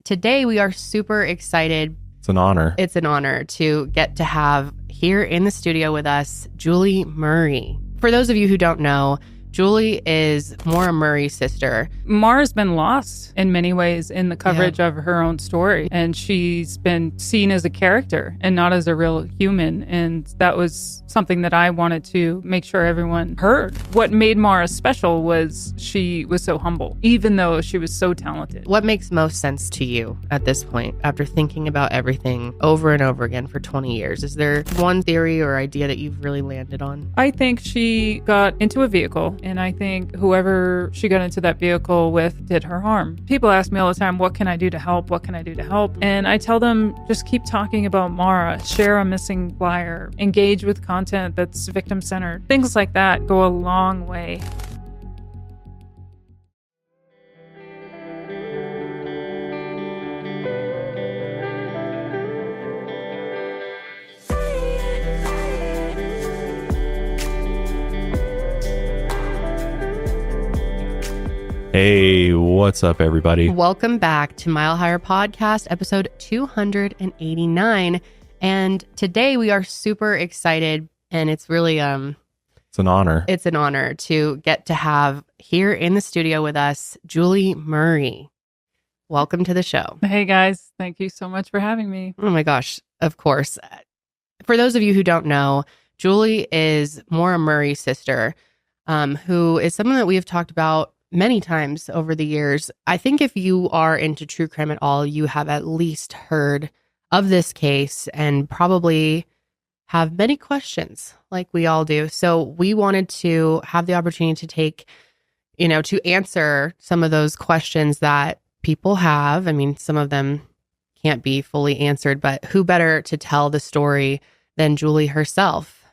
today we are super excited. It's an honor. It's an honor to get to have here in the studio with us, Julie Murray. For those of you who don't know, Julie is Maura Murray's sister. Maura's been lost in many ways in the coverage of her own story. And she's been seen as a character and not as a real human. And that was something that I wanted to make sure everyone heard. What made Maura special was she was so humble, even though she was so talented. What makes most sense to you at this point, after thinking about everything over and over again for 20 years? Is there one theory or idea that you've really landed on? I think she got into a vehicle, and I think whoever she got into that vehicle with did her harm. People ask me all the time, what can I do to help? What can I do to help? And I tell them, just keep talking about Maura, share a missing flyer, engage with content that's victim-centered. Things like that go a long way. Hey, what's up, everybody? Welcome back to Mile Higher Podcast, episode 289. And today we are super excited, and it's really It's an honor. It's an honor to get to have here in the studio with us, Julie Murray. Welcome to the show. Hey guys, thank you so much for having me. Oh my gosh, of course. For those of you who don't know, Julie is Maura Murray's sister, who is someone that we have talked about many times over the years. I think if you are into true crime at all, you have at least heard of this case and probably have many questions like we all do. So we wanted to have the opportunity to take, to answer some of those questions that people have. I mean, some of them can't be fully answered, but who better to tell the story than Julie herself?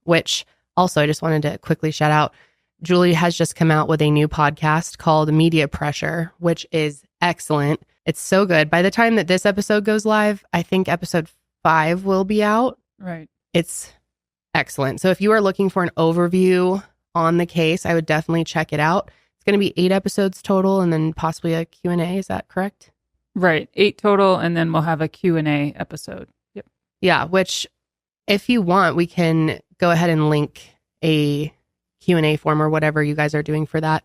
Which also, I just wanted to quickly shout out, Julie has just come out with a new podcast called Media Pressure, which is excellent. It's so good. By the time that this episode goes live, I think episode 5 will be out. Right. It's excellent. So if you are looking for an overview on the case, I would definitely check it out. It's going to be 8 episodes total and then possibly a Q&A. Is that correct? Right. 8 total, and then we'll have a Q&A episode. Yep. Yeah, which if you want, we can go ahead and link a Q&A form or whatever you guys are doing for that.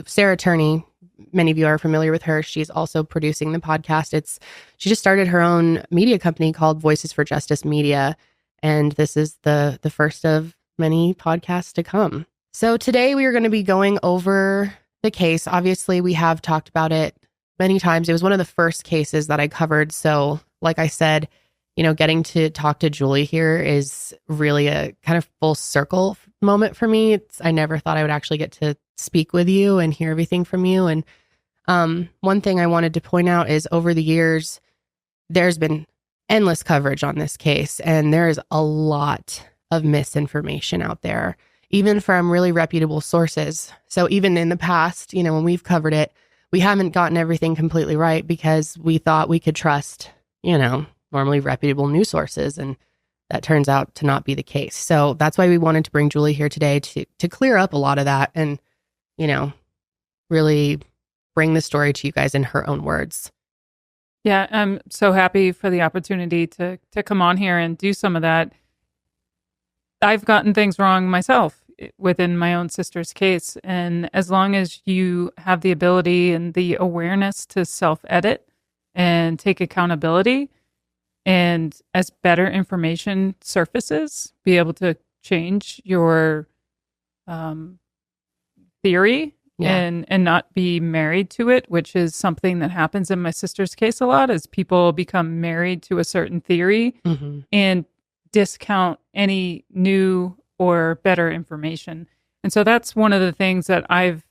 Sarah Turney, many of you are familiar with her. She's also producing the podcast. She just started her own media company called Voices for Justice Media, and this is the first of many podcasts to come. So today we are going to be going over the case. Obviously, we have talked about it many times. It was one of the first cases that I covered. So like I said, getting to talk to Julie here is really a kind of full circle moment for me. I never thought I would actually get to speak with you and hear everything from you. And one thing I wanted to point out is over the years, there's been endless coverage on this case, and there is a lot of misinformation out there, even from really reputable sources. So even in the past, when we've covered it, we haven't gotten everything completely right because we thought we could trust, normally reputable news sources, and that turns out to not be the case. So that's why we wanted to bring Julie here today to clear up a lot of that and, really bring the story to you guys in her own words. Yeah, I'm so happy for the opportunity to come on here and do some of that. I've gotten things wrong myself within my own sister's case. And as long as you have the ability and the awareness to self-edit and take accountability, and as better information surfaces, be able to change your theory and not be married to it, which is something that happens in my sister's case a lot, is people become married to a certain theory and discount any new or better information. And so that's one of the things that I've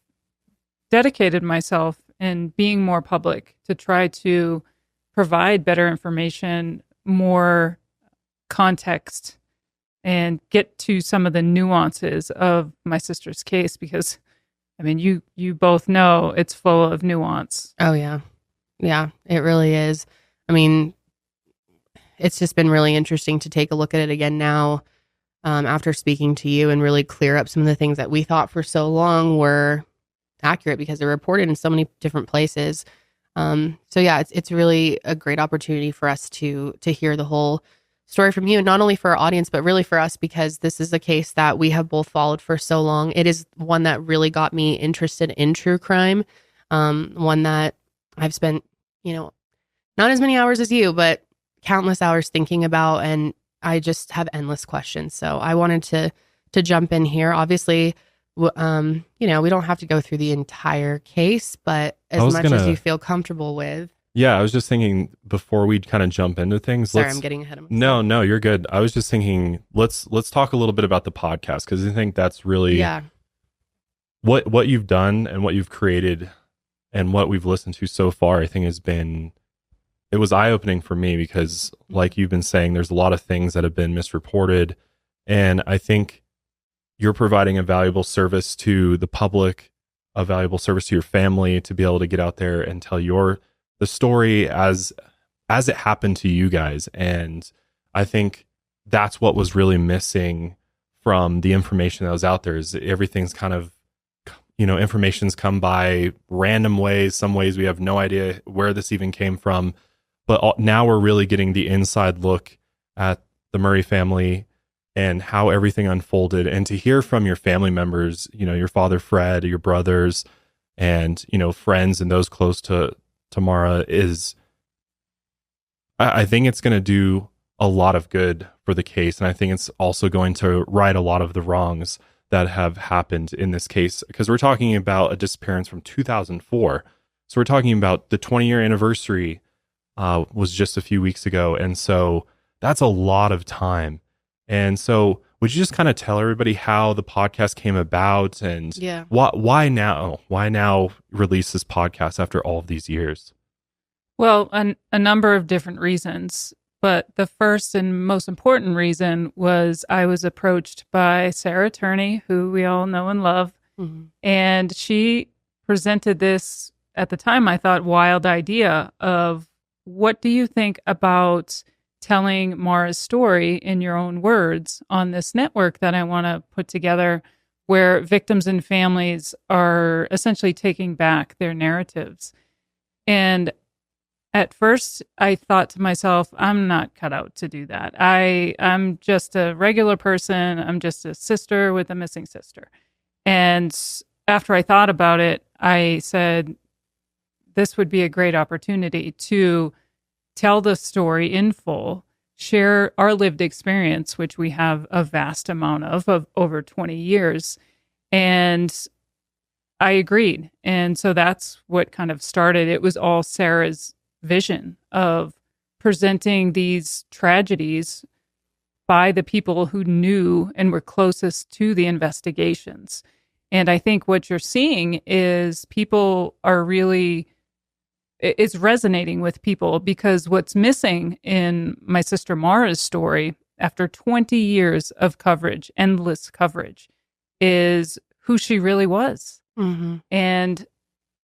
dedicated myself in being more public to try to provide better information, more context, and get to some of the nuances of my sister's case, because you both know it's full of nuance. Oh yeah. Yeah, it really is. It's just been really interesting to take a look at it again now, after speaking to you, and really clear up some of the things that we thought for so long were accurate because they're reported in so many different places. So yeah, it's really a great opportunity for us to hear the whole story from you, not only for our audience, but really for us, because this is a case that we have both followed for so long. It is one that really got me interested in true crime. One that I've spent, not as many hours as you, but countless hours thinking about, and I just have endless questions. So I wanted to jump in here. Obviously, we don't have to go through the entire case, but as much as you feel comfortable with. Yeah, I was just thinking before we kind of jump into things. Sorry, I'm getting ahead of myself. No, you're good. I was just thinking, let's talk a little bit about the podcast, because I think that's really what you've done and what you've created and what we've listened to so far. I think it was eye-opening for me, because like you've been saying, there's a lot of things that have been misreported, and I think you're providing a valuable service to the public, a valuable service to your family, to be able to get out there and tell the story as it happened to you guys. And I think that's what was really missing from the information that was out there, is everything's kind of, information's come by random ways. Some ways we have no idea where this even came from. But now we're really getting the inside look at the Murray family and how everything unfolded, and to hear from your family members, your father, Fred, your brothers, and, friends and those close to Maura, I think it's going to do a lot of good for the case. And I think it's also going to right a lot of the wrongs that have happened in this case, because we're talking about a disappearance from 2004. So we're talking about the 20-year anniversary was just a few weeks ago. And so that's a lot of time. And so would you just kind of tell everybody how the podcast came about, and why now? Why now release this podcast after all of these years? Well, a number of different reasons. But the first and most important reason was I was approached by Sarah Turney, who we all know and love. Mm-hmm. And she presented this, at the time, I thought, wild idea of, what do you think about telling Maura's story in your own words on this network that I want to put together, where victims and families are essentially taking back their narratives? And at first, I thought to myself, I'm not cut out to do that. I'm just a regular person. I'm just a sister with a missing sister. And after I thought about it, I said, this would be a great opportunity to tell the story in full, share our lived experience, which we have a vast amount of over 20 years. And I agreed. And so that's what kind of started. It was all Sarah's vision of presenting these tragedies by the people who knew and were closest to the investigations. And I think what you're seeing is people are really, it's resonating with people, because what's missing in my sister Maura's story, after 20 years of coverage, endless coverage, is who she really was. Mm-hmm. And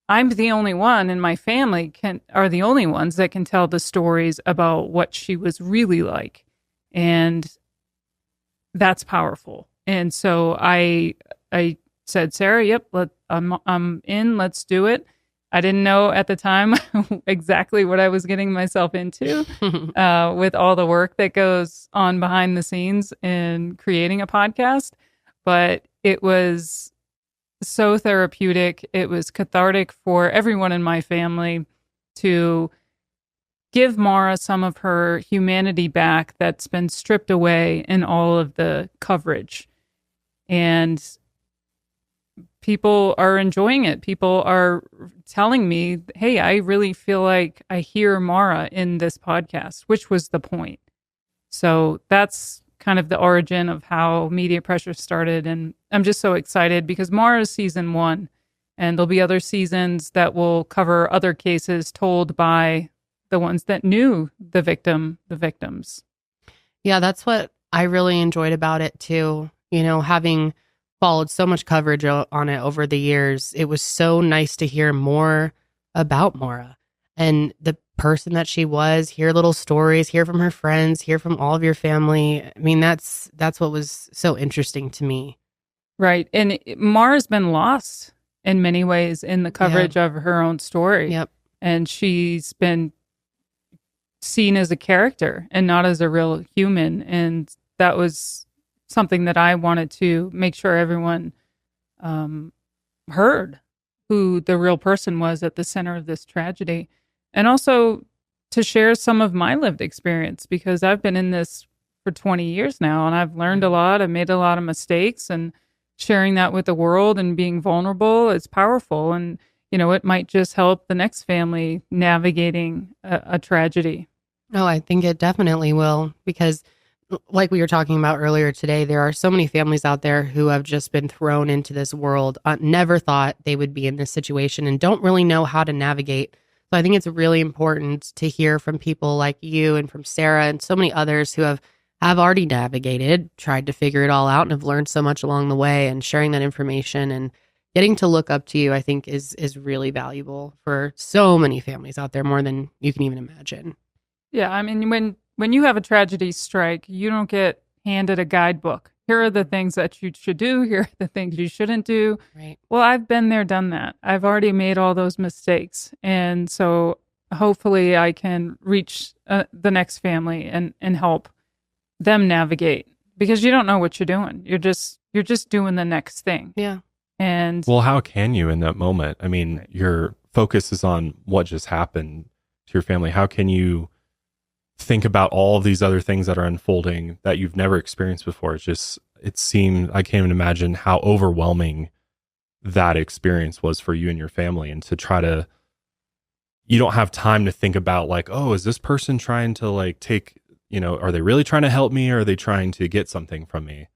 I'm the only one, and my family are the only ones that can tell the stories about what she was really like. And that's powerful. And so I said, Sarah, yep, I'm in, let's do it. I didn't know at the time exactly what I was getting myself into with all the work that goes on behind the scenes in creating a podcast. But it was so therapeutic. It was cathartic for everyone in my family to give Maura some of her humanity back that's been stripped away in all of the coverage. And people are enjoying it. People are telling me, hey, I really feel like I hear Maura in this podcast, which was the point. So that's kind of the origin of how Media Pressure started. And I'm just so excited because Maura is season 1, and there'll be other seasons that will cover other cases told by the ones that knew the victims. Yeah, that's what I really enjoyed about it too. Having followed so much coverage on it over the years, it was so nice to hear more about Maura and the person that she was, hear little stories, hear from her friends, hear from all of your family. I mean, that's what was so interesting to me. Right. And Maura's been lost in many ways in the coverage of her own story. Yep. and she's been seen as a character and not as a real human. And that was something that I wanted to make sure everyone heard who the real person was at the center of this tragedy. And also to share some of my lived experience, because I've been in this for 20 years now, and I've learned a lot. I've made a lot of mistakes, and sharing that with the world and being vulnerable is powerful. And, it might just help the next family navigating a tragedy. No, I think it definitely will, because like we were talking about earlier today, there are so many families out there who have just been thrown into this world, never thought they would be in this situation and don't really know how to navigate. So I think it's really important to hear from people like you and from Sarah and so many others who have already navigated, tried to figure it all out, and have learned so much along the way, and sharing that information and getting to look up to you, I think is really valuable for so many families out there, more than you can even imagine. Yeah, I mean, when you have a tragedy strike, you don't get handed a guidebook. Here are the things that you should do. Here are the things you shouldn't do. Right. Well, I've been there, done that. I've already made all those mistakes. And so hopefully I can reach the next family and help them navigate, because you don't know what you're doing. You're just doing the next thing. Yeah. And well, how can you in that moment? I mean, your focus is on what just happened to your family. How can you think about all of these other things that are unfolding that you've never experienced before? It seemed, I can't even imagine how overwhelming that experience was for you and your family. And to try to, you don't have time to think about like, oh, is this person trying to like take, are they really trying to help me, or are they trying to get something from me?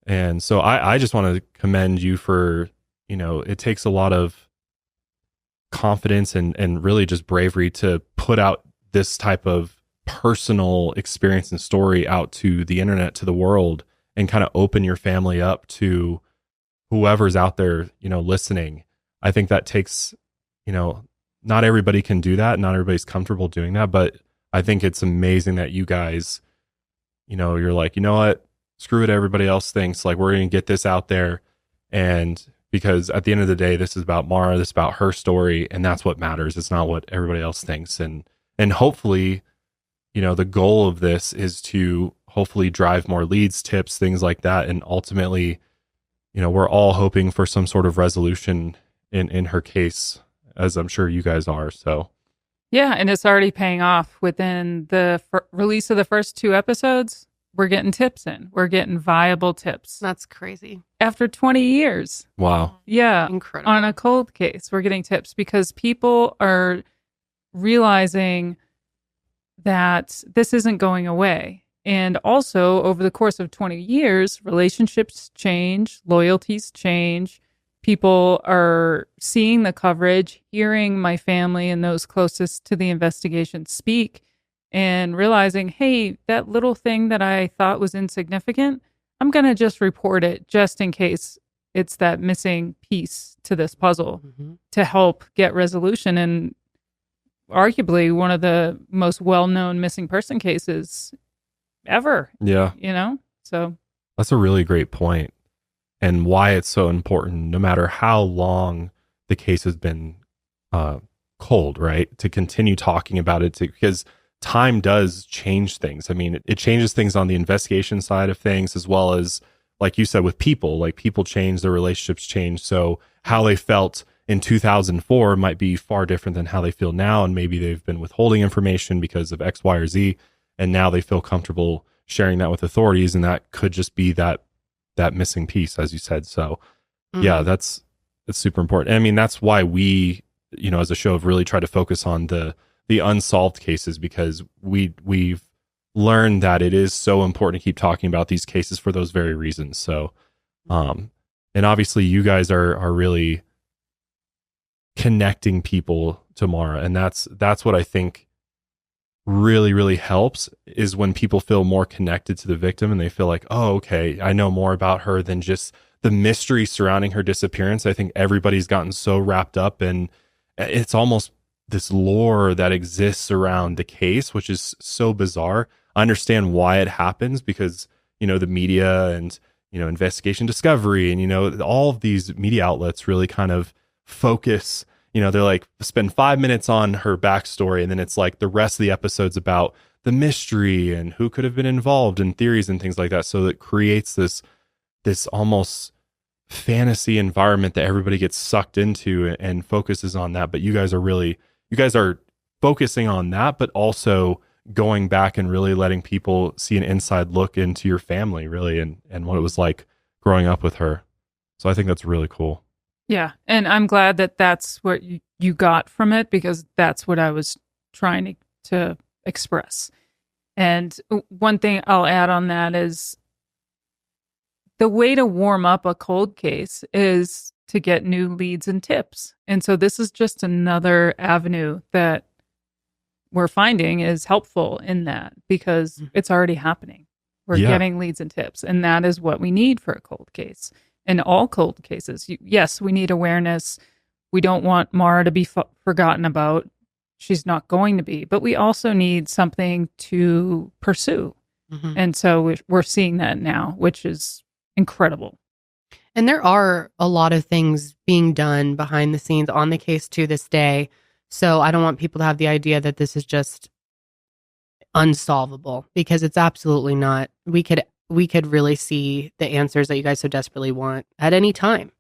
And so I just want to commend you for, it takes a lot of confidence and really just bravery to put out this type of personal experience and story out to the internet, to the world, and kind of open your family up to whoever's out there, listening. I think that takes, not everybody can do that. Not everybody's comfortable doing that, but I think it's amazing that you guys, you're like, you know what? Screw what everybody else thinks. Like, we're going to get this out there. And because at the end of the day, this is about Maura, this is about her story, and that's what matters. It's not what everybody else thinks. And hopefully, the goal of this is to hopefully drive more leads, tips, things like that. And ultimately, we're all hoping for some sort of resolution in her case, as I'm sure you guys are. So, yeah. And it's already paying off. Within the release of the first 2 episodes, we're getting tips in. We're getting viable tips. That's crazy. After 20 years. Wow. Yeah. Incredible. On a cold case, we're getting tips because people are realizing that this isn't going away. And also, over the course of 20 years, relationships change, loyalties change. People are seeing the coverage, hearing my family and those closest to the investigation speak, and realizing, hey, that little thing that I thought was insignificant, I'm going to just report it just in case it's that missing piece to this puzzle to help get resolution. And arguably one of the most well-known missing person cases ever. Yeah. So that's a really great point, and why it's so important, no matter how long the case has been cold, right? To continue talking about it, because time does change things. I mean, it changes things on the investigation side of things, as well as, like you said, with people. Like, people change, their relationships change. So how they felt in 2004 might be far different than how they feel now. And maybe they've been withholding information because of X, Y, or Z, and now they feel comfortable sharing that with authorities. And that could just be that missing piece, as you said. So yeah, that's super important. I mean, that's why we, as a show, have really tried to focus on the unsolved cases, because we've learned that it is so important to keep talking about these cases for those very reasons. So, and obviously you guys are really connecting people to Maura, and that's what I think really, really helps, is when people feel more connected to the victim and they feel like, oh, okay, I know more about her than just the mystery surrounding her disappearance. I think everybody's gotten so wrapped up in, it's almost this lore that exists around the case, which is so bizarre. I understand why it happens, because, the media and, Investigation Discovery and, all of these media outlets really kind of focus they're like, spend 5 minutes on her backstory, and then it's like the rest of the episode's about the mystery and who could have been involved and theories and things like that. So it creates this almost fantasy environment that everybody gets sucked into and focuses on that. But you guys are focusing on that, but also going back and really letting people see an inside look into your family, really, and what it was like growing up with her. So I think that's really cool. Yeah. And I'm glad that that's what you got from it, because that's what I was trying to express. And one thing I'll add on that is the way to warm up a cold case is to get new leads and tips. And so this is just another avenue that we're finding is helpful in that, because it's already happening. We're getting leads and tips, and that is what we need for a cold case. In all cold cases, yes, we need awareness. We don't want Maura to be forgotten about. She's not going to be, but we also need something to pursue. And so we're seeing that now, which is incredible. And there are a lot of things being done behind the scenes on the case to this day. So I don't want people to have the idea that this is just unsolvable, because it's absolutely not. We could really see the answers that you guys so desperately want at any time,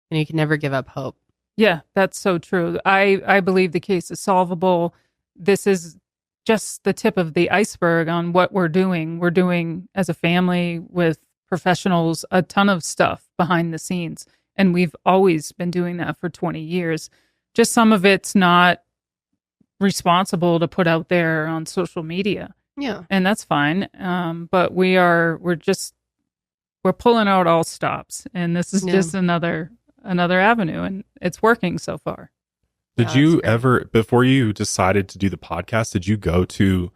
and you can never give up hope. Yeah, that's so true. I believe the case is solvable. This is just the tip of the iceberg on what we're doing. We're doing as a family with professionals a ton of stuff behind the scenes, and we've always been doing that for 20 years. Just some of it's not responsible to put out there on social media. Yeah. And that's fine. But we're pulling out all stops, and this is just another avenue, and it's working so far. Did you ever, before you decided to do the podcast, did you go to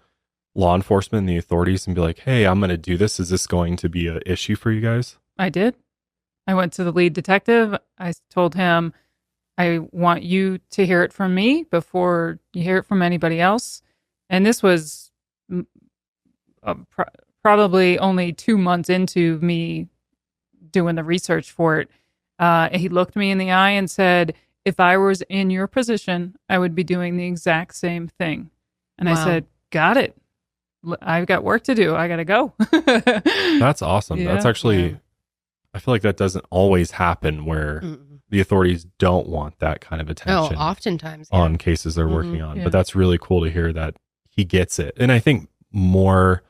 law enforcement and the authorities and be like, hey, I'm going to do this. Is this going to be an issue for you guys? I did. I went to the lead detective. I told him, I want you to hear it from me before you hear it from anybody else. And this was probably only 2 months into me doing the research for it. He looked me in the eye and said, if I was in your position, I would be doing the exact same thing. And I said, got it. I've got work to do. I got to go. That's awesome. Yeah. That's actually, I feel like that doesn't always happen where the authorities don't want that kind of attention. Oftentimes. On cases they're working on. But that's really cool to hear that he gets it. And I think more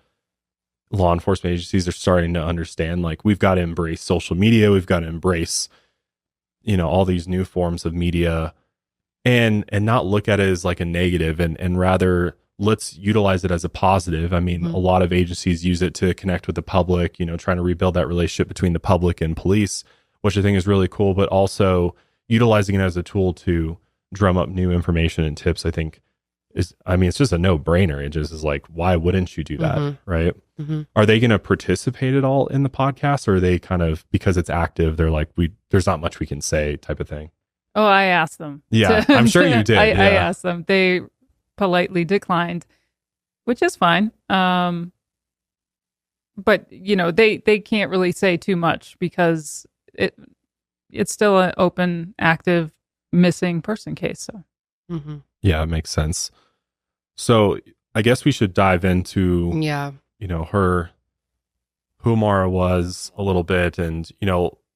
law enforcement agencies are starting to understand, like, we've got to embrace social media. We've got to embrace, all these new forms of media and not look at it as like a negative, and rather let's utilize it as a positive. I mean, a lot of agencies use it to connect with the public, trying to rebuild that relationship between the public and police, which I think is really cool, but also utilizing it as a tool to drum up new information and tips, I think it's just a no-brainer. It just is like, why wouldn't you do that? Right? Are they going to participate at all in the podcast, or are they kind of, because it's active, they're like, there's not much we can say type of thing? Oh, I asked them. Yeah, I'm sure you did. I asked them. They politely declined, which is fine. But they can't really say too much, because it's still an open, active, missing person case. So yeah, it makes sense. So I guess we should dive into who Maura was a little bit, and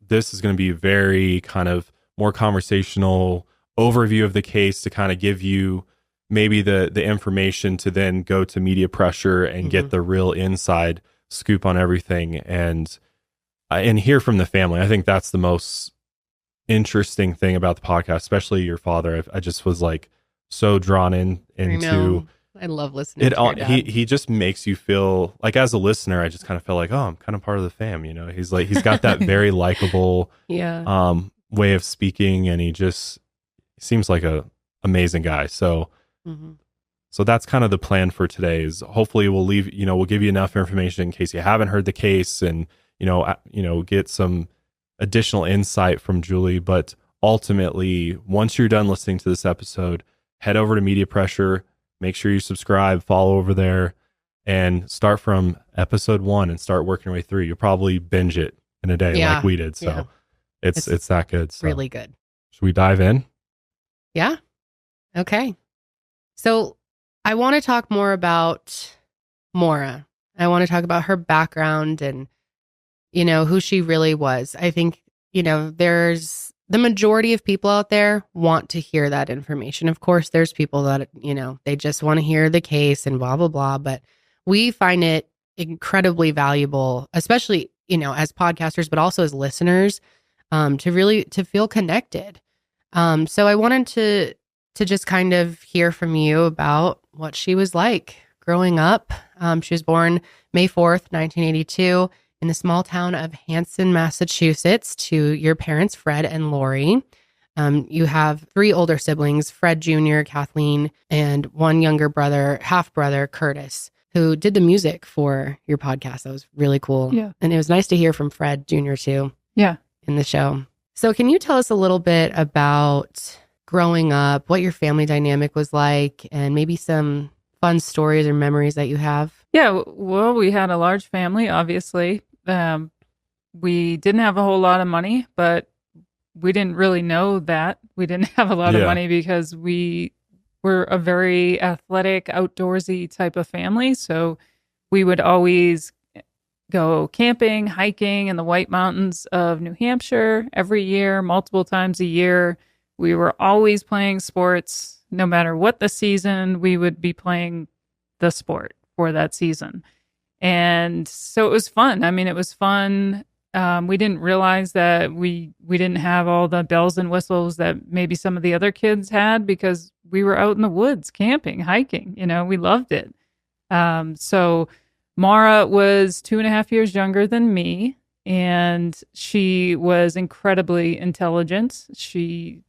this is going to be very kind of more conversational overview of the case to kind of give you maybe the information to then go to media pressure and get the real inside scoop on everything, and hear from the family. I think that's the most interesting thing about the podcast, especially your father. I just was like so drawn into. I love listening to your dad. He just makes you feel like, as a listener, I just kind of feel like, oh, I'm kind of part of the fam. He's got that very likable way of speaking, and he just seems like a amazing guy. So so that's kind of the plan for today. Is hopefully we'll give you enough information in case you haven't heard the case, and get some additional insight from Julie. But ultimately, once you're done listening to this episode, head over to Media Pressure. Make sure you subscribe, follow over there, and start from episode 1 and start working your way through. You'll probably binge it in a day like we did. So it's that good. So. Really good. Should we dive in? Yeah. Okay. So I want to talk more about Maura. I want to talk about her background and, who she really was. I think, there's the majority of people out there want to hear that information. Of course, there's people that, they just want to hear the case and blah, blah, blah. But we find it incredibly valuable, especially, as podcasters, but also as listeners, to feel connected. So I wanted to just kind of hear from you about what she was like growing up. She was born May 4th, 1982, in the small town of Hanson, Massachusetts, to your parents, Fred and Lori. You have 3 older siblings, Fred Jr., Kathleen, and one younger brother, half brother, Curtis, who did the music for your podcast. That was really cool. Yeah. And it was nice to hear from Fred Jr. too. Yeah. In the show. So can you tell us a little bit about growing up, what your family dynamic was like, and maybe some fun stories or memories that you have? Yeah, well, we had a large family, obviously. We didn't have a whole lot of money, but we didn't really know that. We didn't have a lot of money because we were a very athletic, outdoorsy type of family. So we would always go camping, hiking in the White Mountains of New Hampshire every year, multiple times a year. We were always playing sports. No matter what the season, we would be playing the sport for that season. And so it was fun. I mean, it was fun. We didn't realize that we didn't have all the bells and whistles that maybe some of the other kids had because we were out in the woods, camping, hiking. We loved it. So Maura was 2.5 years younger than me, and she was incredibly intelligent. She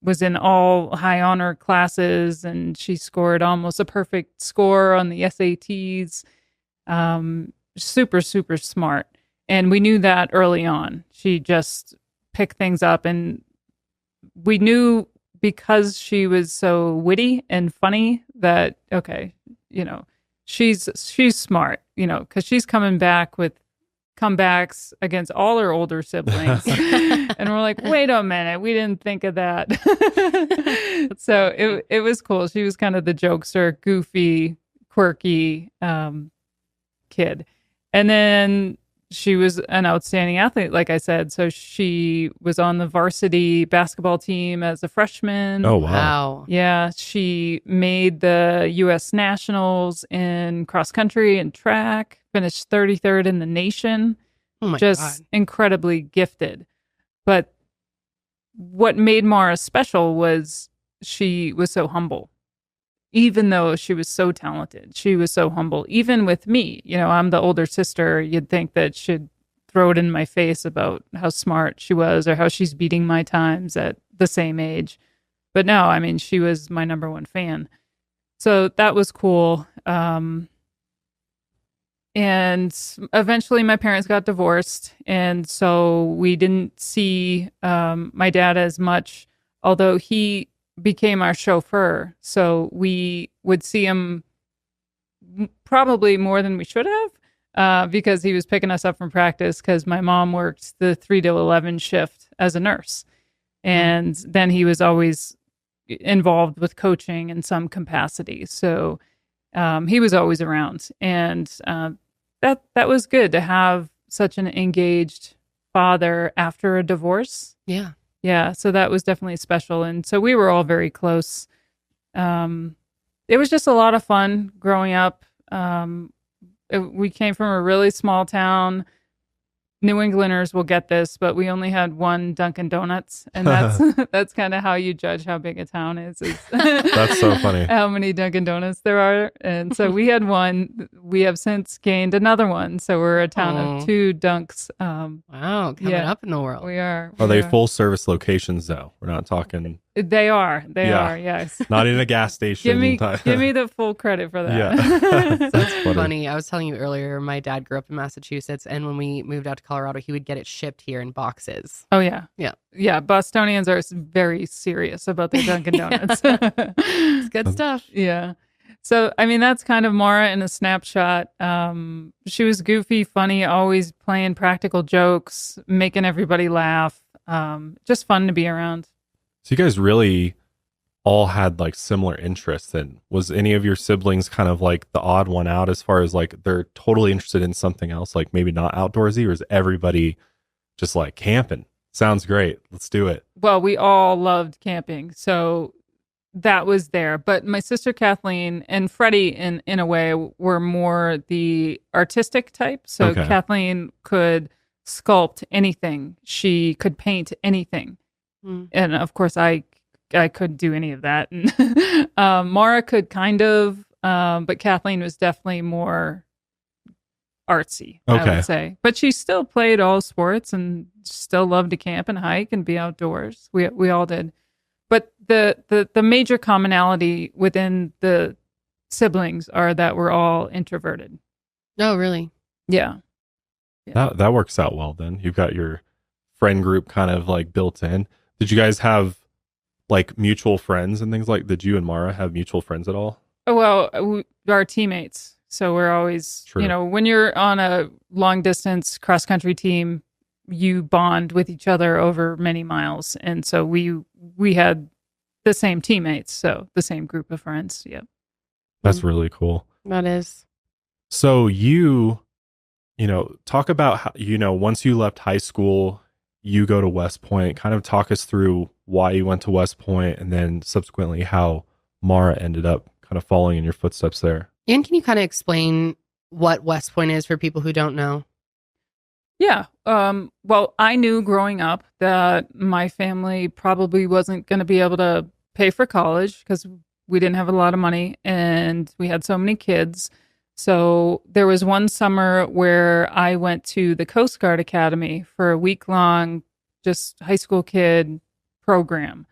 was in all high honor classes, and she scored almost a perfect score on the SATs. Super, super smart. And we knew that early on. She just picked things up, and we knew because she was so witty and funny that, okay, she's smart, because she's coming back with comebacks against all her older siblings. And we're like, wait a minute, we didn't think of that. So it was cool. She was kind of the jokester, goofy, quirky kid. And then she was an outstanding athlete, like I said. So she was on the varsity basketball team as a freshman. Oh, wow. Yeah, she made the U.S. Nationals in cross country and track, finished 33rd in the nation. Oh my Just God. incredibly gifted. But what made Maura special was she was so humble. Even though she was so talented, she was so humble. Even with me, I'm the older sister. You'd think that she'd throw it in my face about how smart she was or how she's beating my times at the same age. But no, I mean, she was my number one fan. So that was cool. And eventually my parents got divorced. And so we didn't see my dad as much, although he became our chauffeur. So we would see him probably more than we should have because he was picking us up from practice because my mom worked the 3 to 11 shift as a nurse. And then he was always involved with coaching in some capacity. So he was always around. And that was good to have such an engaged father after a divorce. Yeah. Yeah, so that was definitely special. And so we were all very close. It was just a lot of fun growing up. We came from a really small town. New Englanders will get this, but we only had one Dunkin' Donuts, and that's kind of how you judge how big a town is That's so funny. How many Dunkin' Donuts there are. And so we had one. We have since gained another one, so we're a town of 2 Dunks. Wow, coming up in the world. We are. Are they full service locations though? We're not talking. They are. They are. Yes. Not in a gas station. Give me the full credit for that. Yeah. That's funny. I was telling you earlier, my dad grew up in Massachusetts, and when we moved out to Colorado, he would get it shipped here in boxes. Oh yeah. Yeah. Yeah. Bostonians are very serious about their Dunkin' Donuts. It's good stuff. Yeah. So, I mean, that's kind of Maura in a snapshot. She was goofy, funny, always playing practical jokes, making everybody laugh. Just fun to be around. So you guys really all had like similar interests. And was any of your siblings kind of like the odd one out as far as like they're totally interested in something else, like maybe not outdoorsy, or is everybody just like camping? Sounds great. Let's do it. Well, we all loved camping. So that was there. But my sister Kathleen and Freddie, in a way, were more the artistic type. So Okay. Kathleen could sculpt anything. She could paint anything. And of course, I couldn't do any of that. And Maura could kind of, but Kathleen was definitely more artsy, I would say. But she still played all sports and still loved to camp and hike and be outdoors. We all did. But the major commonality within the siblings are that we're all introverted. Oh, really? Yeah. That works out well then. You've got your friend group kind of like built in. Did you guys have like mutual friends and things like, did you and Maura have mutual friends at all? Oh, well, our teammates. So we're always, True. When you're on a long distance cross country team, you bond with each other over many miles. And so we had the same teammates. So the same group of friends. Yep. That's really cool. That is. So you talk about how, once you left high school, you go to West Point. Kind of talk us through why you went to West Point, and then subsequently how Maura ended up kind of following in your footsteps there. And can you kind of explain what West Point is for people who don't know? Yeah. Well, I knew growing up that my family probably wasn't going to be able to pay for college because we didn't have a lot of money and we had so many kids. So there was one summer where I went to the Coast Guard Academy for a week-long, just high school kid program.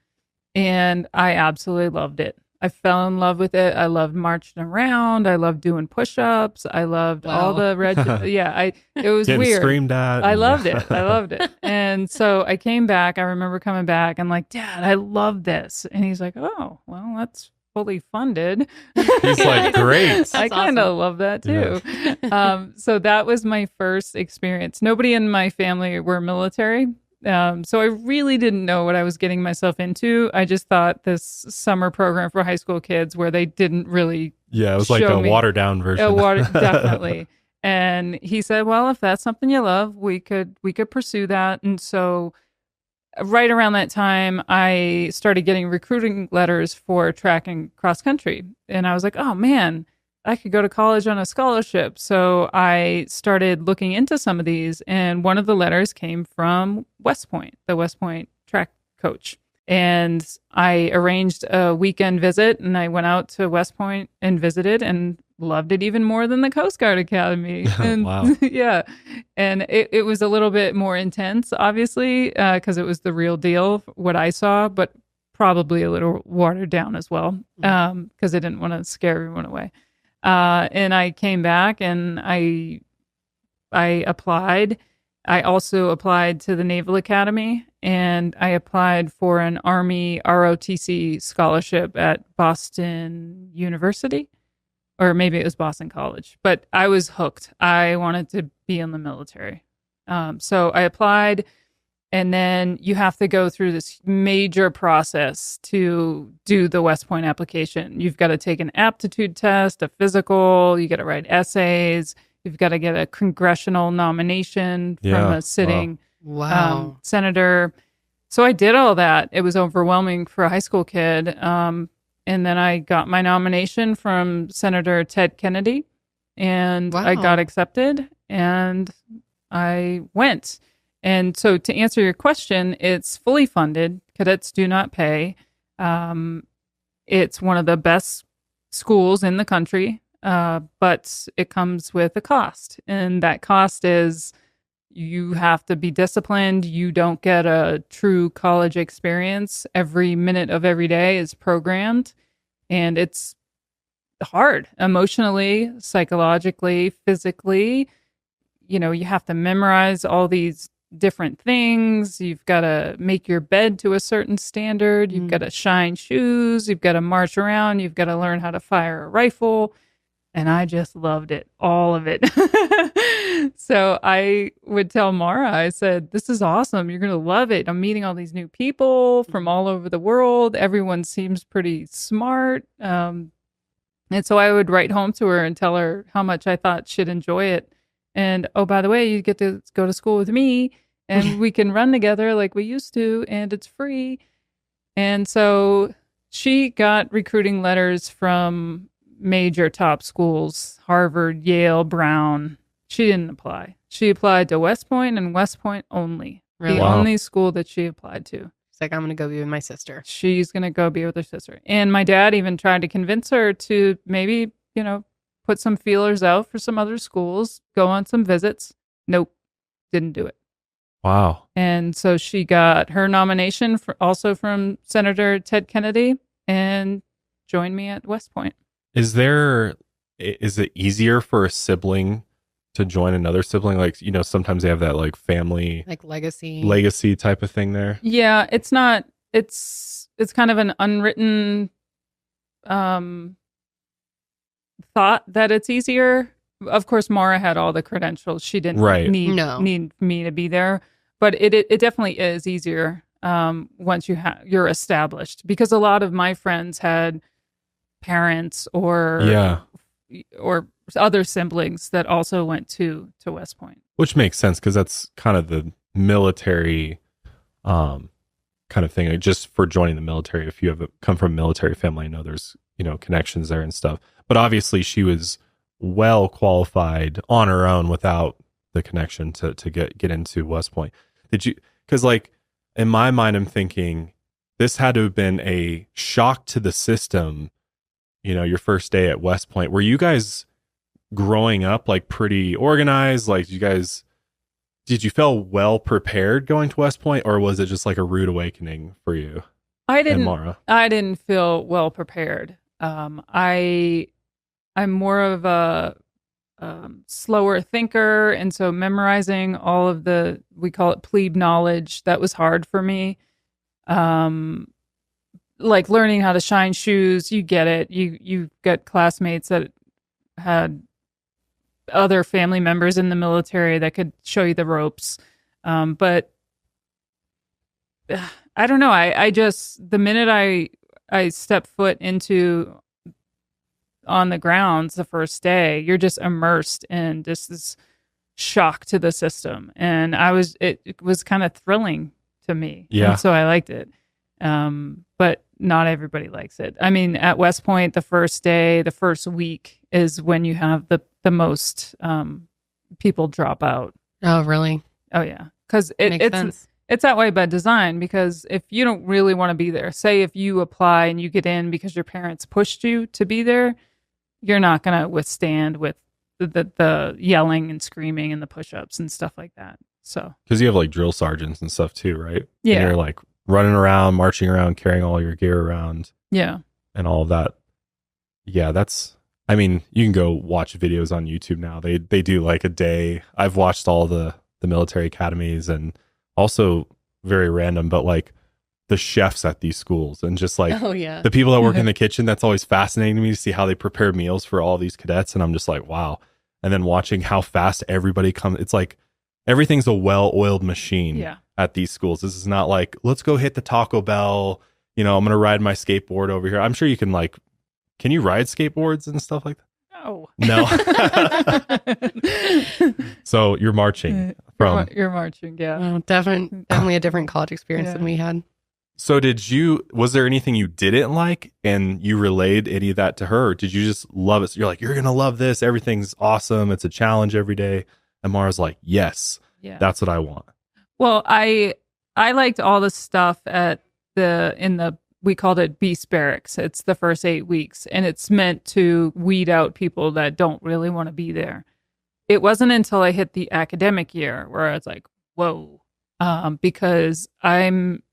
And I absolutely loved it. I fell in love with it. I loved marching around. I loved doing push-ups. I loved all the it was Getting weird. Screamed at. I loved it. I loved it. And so I came back. I remember coming back and like, Dad, I love this. And he's like, oh, well, that's fully funded. He's like, great. I kind of love that too. Yeah. So that was my first experience. Nobody in my family were military. So I really didn't know what I was getting myself into. I just thought this summer program for high school kids where they didn't really it was like a watered down version. Definitely. And he said, well, if that's something you love, we could pursue that. And so right around that time, I started getting recruiting letters for track and cross country. And I was like, oh man, I could go to college on a scholarship. So I started looking into some of these. And one of the letters came from West Point, the West Point track coach. And I arranged a weekend visit and I went out to West Point and visited and loved it even more than the Coast Guard Academy. And wow. Yeah. And it was a little bit more intense, obviously, because it was the real deal, what I saw, but probably a little watered down as well, because I didn't want to scare everyone away. And I came back and I applied. I also applied to the Naval Academy and I applied for an Army ROTC scholarship at Boston University, or maybe it was Boston College, but I was hooked. I wanted to be in the military. So I applied, and then you have to go through this major process to do the West Point application. You've got to take an aptitude test, a physical, you got to write essays, you've got to get a congressional nomination from a sitting senator. So I did all that. It was overwhelming for a high school kid. And then I got my nomination from Senator Ted Kennedy, and I got accepted, and I went. And so to answer your question, it's fully funded. Cadets do not pay. It's one of the best schools in the country, but it comes with a cost. And that cost is you have to be disciplined. You don't get a true college experience. Every minute of every day is programmed, and it's hard emotionally, psychologically, physically. You have to memorize all these different things. You've got to make your bed to a certain standard. You've got to shine shoes. You've got to march around. You've got to learn how to fire a rifle. And I just loved it, all of it. So I would tell Maura, I said, this is awesome. You're going to love it. I'm meeting all these new people from all over the world. Everyone seems pretty smart. And so I would write home to her and tell her how much I thought she'd enjoy it. And, oh, by the way, you get to go to school with me and we can run together like we used to, and it's free. And so she got recruiting letters from major top schools, Harvard, Yale, Brown. She didn't apply. She applied to West Point and West Point only. Really? The Wow. only school that she applied to. She's like, I'm going to go be with my sister. She's going to go be with her sister. And my dad even tried to convince her to maybe, put some feelers out for some other schools, go on some visits. Nope, didn't do it. Wow. And so she got her nomination also from Senator Ted Kennedy and joined me at West Point. Is it easier for a sibling to join another sibling? Like, sometimes they have that like family, like legacy type of thing there. Yeah, it's not, it's kind of an unwritten thought that it's easier. Of course, Maura had all the credentials. She didn't need me to be there, but it definitely is easier once you're established, because a lot of my friends had parents or other siblings that also went to West Point. Which makes sense, because that's kind of the military kind of thing. Just for joining the military, if you have come from a military family, I know there's connections there and stuff. But obviously she was well qualified on her own without the connection to get into West Point. Did you? Because like in my mind, I'm thinking this had to have been a shock to the system. Your first day at West Point. Were you guys growing up like pretty organized? Like, did you feel well prepared going to West Point, or was it just like a rude awakening for you? I didn't feel well prepared. I'm more of a slower thinker, and so memorizing all of we call it plebe knowledge, that was hard for me. Like learning how to shine shoes, you get it. You get classmates that had other family members in the military that could show you the ropes. But I don't know. I just, the minute I stepped foot on the grounds the first day, you're just immersed in just this shock to the system. And it was kind of thrilling to me. Yeah. And so I liked it. But not everybody likes it. I mean, at West Point, the first day, the first week is when you have the most people drop out. Oh, really? Oh, yeah. Because it's that way by design, because if you don't really want to be there, say if you apply and you get in because your parents pushed you to be there, you're not going to withstand with the yelling and screaming and the push-ups and stuff like that. So because you have like drill sergeants and stuff too, right? Yeah. And you're like running around, marching around, carrying all your gear around. Yeah. And all of that. Yeah, I mean, you can go watch videos on YouTube now. They do like a day. I've watched all the military academies, and also very random, but like the chefs at these schools, and just like the people that work in the kitchen. That's always fascinating to me to see how they prepare meals for all these cadets. And I'm just like, wow. And then watching how fast everybody comes. It's like everything's a well-oiled machine at these schools. This is not like, let's go hit the Taco Bell. I'm going to ride my skateboard over here. I'm sure you can you ride skateboards and stuff like that? No. So you're marching from. You're marching, yeah. Well, definitely a different college experience than we had. So was there anything you didn't like and you relayed any of that to her? Or did you just love it? So you're like, you're going to love this. Everything's awesome. It's a challenge every day. And Mara's like, yes, that's what I want. Well, I liked all the stuff we called it Beast Barracks. It's the first 8 weeks, and it's meant to weed out people that don't really want to be there. It wasn't until I hit the academic year where I was like, whoa, because I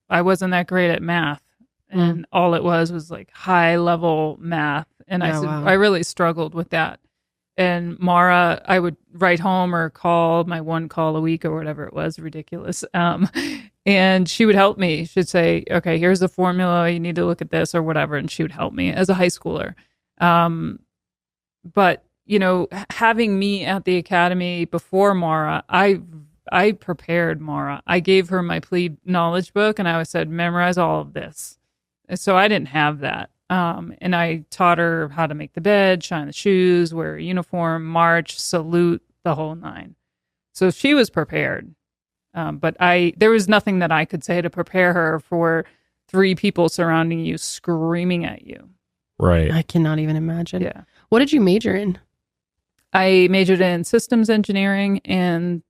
wasn't that great at math, and all it was like high level math. And I really struggled with that. And Maura, I would write home or call my one call a week or whatever it was, ridiculous. And she would help me. She'd say, okay, here's the formula. You need to look at this or whatever. And she would help me as a high schooler. But having me at the academy before Maura, I prepared Maura. I gave her my plebe knowledge book and I said, memorize all of this. So I didn't have that. And I taught her how to make the bed, shine the shoes, wear a uniform, march, salute, the whole nine. So she was prepared. But there was nothing that I could say to prepare her for 3 people surrounding you screaming at you. Right. I cannot even imagine. Yeah. What did you major in? I majored in systems engineering and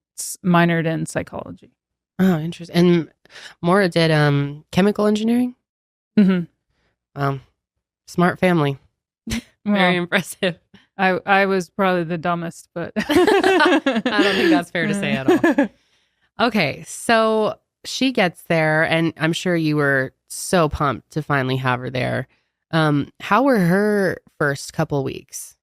minored in psychology. Oh, interesting. And Maura did chemical engineering? Mm-hmm. Wow. Smart family. Very impressive. I was probably the dumbest, but I don't think that's fair to say at all. Okay, so she gets there, and I'm sure you were so pumped to finally have her there. How were her first couple weeks?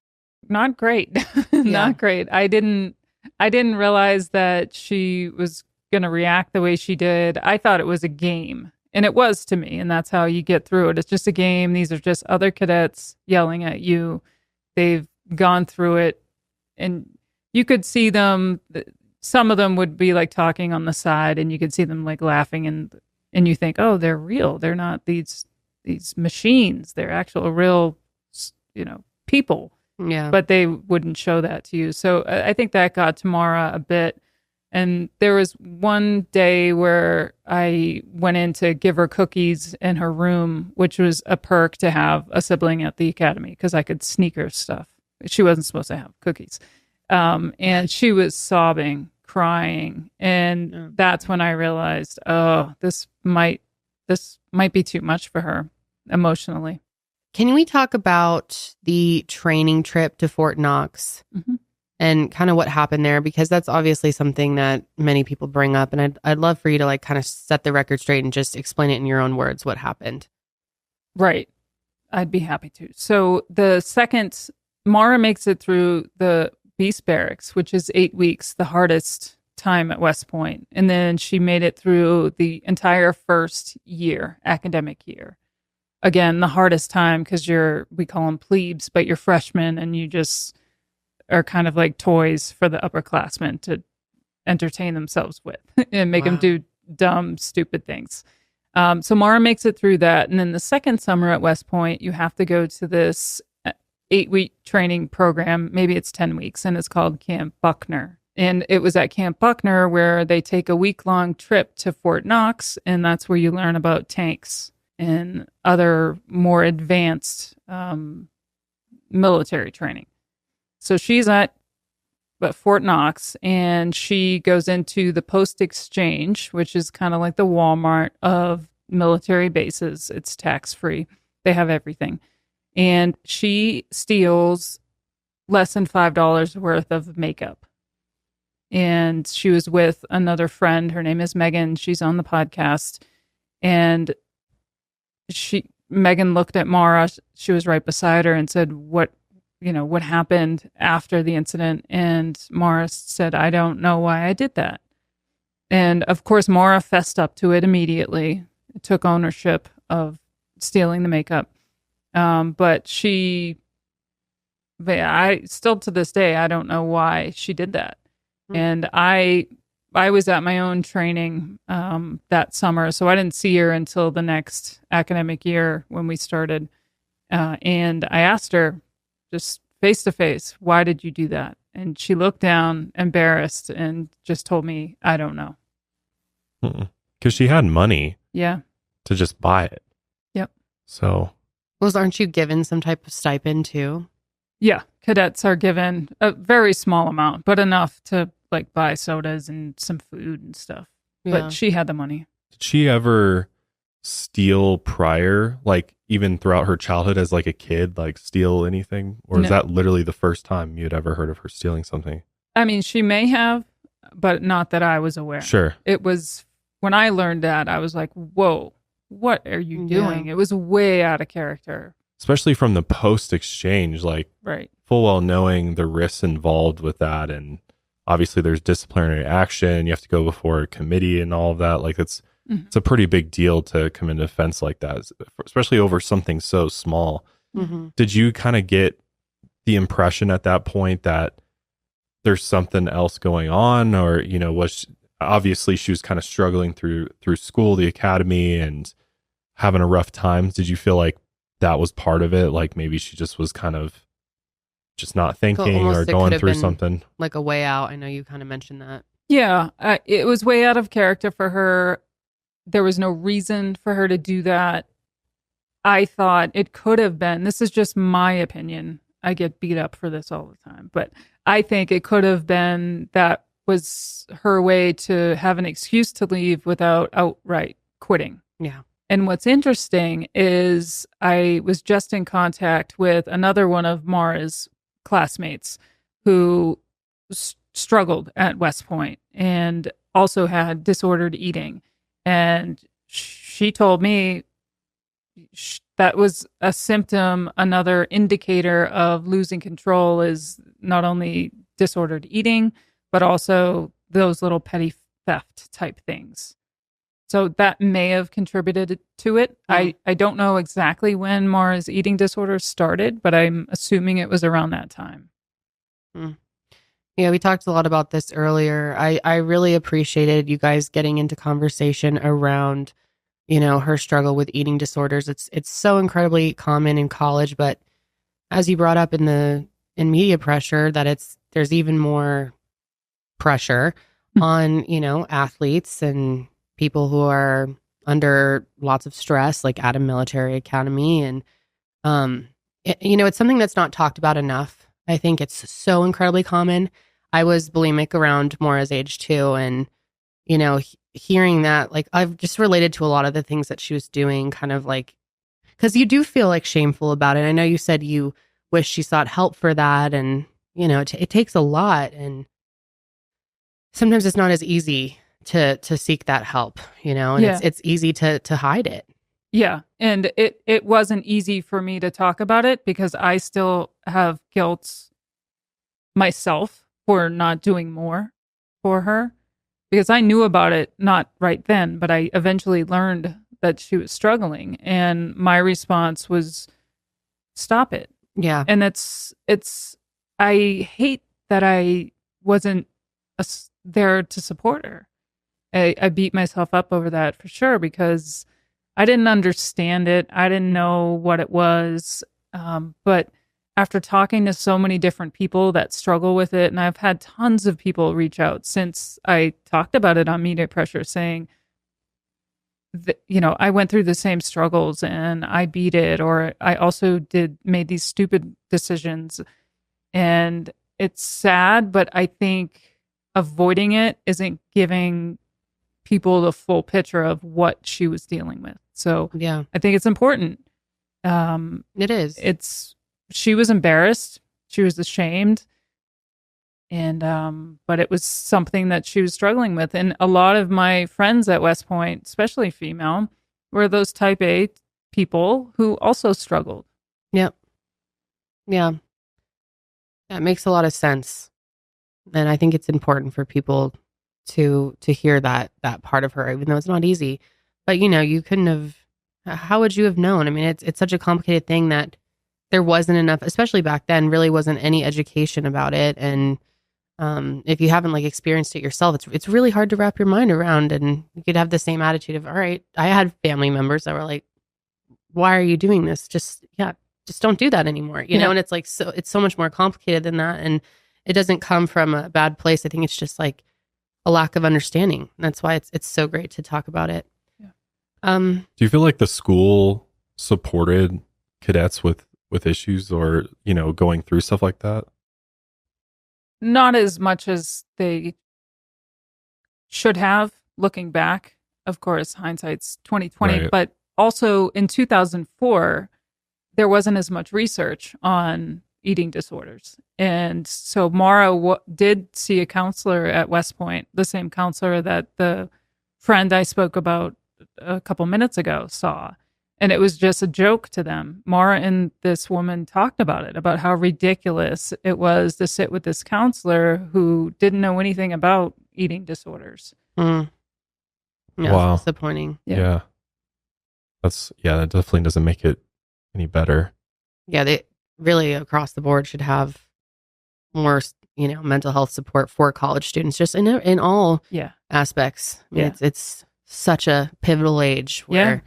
Not great. Not great. I didn't realize that she was going to react the way she did. I thought it was a game, and it was to me, and that's how you get through it. It's just a game. These are just other cadets yelling at you. They've gone through it, and you could see them. Some of them would be like talking on the side, and you could see them like laughing, and you think, oh, they're real. They're not these machines. They're actual real, people. Yeah. But they wouldn't show that to you. So I think that got to Maura a bit. And there was one day where I went in to give her cookies in her room, which was a perk to have a sibling at the academy because I could sneak her stuff. She wasn't supposed to have cookies. And she was sobbing, crying. And that's when I realized, oh, this might be too much for her emotionally. Can we talk about the training trip to Fort Knox and kind of what happened there? Because that's obviously something that many people bring up. And I'd love for you to like kind of set the record straight and just explain it in your own words, what happened. Right. I'd be happy to. So the second Maura makes it through the Beast Barracks, which is 8 weeks, the hardest time at West Point. And then she made it through the entire first year, academic year. Again, the hardest time because we call them plebes, but you're freshmen and you just are kind of like toys for the upperclassmen to entertain themselves with and make them do dumb, stupid things. So Maura makes it through that. And then the second summer at West Point, you have to go to this 8-week training program. Maybe it's 10 weeks, and it's called Camp Buckner. And it was at Camp Buckner where they take a week-long trip to Fort Knox, and that's where you learn about tanks and other more advanced military training. So she's at Fort Knox, and she goes into the post exchange, which is kind of like the Walmart of military bases. It's tax-free. They have everything. And she steals less than $5 worth of makeup. And she was with another friend. Her name is Megan. She's on the podcast. And Megan looked at Maura. She was right beside her and said, what happened after the incident? And Maura said, I don't know why I did that. And of course, Maura fessed up to it immediately, took ownership of stealing the makeup. But I still to this day, I don't know why she did that. And I was at my own training that summer, so I didn't see her until the next academic year when we started. And I asked her just face to face, why did you do that? And she looked down, embarrassed, and just told me, I don't know. Because she had money. Yeah. To just buy it. Yep. So. Aren't you given some type of stipend too? Yeah. Cadets are given a very small amount, but enough to like buy sodas and some food and stuff. Yeah. But she had the money. Did she ever steal prior, like even throughout her childhood as like a kid, like steal anything? Or is that literally the first time you'd ever heard of her stealing something? I mean, she may have, but not that I was aware. Sure. It was when I learned that, I was like, whoa, what are you doing? Yeah. It was way out of character. Especially from the post-exchange, like right. Full well knowing the risks involved with that. And obviously there's disciplinary action. You have to go before a committee and all of that. Like it's a pretty big deal to come into defense like that, especially over something so small. Mm-hmm. Did you kind of get the impression at that point that there's something else going on, or, obviously she was kind of struggling through school, the academy, and having a rough time. Did you feel like that was part of it? Like maybe she just was kind of just not thinking or going through something, like a way out. I know you kind of mentioned that. Yeah, it was way out of character for her. There was no reason for her to do that. I thought it could have been, this is just my opinion. I get beat up for this all the time, but I think it could have been that was her way to have an excuse to leave without outright quitting. Yeah. And what's interesting is I was just in contact with another one of Maura's classmates who struggled at West Point and also had disordered eating. And she told me that was a symptom, another indicator of losing control is not only disordered eating, but also those little petty theft type things. So that may have contributed to it. I don't know exactly when Maura's eating disorder started, but I'm assuming it was around that time. Yeah, we talked a lot about this earlier. I really appreciated you guys getting into conversation around, her struggle with eating disorders. It's so incredibly common in college, but as you brought up in media pressure, that there's even more pressure on, athletes and people who are under lots of stress, like Adam Military Academy. And, it's something that's not talked about enough. I think it's so incredibly common. I was bulimic around Maura's age too. And, hearing that, like, I've just related to a lot of the things that she was doing, kind of like, because you do feel like shameful about it. I know you said you wish she sought help for that. And, it takes a lot. And sometimes it's not as easy to seek that help, and it's easy to hide it. Yeah. And it wasn't easy for me to talk about it because I still have guilt myself for not doing more for her, because I knew about it, not right then, but I eventually learned that she was struggling. And my response was, stop it. Yeah. And I hate that I wasn't there to support her. I beat myself up over that for sure, because I didn't understand it. I didn't know what it was. But after talking to so many different people that struggle with it, and I've had tons of people reach out since I talked about it on Media Pressure saying, I went through the same struggles and I beat it, or I also made these stupid decisions. And it's sad, but I think avoiding it isn't giving people the full picture of what she was dealing with. So yeah, I think it's important. It is. She was embarrassed. She was ashamed. And, but it was something that she was struggling with. And a lot of my friends at West Point, especially female, were those type A people who also struggled. Yep. Yeah. That makes a lot of sense. And I think it's important for people to hear that part of her, even though it's not easy. But, you couldn't have, how would you have known? I mean, it's such a complicated thing that there wasn't enough, especially back then, really wasn't any education about it. And if you haven't experienced it yourself, it's really hard to wrap your mind around. And you could have the same attitude of, all right, I had family members that were like, why are you doing this? Just don't do that anymore. You know, and it's it's so much more complicated than that. And it doesn't come from a bad place. I think it's just a lack of understanding. That's why it's so great to talk about it. Yeah. Do you feel like the school supported cadets with issues or, going through stuff like that? Not as much as they should have, looking back. Of course, hindsight's 2020, right. But also in 2004, there wasn't as much research on eating disorders. And so Maura did see a counselor at West Point, the same counselor that the friend I spoke about a couple minutes ago saw. And it was just a joke to them. Maura and this woman talked about it, about how ridiculous it was to sit with this counselor who didn't know anything about eating disorders. Mm. Yeah, wow. That's disappointing. Yeah. That definitely doesn't make it any better. Yeah, really across the board should have more, mental health support for college students, just in all aspects. I mean, it's such a pivotal age where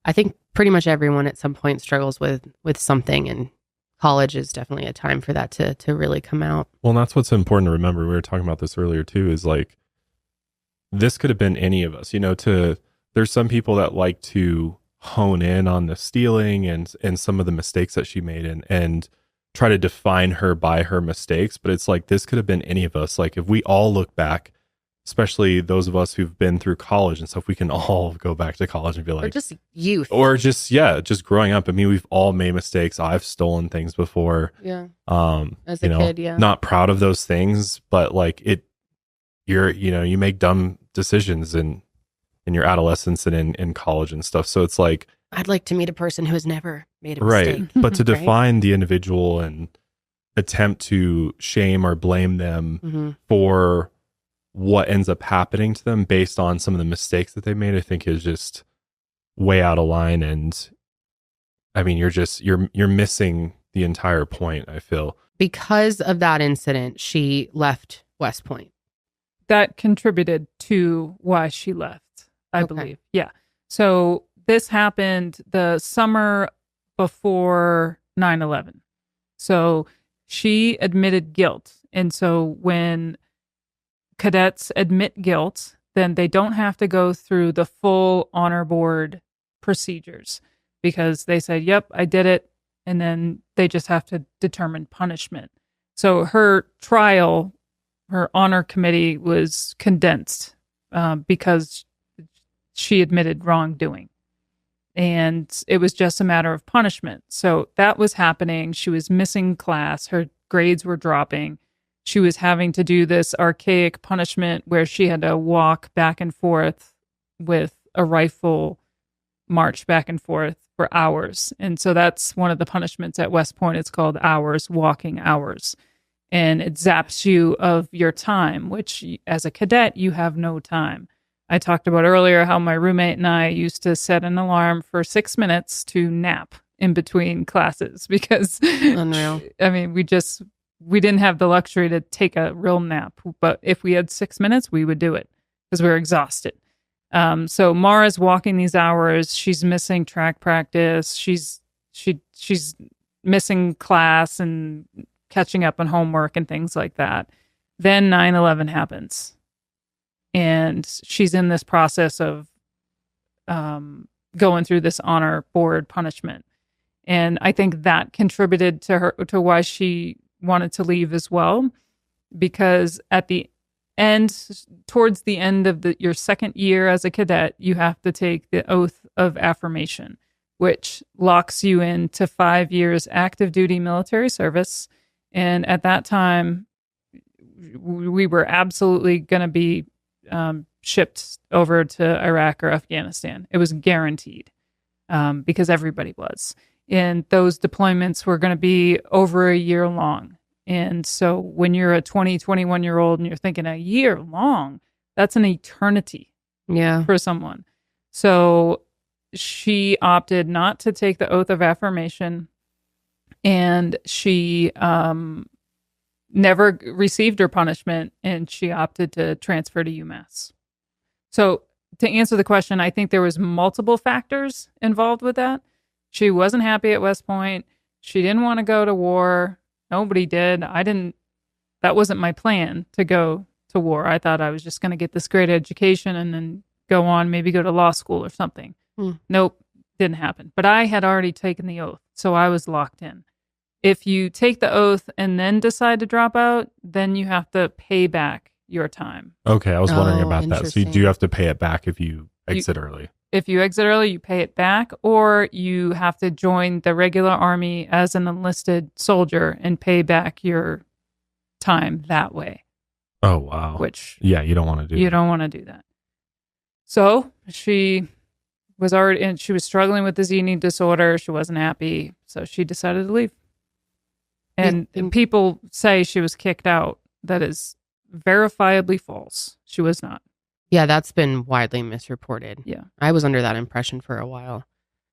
I think pretty much everyone at some point struggles with something, and college is definitely a time for that to really come out. Well, and that's what's important to remember. We were talking about this earlier too, is like, this could have been any of us, there's some people that like to hone in on the stealing and some of the mistakes that she made and try to define her by her mistakes. But it's like, this could have been any of us. Like, if we all look back, especially those of us who've been through college and stuff, we can all go back to college and be like, or just youth, or just growing up. I mean, we've all made mistakes. I've stolen things before. Yeah. As a kid, yeah. Not proud of those things, but like you make dumb decisions in your adolescence and in college and stuff. So it's like, I'd like to meet a person who has never made a mistake. Right. But to define the individual and attempt to shame or blame them for what ends up happening to them based on some of the mistakes that they made, I think is just way out of line. And I mean, you're missing the entire point, I feel. Because of that incident, she left West Point. That contributed to why she left, I believe. Yeah. So this happened the summer before 9/11. So she admitted guilt. And so when cadets admit guilt, then they don't have to go through the full honor board procedures, because they said, yep, I did it. And then they just have to determine punishment. So her trial, her honor committee was condensed because she admitted wrongdoing. And it was just a matter of punishment. So that was happening. She was missing class. Her grades were dropping. She was having to do this archaic punishment where she had to walk back and forth with a rifle, march back and forth for hours. And so that's one of the punishments at West Point. It's called hours, walking hours. And it zaps you of your time, which as a cadet, you have no time. I talked about earlier how my roommate and I used to set an alarm for 6 minutes to nap in between classes because unreal. I mean, we didn't have the luxury to take a real nap, but if we had 6 minutes, we would do it because we were exhausted. So Maura's walking these hours. She's missing track practice. She's missing class and catching up on homework and things like that. Then 9/11 happens. And she's in this process of going through this honor board punishment. And I think that contributed to why she wanted to leave as well. Because at the end, towards the end of your second year as a cadet, you have to take the oath of affirmation, which locks you into 5 years active duty military service. And at that time, we were absolutely going to be shipped over to Iraq or Afghanistan. It was guaranteed because everybody was. And those deployments were going to be over a year long. And so when you're a 20, 21-year-old and you're thinking a year long, that's an eternity for someone. So she opted not to take the oath of affirmation, and she never received her punishment, and she opted to transfer to UMass. So to answer the question, I think there was multiple factors involved with that. She wasn't happy at West Point. She didn't want to go to war. Nobody did. I didn't. That wasn't my plan to go to war. I thought I was just going to get this great education and then go on, maybe go to law school or something. Nope, didn't happen. But I had already taken the oath, so I was locked in. If you take the oath and then decide to drop out, then you have to pay back your time. Okay, I was wondering about that. So you do have to pay it back if you exit early. If you exit early, you pay it back, or you have to join the regular army as an enlisted soldier and pay back your time that way. Oh, wow. Which, you don't want to do. You don't want to do that. So she was already, and she was struggling with this eating disorder. She wasn't happy, so she decided to leave. And people say she was kicked out. That is verifiably false. She was not. Yeah, that's been widely misreported. Yeah. I was under that impression for a while.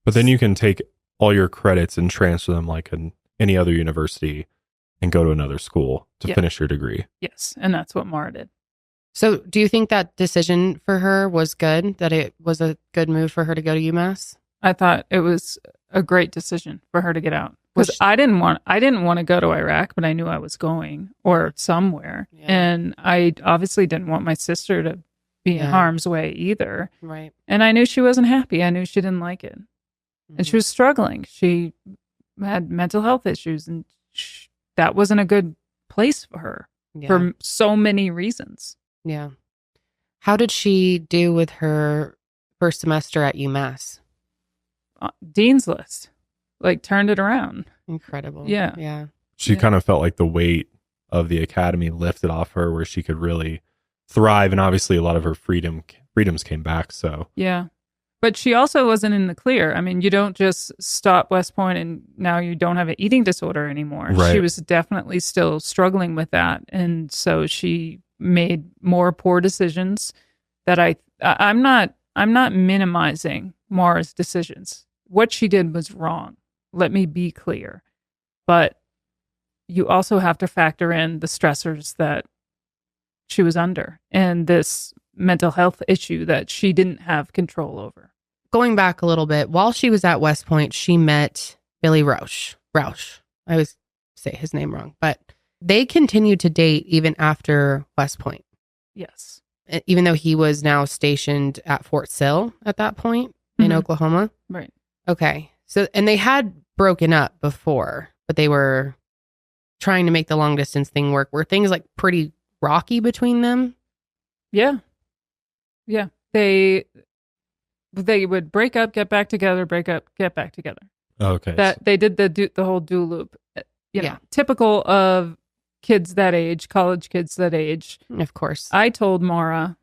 But then you can take all your credits and transfer them like an any other university and go to another school to finish your degree. Yes. And that's what Maura did. So do you think that decision for her was good, that it was a good move for her to go to UMass? I thought it was a great decision for her to get out. Because I didn't want to go to Iraq, but I knew I was going or somewhere. Yeah. And I obviously didn't want my sister to be in harm's way either. Right. And I knew she wasn't happy. I knew she didn't like it. Mm-hmm. And she was struggling. She had mental health issues, and that wasn't a good place for her for so many reasons. Yeah. How did she do with her first semester at UMass? Dean's List. Like, turned it around. Incredible. Yeah. Yeah. She kind of felt like the weight of the academy lifted off her, where she could really thrive. And obviously a lot of her freedoms came back. So yeah. But she also wasn't in the clear. I mean, you don't just stop West Point and now you don't have an eating disorder anymore. Right. She was definitely still struggling with that. And so she made more poor decisions that I'm not minimizing Maura's decisions. What she did was wrong. Let me be clear. But you also have to factor in the stressors that she was under and this mental health issue that she didn't have control over. Going back a little bit, while she was at West Point, she met Billy Rausch. I always say his name wrong, but they continued to date even after West Point. Yes. Even though he was now stationed at Fort Sill at that point in Oklahoma. Right. Okay. So, and they had broken up before, but they were trying to make the long distance thing work. Were things like pretty rocky between them? Yeah. Yeah. They would break up, get back together, break up, get back together. Okay. That they did the whole do loop. You know, typical of kids that age, college kids that age. Of course. I told Maura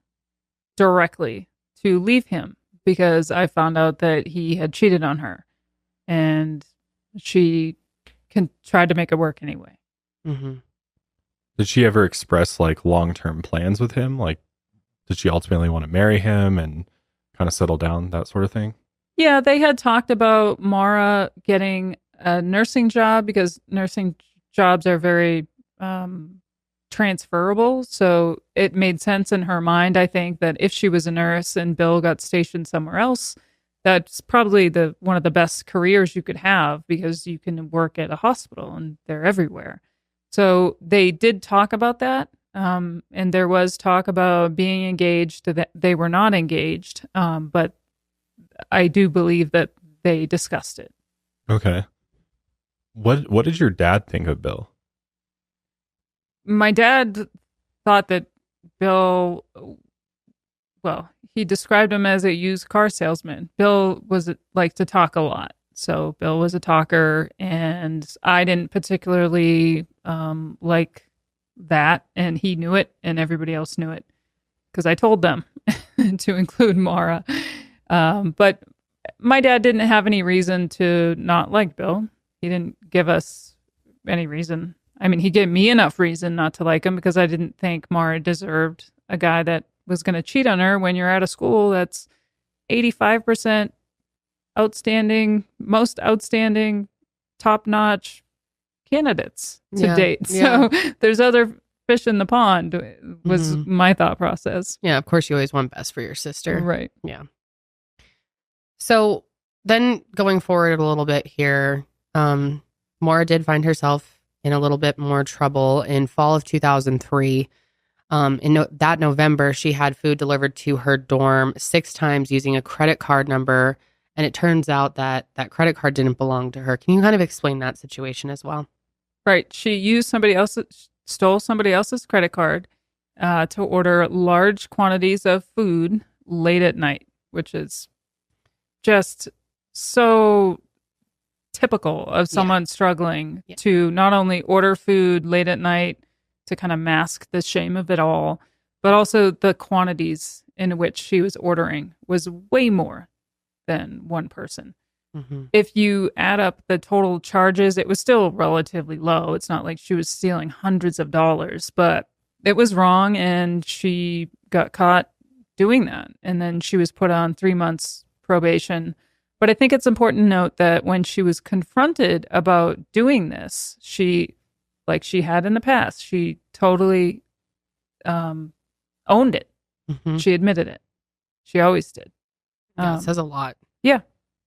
directly to leave him because I found out that he had cheated on her. And she tried to make it work anyway. Mm-hmm. Did she ever express like long-term plans with him? Like, did she ultimately want to marry him and kind of settle down, that sort of thing? Yeah, they had talked about Maura getting a nursing job because nursing jobs are very transferable. So it made sense in her mind, I think, that if she was a nurse and Bill got stationed somewhere else, that's probably one of the best careers you could have because you can work at a hospital and they're everywhere. So they did talk about that. And there was talk about being engaged. That they were not engaged. But I do believe that they discussed it. Okay. What did your dad think of Bill? My dad thought that Bill, well, he described him as a used car salesman. Bill liked to talk a lot. So Bill was a talker, and I didn't particularly like that. And he knew it, and everybody else knew it because I told them to include Maura. But my dad didn't have any reason to not like Bill. He didn't give us any reason. I mean, he gave me enough reason not to like him because I didn't think Maura deserved a guy that was going to cheat on her when you're at a school that's 85% outstanding, most outstanding, top-notch candidates to date. So there's other fish in the pond was my thought process. Yeah, of course you always want best for your sister. Right. Yeah. So then going forward a little bit here, Maura did find herself in a little bit more trouble in fall of 2003. That November, she had food delivered to her dorm 6 times using a credit card number. And it turns out that that credit card didn't belong to her. Can you kind of explain that situation as well? Right. She stole somebody else's credit card to order large quantities of food late at night, which is just so typical of someone struggling to not only order food late at night to kind of mask the shame of it all, but also the quantities in which she was ordering was way more than one person. Mm-hmm. If you add up the total charges, it was still relatively low. It's not like she was stealing hundreds of dollars, but it was wrong and she got caught doing that. And then she was put on 3 months probation But I think it's important to note that when she was confronted about doing this, she, like she had in the past, she totally owned it. Mm-hmm. She admitted it. She always did. Yeah, it says a lot. Yeah.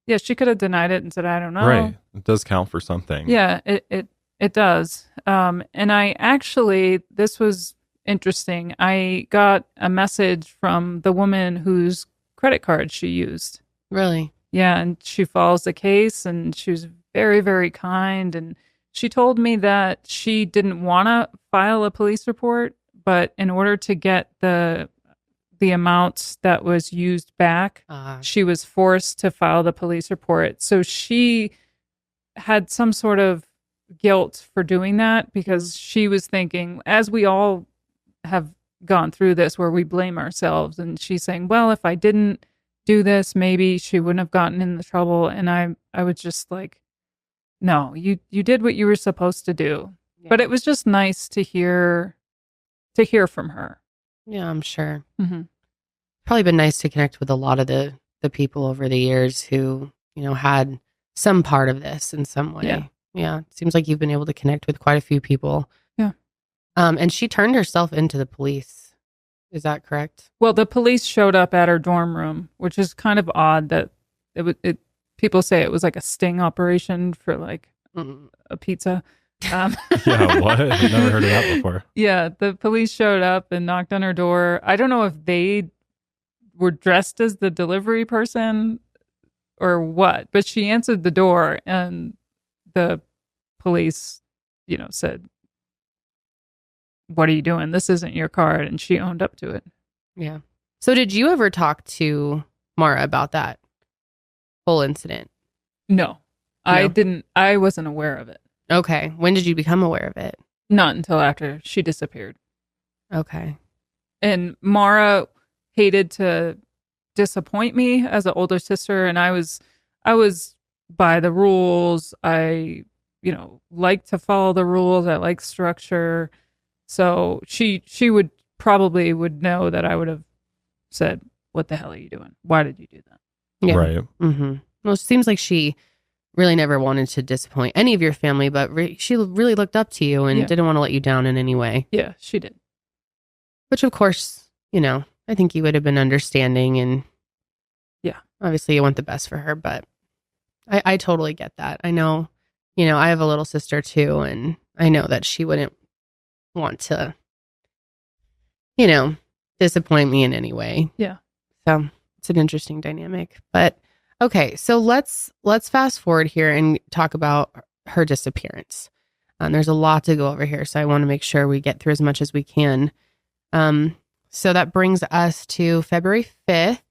Yeah, she could have denied it and said, I don't know. Right. It does count for something. Yeah, it does. And I actually, this was interesting. I got a message from the woman whose credit card she used. Really? Yeah, and she follows the case, and she was very, very kind. And she told me that she didn't want to file a police report, but in order to get the amounts that was used back, she was forced to file the police report. So she had some sort of guilt for doing that because she was thinking, as we all have gone through this, where we blame ourselves, and she's saying, well, if I didn't do this, maybe she wouldn't have gotten in the trouble. And I was just like, no, you did what you were supposed to do. Yeah. But it was just nice to hear from her. Yeah, I'm sure. Mm-hmm. Probably been nice to connect with a lot of the people over the years who, had some part of this in some way. Yeah. It seems like you've been able to connect with quite a few people. Yeah. And she turned herself into the police. Is that correct? Well, the police showed up at her dorm room, which is kind of odd that people say it was like a sting operation for like a pizza. Yeah, what? I've never heard of that before. Yeah, the police showed up and knocked on her door. I don't know if they were dressed as the delivery person or what, but she answered the door and the police, said, what are you doing? This isn't your card. And she owned up to it. Yeah. So did you ever talk to Maura about that whole incident? No, I didn't. I wasn't aware of it. Okay. When did you become aware of it? Not until after she disappeared. Okay. And Maura hated to disappoint me as an older sister. And I was by the rules. I, like to follow the rules. I like structure. So she would know that I would have said, what the hell are you doing? Why did you do that? Yeah. Right. Mm-hmm. Well, it seems like she really never wanted to disappoint any of your family, but she really looked up to you and didn't want to let you down in any way. Yeah, she did. Which, of course, I think you would have been understanding, and obviously you want the best for her, but I totally get that. I know, I have a little sister too, and I know that she wouldn't want to, disappoint me in any way. Yeah. So it's an interesting dynamic. But okay, so let's fast forward here and talk about her disappearance. There's a lot to go over here, so I want to make sure we get through as much as we can. So that brings us to February 5th,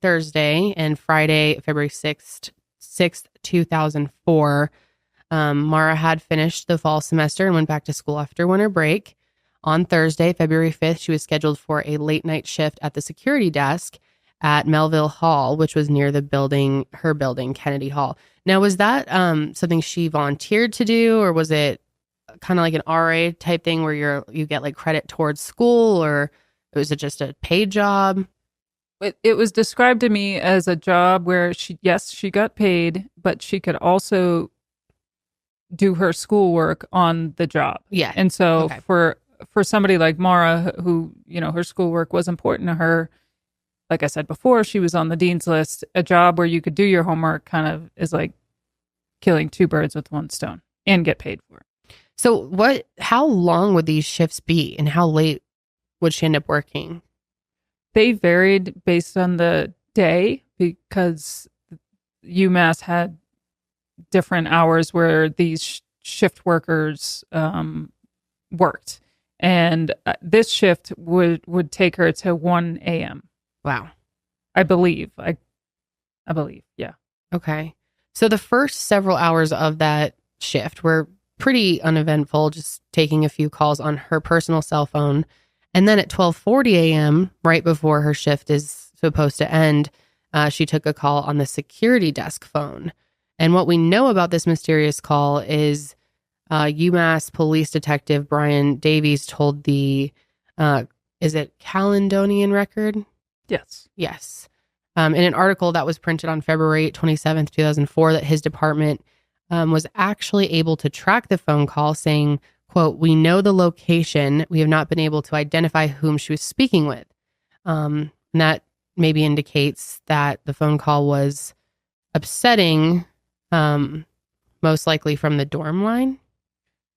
Thursday, and Friday, February 6th, 2004. Maura had finished the fall semester and went back to school after winter break. On Thursday, February 5th, she was scheduled for a late night shift at the security desk at Melville Hall, which was near her building, Kennedy Hall. Now, was that something she volunteered to do, or was it kind of like an RA type thing where you get like credit towards school, or was it just a paid job? It was described to me as a job where she got paid, but she could also do her schoolwork on the job. Yeah. And so for somebody like Maura, who, her schoolwork was important to her, like I said before, she was on the dean's list. A job where you could do your homework kind of is like killing two birds with one stone and get paid for it. So how long would these shifts be, and how late would she end up working? They varied based on the day because UMass had different hours where these shift workers worked. And this shift would take her to 1 a.m. Wow. I believe. I believe. Yeah. Okay. So the first several hours of that shift were pretty uneventful, just taking a few calls on her personal cell phone. And then at 12:40 a.m., right before her shift is supposed to end, she took a call on the security desk phone. And what we know about this mysterious call is UMass police detective Brian Davies told the, is it Caledonian Record? Yes. Yes. in an article that was printed on February 27th, 2004, that his department was actually able to track the phone call, saying, quote, "We know the location. We have not been able to identify whom she was speaking with." And that maybe indicates that the phone call was upsetting, most likely from the dorm line.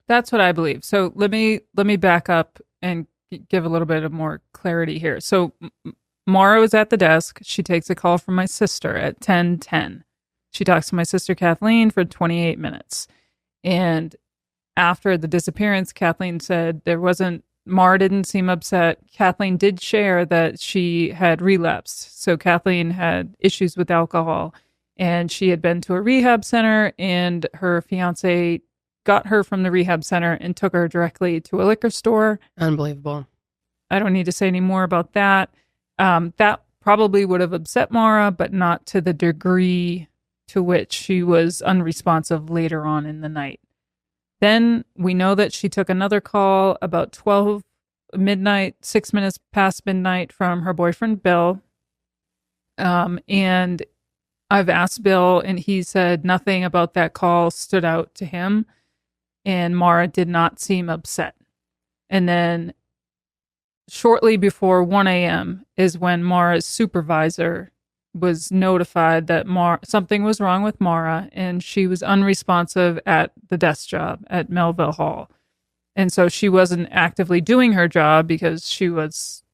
That's what I believe. So let me back up and give a little bit of more clarity here. So Maura was at the desk. She takes a call from my sister at 10:10. She talks to my sister Kathleen for 28 minutes. And after the disappearance, Kathleen said Maura didn't seem upset. Kathleen did share that she had relapsed. So Kathleen had issues with alcohol, and she had been to a rehab center, and her fiance got her from the rehab center and took her directly to a liquor store. Unbelievable. I don't need to say any more about that. That probably would have upset Maura, but not to the degree to which she was unresponsive later on in the night. Then we know that she took another call about 12 midnight, 6 minutes past midnight, from her boyfriend, Bill. And I've asked Bill, and he said nothing about that call stood out to him. And Maura did not seem upset. And then shortly before 1 a.m. is when Maura's supervisor was notified that something was wrong with Maura, and she was unresponsive at the desk job at Melville Hall. And so she wasn't actively doing her job because she was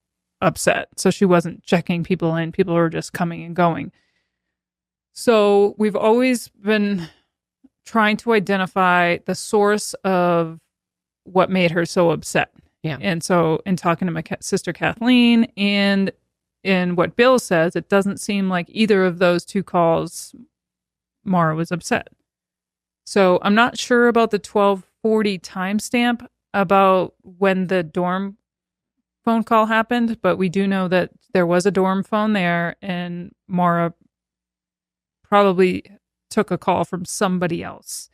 upset. So she wasn't checking people in. People were just coming and going. So we've always been trying to identify the source of what made her so upset. Yeah. And so in talking to my sister Kathleen and in what Bill says, it doesn't seem like either of those two calls Maura was upset. So I'm not sure about the 12:40 timestamp about when the dorm phone call happened, but we do know that there was a dorm phone there, and Maura probably took a call from somebody else.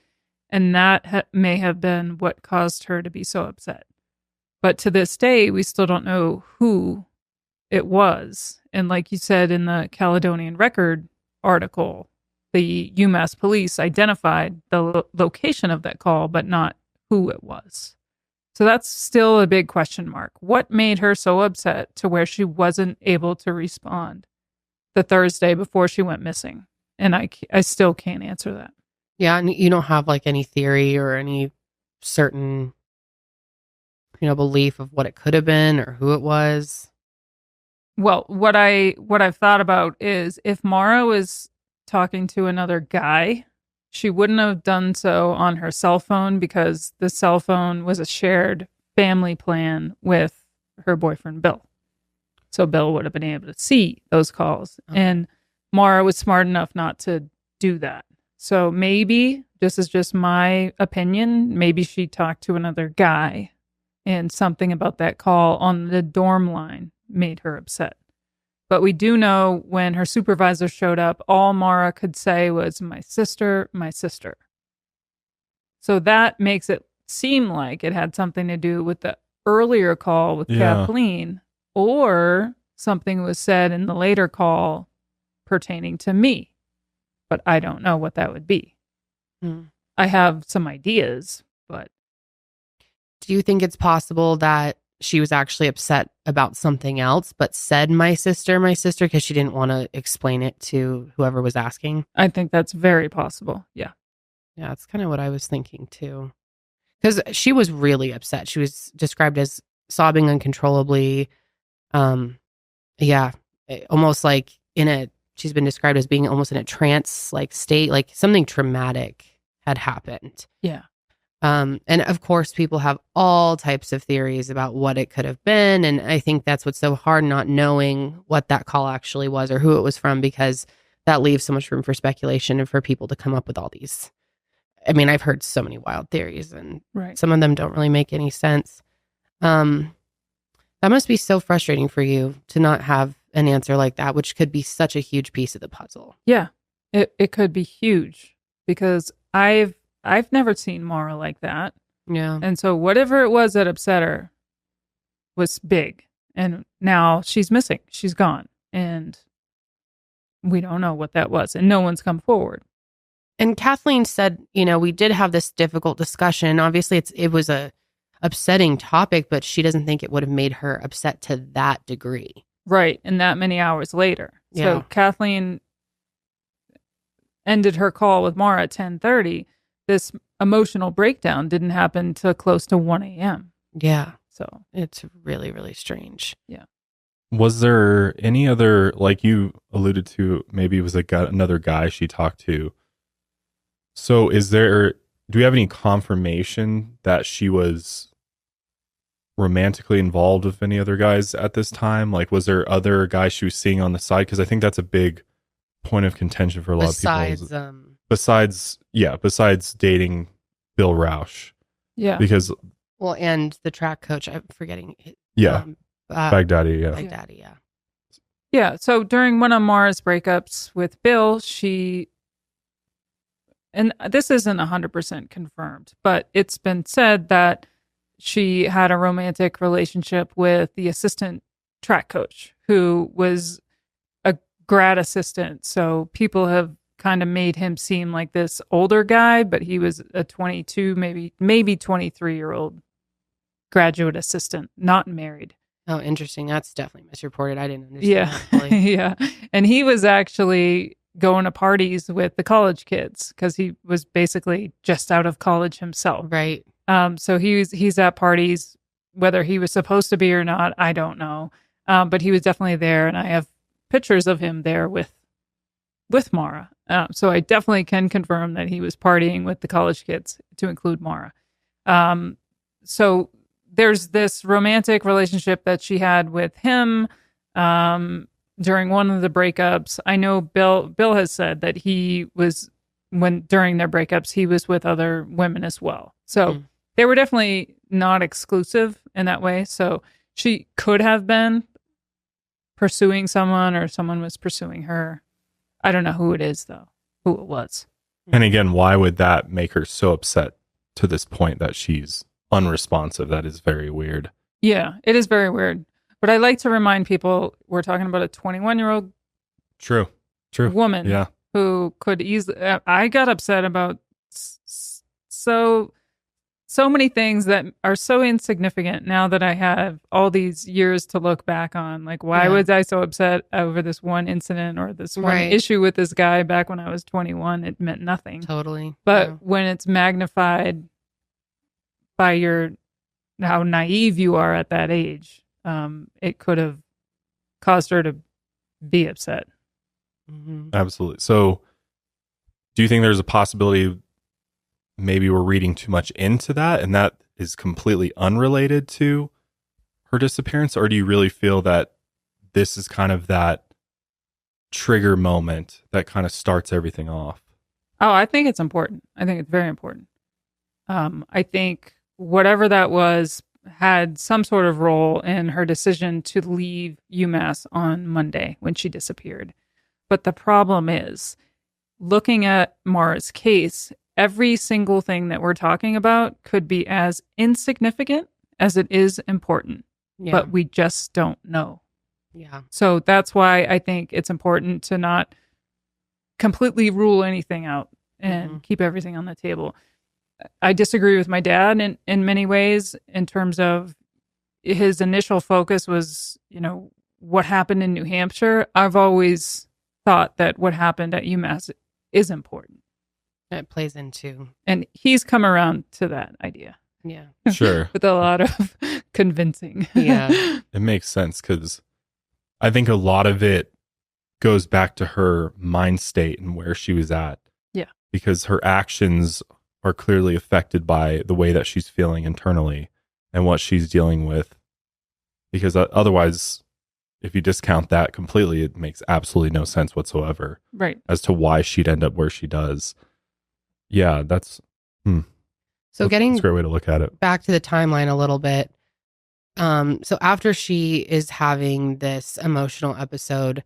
And that may have been what caused her to be so upset. But to this day, we still don't know who it was. And like you said in the Caledonian Record article, the UMass police identified the location of that call, but not who it was. So that's still a big question mark. What made her so upset to where she wasn't able to respond the Thursday before she went missing? And I still can't answer that. Yeah, and you don't have like any theory or any certain, belief of what it could have been or who it was. Well, what I've thought about is if Maura was talking to another guy, she wouldn't have done so on her cell phone because the cell phone was a shared family plan with her boyfriend, Bill. So Bill would have been able to see those calls. Okay. And Maura was smart enough not to do that. So maybe, this is just my opinion, maybe she talked to another guy and something about that call on the dorm line made her upset. But we do know when her supervisor showed up, all Maura could say was, "My sister, my sister." So that makes it seem like it had something to do with the earlier call with Kathleen, or something was said in the later call pertaining to me. But I don't know what that would be. I have some ideas, but... Do you think it's possible that she was actually upset about something else, but said my sister, because she didn't want to explain it to whoever was asking? I think that's very possible. Yeah. Yeah, that's kind of what I was thinking too. Because she was really upset. She was described as sobbing uncontrollably. Yeah, almost like she's been described as being almost in a trance like state, like something traumatic had happened. Yeah. And of course, people have all types of theories about what it could have been. And I think that's what's so hard, not knowing what that call actually was or who it was from, because that leaves so much room for speculation and for people to come up with all these. I mean, I've heard so many wild theories, and some of them don't really make any sense. That must be so frustrating for you to not have an answer like that, which could be such a huge piece of the puzzle. Yeah, it could be huge, because I've never seen Maura like that. Yeah. And so whatever it was that upset her was big. And now she's missing. She's gone. And we don't know what that was, and no one's come forward. And Kathleen said, we did have this difficult discussion. Obviously, it was a upsetting topic, but she doesn't think it would have made her upset to that degree. Right, and that many hours later. Yeah. So Kathleen ended her call with Maura at 10:30. This emotional breakdown didn't happen till close to 1 a.m. Yeah. So it's really, really strange. Yeah. Was there any other, like you alluded to, maybe it was another guy she talked to? So do we have any confirmation that she was romantically involved with any other guys at this time? Like, was there other guys she was seeing on the side? Because I think that's a big point of contention for a lot of people. Besides dating Bill Rausch. Yeah. Because and the track coach, I'm forgetting. Yeah. Baghdadi, yeah. Baghdadi, yeah. Yeah. So during one of Maura's breakups with Bill, and this isn't 100% confirmed, but it's been said that she had a romantic relationship with the assistant track coach, who was a grad assistant. So people have kind of made him seem like this older guy, but he was a 22, maybe 23-year-old graduate assistant, not married. Oh, interesting. That's definitely misreported. I didn't understand that fully. Yeah. And he was actually going to parties with the college kids because he was basically just out of college himself. Right. So he's at parties, whether he was supposed to be or not, I don't know. But he was definitely there, and I have pictures of him there with Maura. So I definitely can confirm that he was partying with the college kids, to include Maura. So there's this romantic relationship that she had with him during one of the breakups. I know Bill has said that during their breakups, he was with other women as well. So they were definitely not exclusive in that way. So she could have been pursuing someone, or someone was pursuing her. I don't know who it is, though, who it was. And again, why would that make her so upset to this point that she's unresponsive? That is very weird. Yeah, it is very weird. But I like to remind people, we're talking about a 21-year-old True. woman Yeah. who could easily... I got upset about so many things that are so insignificant now that I have all these years to look back on. Like, why was I so upset over this one incident or this one issue with this guy back when I was 21? It meant nothing. Totally. But when it's magnified by how naive you are at that age, it could have caused her to be upset. Mm-hmm. Absolutely. So do you think there's a possibility maybe we're reading too much into that, and that is completely unrelated to her disappearance? Or do you really feel that this is kind of that trigger moment that kind of starts everything off? Oh, I think it's important. I think it's very important. I think whatever that was had some sort of role in her decision to leave UMass on Monday when she disappeared. But the problem is, looking at Maura's case, every single thing that we're talking about could be as insignificant as it is important, but we just don't know. Yeah. So that's why I think it's important to not completely rule anything out and keep everything on the table. I disagree with my dad in many ways, in terms of his initial focus was, what happened in New Hampshire. I've always thought that what happened at UMass is important. It plays into. And he's come around to that idea. Yeah. Sure. With a lot of convincing. Yeah. It makes sense, because I think a lot of it goes back to her mind state and where she was at. Yeah. Because her actions are clearly affected by the way that she's feeling internally and what she's dealing with. Because otherwise, if you discount that completely, it makes absolutely no sense whatsoever. Right. As to why she'd end up where she does. Yeah, that's so getting that's a great way to look at it. Back to the timeline a little bit. So after she is having this emotional episode,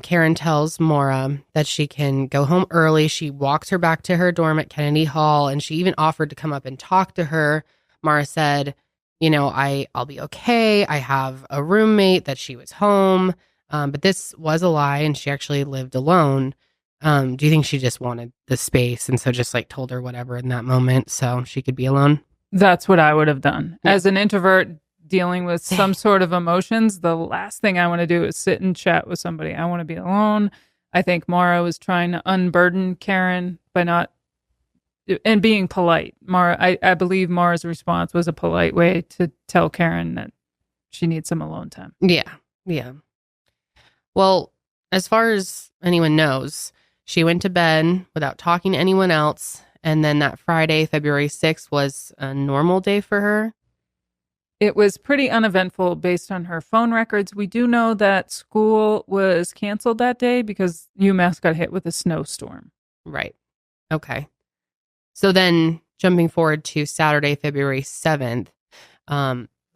Karen tells Maura that she can go home early. She walks her back to her dorm at Kennedy Hall, and she even offered to come up and talk to her. Maura said, I'll be okay. I have a roommate, that she was home. But this was a lie, and she actually lived alone. Do you think she just wanted the space, and so just like told her whatever in that moment so she could be alone? That's what I would have done. Yeah. As an introvert dealing with some sort of emotions, the last thing I want to do is sit and chat with somebody. I want to be alone. I think Maura was trying to unburden Karen by not and being polite. I believe Maura's response was a polite way to tell Karen that she needs some alone time. Yeah. Well, as far as anyone knows, she went to bed without talking to anyone else. And then that Friday, February 6th, was a normal day for her. It was pretty uneventful based on her phone records. We do know that school was canceled that day because UMass got hit with a snowstorm. Right. Okay. So then jumping forward to Saturday, February 7th,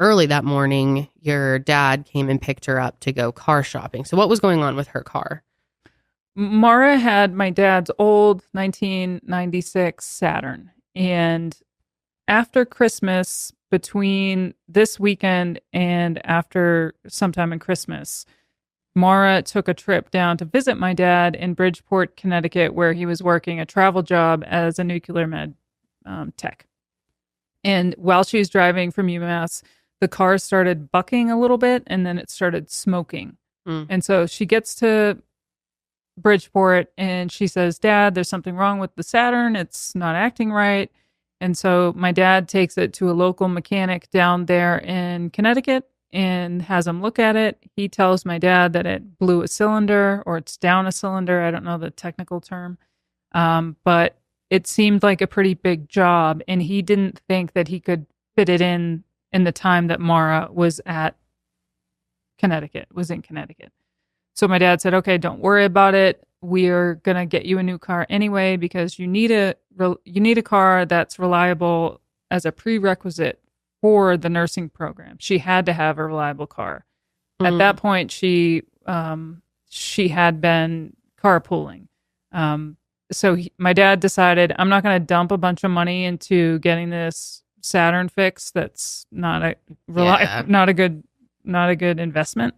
early that morning, your dad came and picked her up to go car shopping. So what was going on with her car? Maura had my dad's old 1996 Saturn. And after Christmas, between this weekend and after sometime in Christmas, Maura took a trip down to visit my dad in Bridgeport, Connecticut, where he was working a travel job as a nuclear med tech. And while she was driving from UMass, the car started bucking a little bit, and then it started smoking. And so she gets to Bridgeport and she says, "Dad, there's something wrong with the Saturn. It's not acting right." And so my dad takes it to a local mechanic down there in Connecticut and has him look at it. He tells my dad that it blew a cylinder, or it's down a cylinder. I don't know the technical term. But it seemed like a pretty big job, and he didn't think that he could fit it in the time that Maura was in Connecticut. So my dad said, "Okay, don't worry about it. We're going to get you a new car anyway, because you need a car that's reliable as a prerequisite for the nursing program." She had to have a reliable car. At that point, she had been carpooling. My dad decided, I'm not going to dump a bunch of money into getting this Saturn fix. That's not a good investment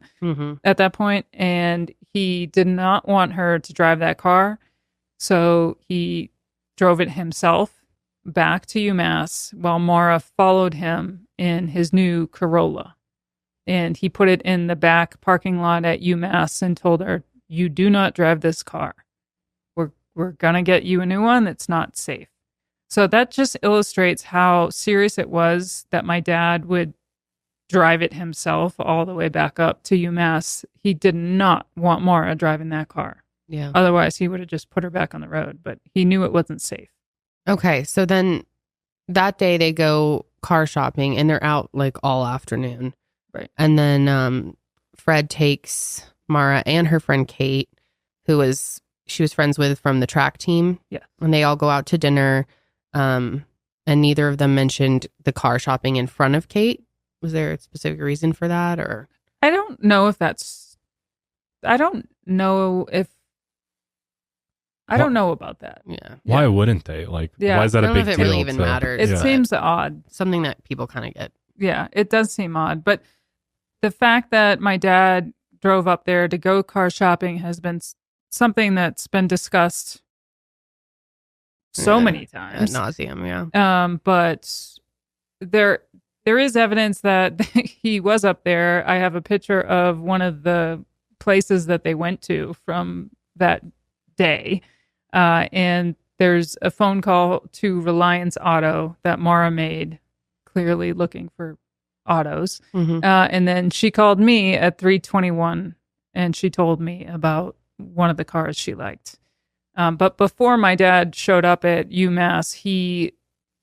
at that point. And he did not want her to drive that car. So he drove it himself back to UMass while Maura followed him in his new Corolla. And he put it in the back parking lot at UMass and told her, "You do not drive this car. We're going to get you a new one that's not safe." So that just illustrates how serious it was that my dad would drive it himself all the way back up to UMass. He did not want Maura driving that car. Yeah. Otherwise, he would have just put her back on the road, but he knew it wasn't safe. Okay. So then that day they go car shopping and they're out like all afternoon. Right. And then Fred takes Maura and her friend Kate, she was friends with from the track team. Yeah. And they all go out to dinner. And neither of them mentioned the car shopping in front of Kate. Was there a specific reason for that, or? I don't know about that. Yeah. Why wouldn't they? Like, why is that a big deal? It really even matters. It seems odd. Something that people kind of get. Yeah, it does seem odd. But the fact that my dad drove up there to go car shopping has been something that's been discussed so many times. Ad nauseum, yeah. But there is evidence that he was up there. I have a picture of one of the places that they went to from that day. And there's a phone call to Reliance Auto that Maura made, clearly looking for autos. And then she called me at 3:21 and she told me about one of the cars she liked. But before my dad showed up at UMass,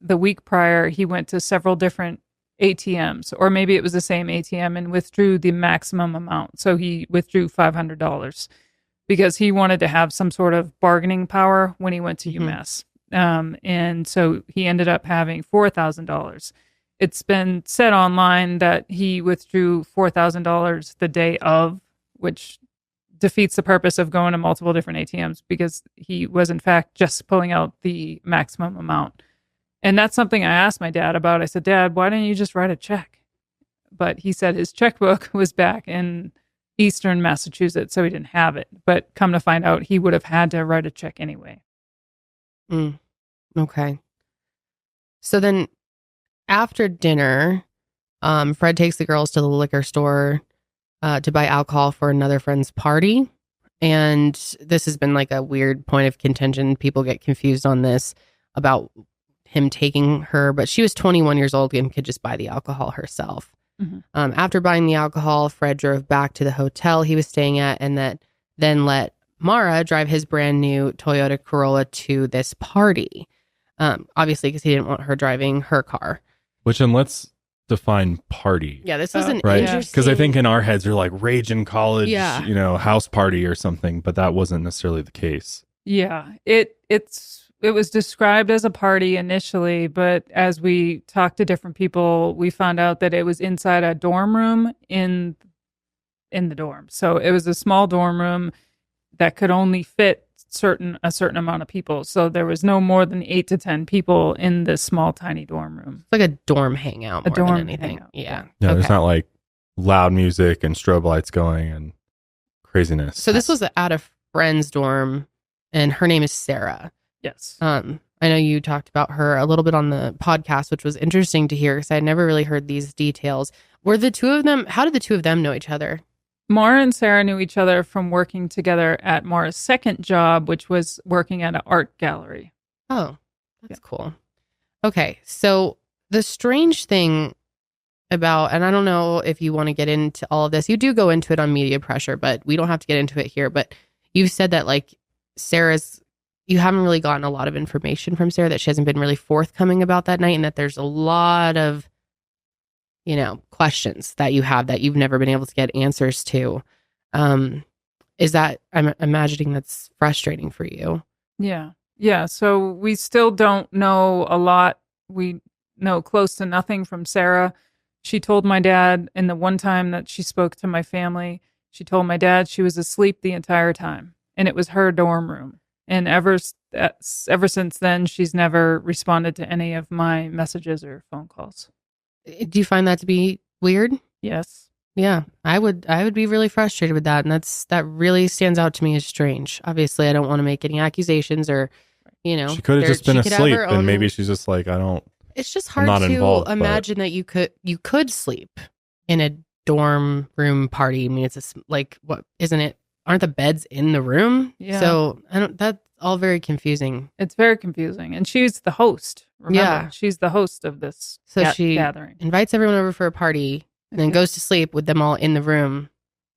the week prior, he went to several different ATMs, or maybe it was the same ATM, and withdrew the maximum amount. So he withdrew $500 because he wanted to have some sort of bargaining power when he went to UMass. And so he ended up having $4,000. It's been said online that he withdrew $4,000 the day of, which defeats the purpose of going to multiple different ATMs, because he was in fact just pulling out the maximum amount. And that's something I asked my dad about. I said, "Dad, why didn't you just write a check?" But he said his checkbook was back in Eastern Massachusetts, so he didn't have it. But come to find out, he would have had to write a check anyway. Okay. So then after dinner, Fred takes the girls to the liquor store to buy alcohol for another friend's party. And this has been like a weird point of contention. People get confused on this about him taking her, but she was 21 years old and could just buy the alcohol herself. After buying the alcohol, Fred drove back to the hotel he was staying at and then let Maura drive his brand new Toyota Corolla to this party. Obviously, because he didn't want her driving her car. And let's define party. Yeah, this was an right? interesting... Because I think in our heads, you're like rage in college, house party or something, but that wasn't necessarily the case. Yeah, it was described as a party initially, but as we talked to different people, we found out that it was inside a dorm room in the dorm. So it was a small dorm room that could only fit a certain amount of people. So there was no more than 8 to 10 people in this small, tiny dorm room. It's like a dorm hangout more than anything. Hangout. Yeah. Yeah, there's not like loud music and strobe lights going and craziness. So this was at a friend's dorm, and her name is Sarah. Yes. I know you talked about her a little bit on the podcast, which was interesting to hear because I had never really heard these details. How did the two of them know each other? Maura and Sarah knew each other from working together at Maura's second job, which was working at an art gallery. Oh, that's cool. Okay, so the strange thing about, and I don't know if you want to get into all of this, you do go into it on media pressure, but we don't have to get into it here. But you've said that like you haven't really gotten a lot of information from Sarah, that she hasn't been really forthcoming about that night, and that there's a lot of questions that you have that you've never been able to get answers to. Is that, I'm imagining that's frustrating for you. Yeah. Yeah. So we still don't know a lot. We know close to nothing from Sarah. She told my dad, in the one time that she spoke to my family, she told my dad she was asleep the entire time, and it was her dorm room. And ever since then, she's never responded to any of my messages or phone calls. Do you find that to be weird? Yes. Yeah, I would be really frustrated with that, and that really stands out to me as strange. Obviously, I don't want to make any accusations or, she could have just been asleep, and maybe she's just like, I don't. It's just hard to imagine that you could sleep in a dorm room party. I mean, it's like, what isn't it? Aren't the beds in the room? Yeah. So that's all very confusing. It's very confusing, and she's the host. Remember, she's the host of this gathering. Invites everyone over for a party and then goes to sleep with them all in the room.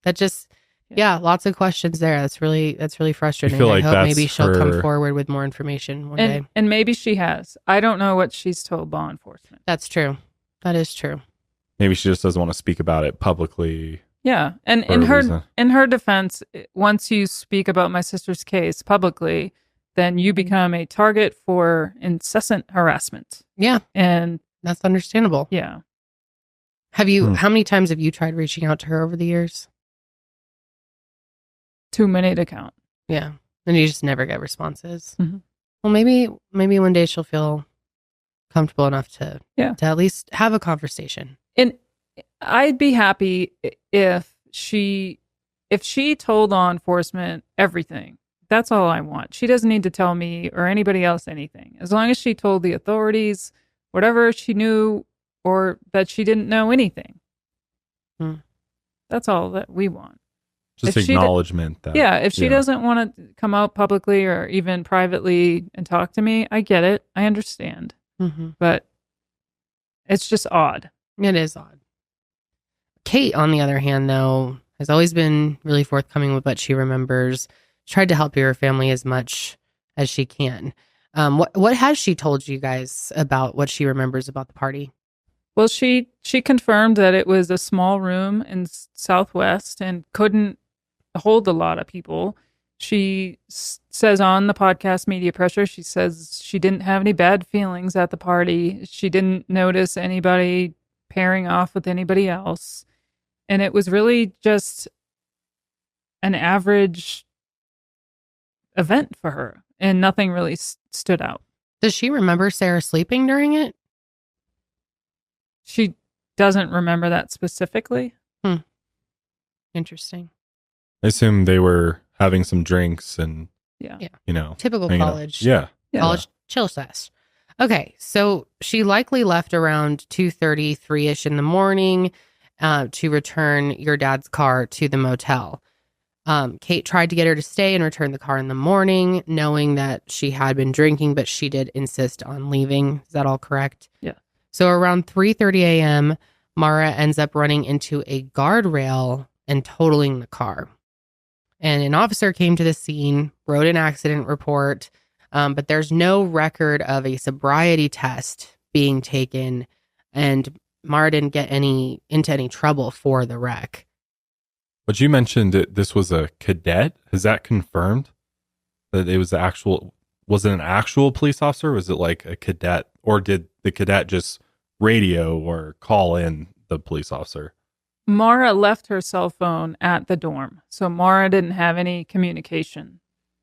That just, lots of questions there. That's really frustrating. I hope maybe she'll come forward with more information one day. And maybe she has. I don't know what she's told law enforcement. That's true. That is true. Maybe she just doesn't want to speak about it publicly. Yeah. And in her defense, once you speak about my sister's case publicly, then you become a target for incessant harassment. Yeah. And that's understandable. Yeah. How many times have you tried reaching out to her over the years? Too many to count. Yeah. And you just never get responses. Mm-hmm. Well, maybe one day she'll feel comfortable enough to at least have a conversation. And I'd be happy if she told law enforcement everything. That's all I want. She doesn't need to tell me or anybody else anything. As long as she told the authorities whatever she knew or that she didn't know anything. That's all that we want. Just acknowledgement that. Yeah, if she doesn't want to come out publicly or even privately and talk to me, I get it. I understand. Mm-hmm. But it's just odd. It is odd. Kate, on the other hand, though, has always been really forthcoming with what she remembers. Tried to help your family as much as she can. What has she told you guys about what she remembers about the party? Well, she confirmed that it was a small room in Southwest and couldn't hold a lot of people. She says on the podcast Media Pressure, she says she didn't have any bad feelings at the party. She didn't notice anybody pairing off with anybody else. And it was really just an average event for her, and nothing really stood out. Does she remember Sarah sleeping during it? She doesn't remember that specifically. Interesting. I assume they were having some drinks and, typical college. Yeah. College chill fest. Okay, so she likely left around 2:30, 3-ish in the morning to return your dad's car to the motel. Kate tried to get her to stay and return the car in the morning, knowing that she had been drinking, but she did insist on leaving. Is that all correct? Yeah. So around 3:30 a.m., Maura ends up running into a guardrail and totaling the car. And an officer came to the scene, wrote an accident report, but there's no record of a sobriety test being taken, and Maura didn't get into any trouble for the wreck. But you mentioned that this was a cadet. Is that confirmed? That it was was it an actual police officer? Or was it like a cadet? Or did the cadet just radio or call in the police officer? Maura left her cell phone at the dorm. So Maura didn't have any communication.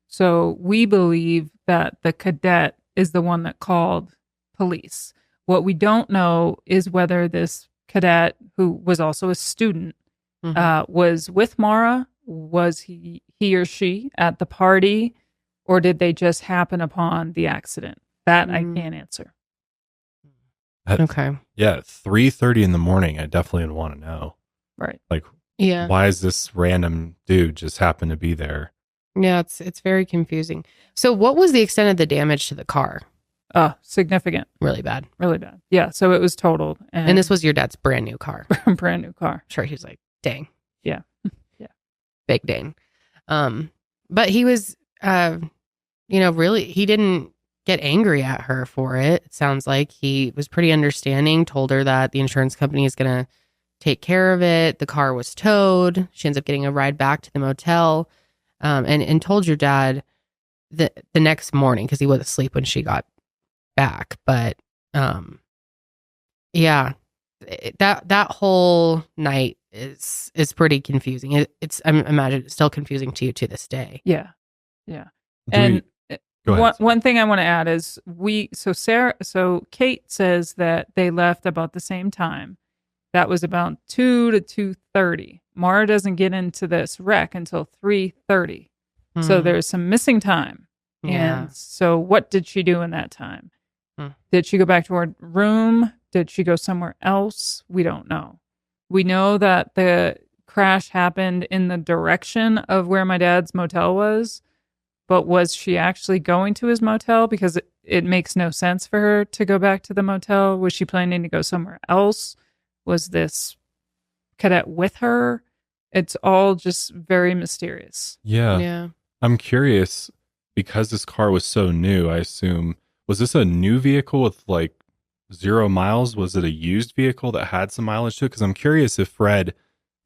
So we believe that the cadet is the one that called police. What we don't know is whether this cadet, who was also a student, was with Maura. Was he or she at the party, or did they just happen upon the accident? That I can't answer. Okay. Yeah, 3:30 in the morning. I definitely want to know. Right. Like, why is this random dude just happen to be there? Yeah, it's very confusing. So what was the extent of the damage to the car? Significant. Really bad. Really bad. Yeah, so it was totaled. And this was your dad's brand new car. Brand new car. Sure, he was like, dang. Yeah. Big dang. But he was, really, he didn't get angry at her for it. It sounds like he was pretty understanding, told her that the insurance company is going to take care of it. The car was towed. She ends up getting a ride back to the motel, and told your dad the next morning, because he was asleep when she got back. But that whole night is pretty confusing. I imagine it's still confusing to you to this day. Yeah. And one thing I want to add is Kate says that they left about the same time. That was about 2 to 2:30. Maura doesn't get into this wreck until 3:30. So there's some missing time. Yeah. And so what did she do in that time? Did she go back to her room? Did she go somewhere else? We don't know. We know that the crash happened in the direction of where my dad's motel was, but was she actually going to his motel? Because it makes no sense for her to go back to the motel. Was she planning to go somewhere else? Was this cadet with her? It's all just very mysterious. Yeah. I'm curious, because this car was so new, I assume, was this a new vehicle with like 0 miles? Was it a used vehicle that had some mileage to it? Because I'm curious if Fred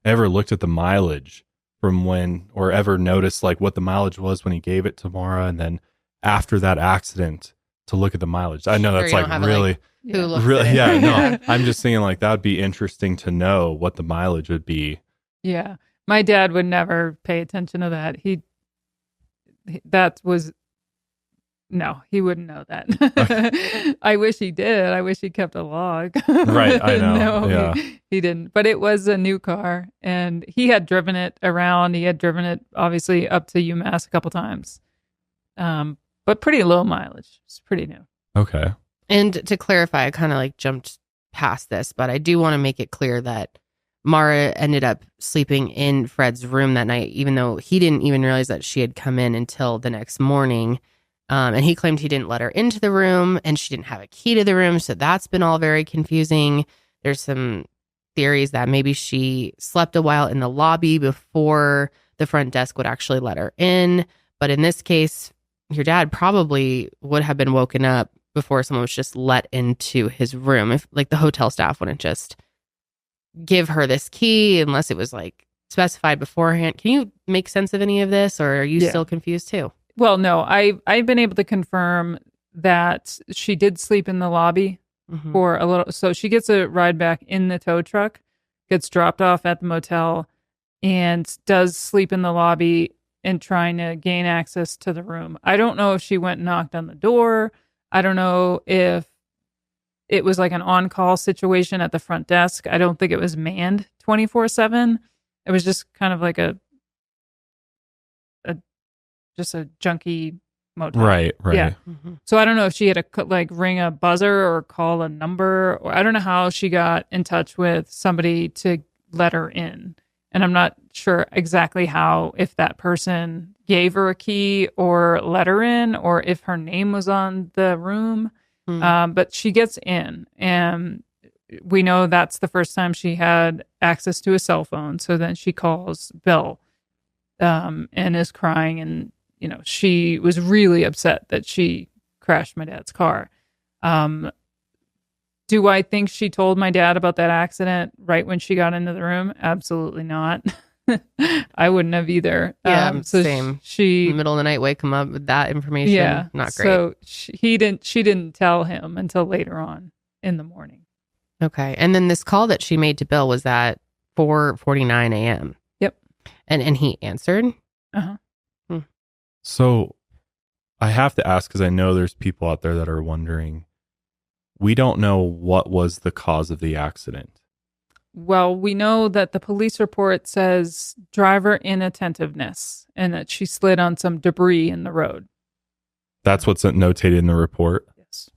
ever looked at the mileage from when, or ever noticed like what the mileage was when he gave it to Maura, and then after that accident to look at the mileage. I know that's like really, I'm just thinking like that would be interesting to know what the mileage would be. Yeah. My dad would never pay attention to that. He wouldn't know that. Okay. I wish he did. I wish he kept a log. Right, I know. No, he didn't. But it was a new car, and he had driven it around. He had driven it, obviously, up to UMass a couple times. But pretty low mileage. It's pretty new. Okay. And to clarify, I kind of like jumped past this, but I do want to make it clear that Maura ended up sleeping in Fred's room that night, even though he didn't even realize that she had come in until the next morning. And he claimed he didn't let her into the room, and she didn't have a key to the room. So that's been all very confusing. There's some theories that maybe she slept a while in the lobby before the front desk would actually let her in. But in this case, your dad probably would have been woken up before someone was just let into his room. If like the hotel staff wouldn't just give her this key unless it was like specified beforehand. Can you make sense of any of this, or are you still confused too? Well, no, I've been able to confirm that she did sleep in the lobby for a little. So she gets a ride back in the tow truck, gets dropped off at the motel, and does sleep in the lobby and trying to gain access to the room. I don't know if she went and knocked on the door. I don't know if it was like an on-call situation at the front desk. I don't think it was manned 24/7. It was just kind of like a just a junky motel. Right. Yeah. Mhm. So I don't know if she had to like ring a buzzer or call a number, or I don't know how she got in touch with somebody to let her in. And I'm not sure exactly how, if that person gave her a key or let her in, or if her name was on the room. But she gets in, and we know that's the first time she had access to a cell phone. So then she calls Bill and is crying, and she was really upset that she crashed my dad's car. Do I think she told my dad about that accident right when she got into the room? Absolutely not. I wouldn't have either. Yeah, so same. She in the middle of the night, wake him up with that information. Yeah, not great. So she didn't tell him until later on in the morning. Okay, and then this call that she made to Bill was at 4:49 a.m. Yep, and he answered. So I have to ask, because I know there's people out there that are wondering. We don't know what was the cause of the accident. Well, we know that the police report says driver inattentiveness and that she slid on some debris in the road. That's what's notated in the report? Yes.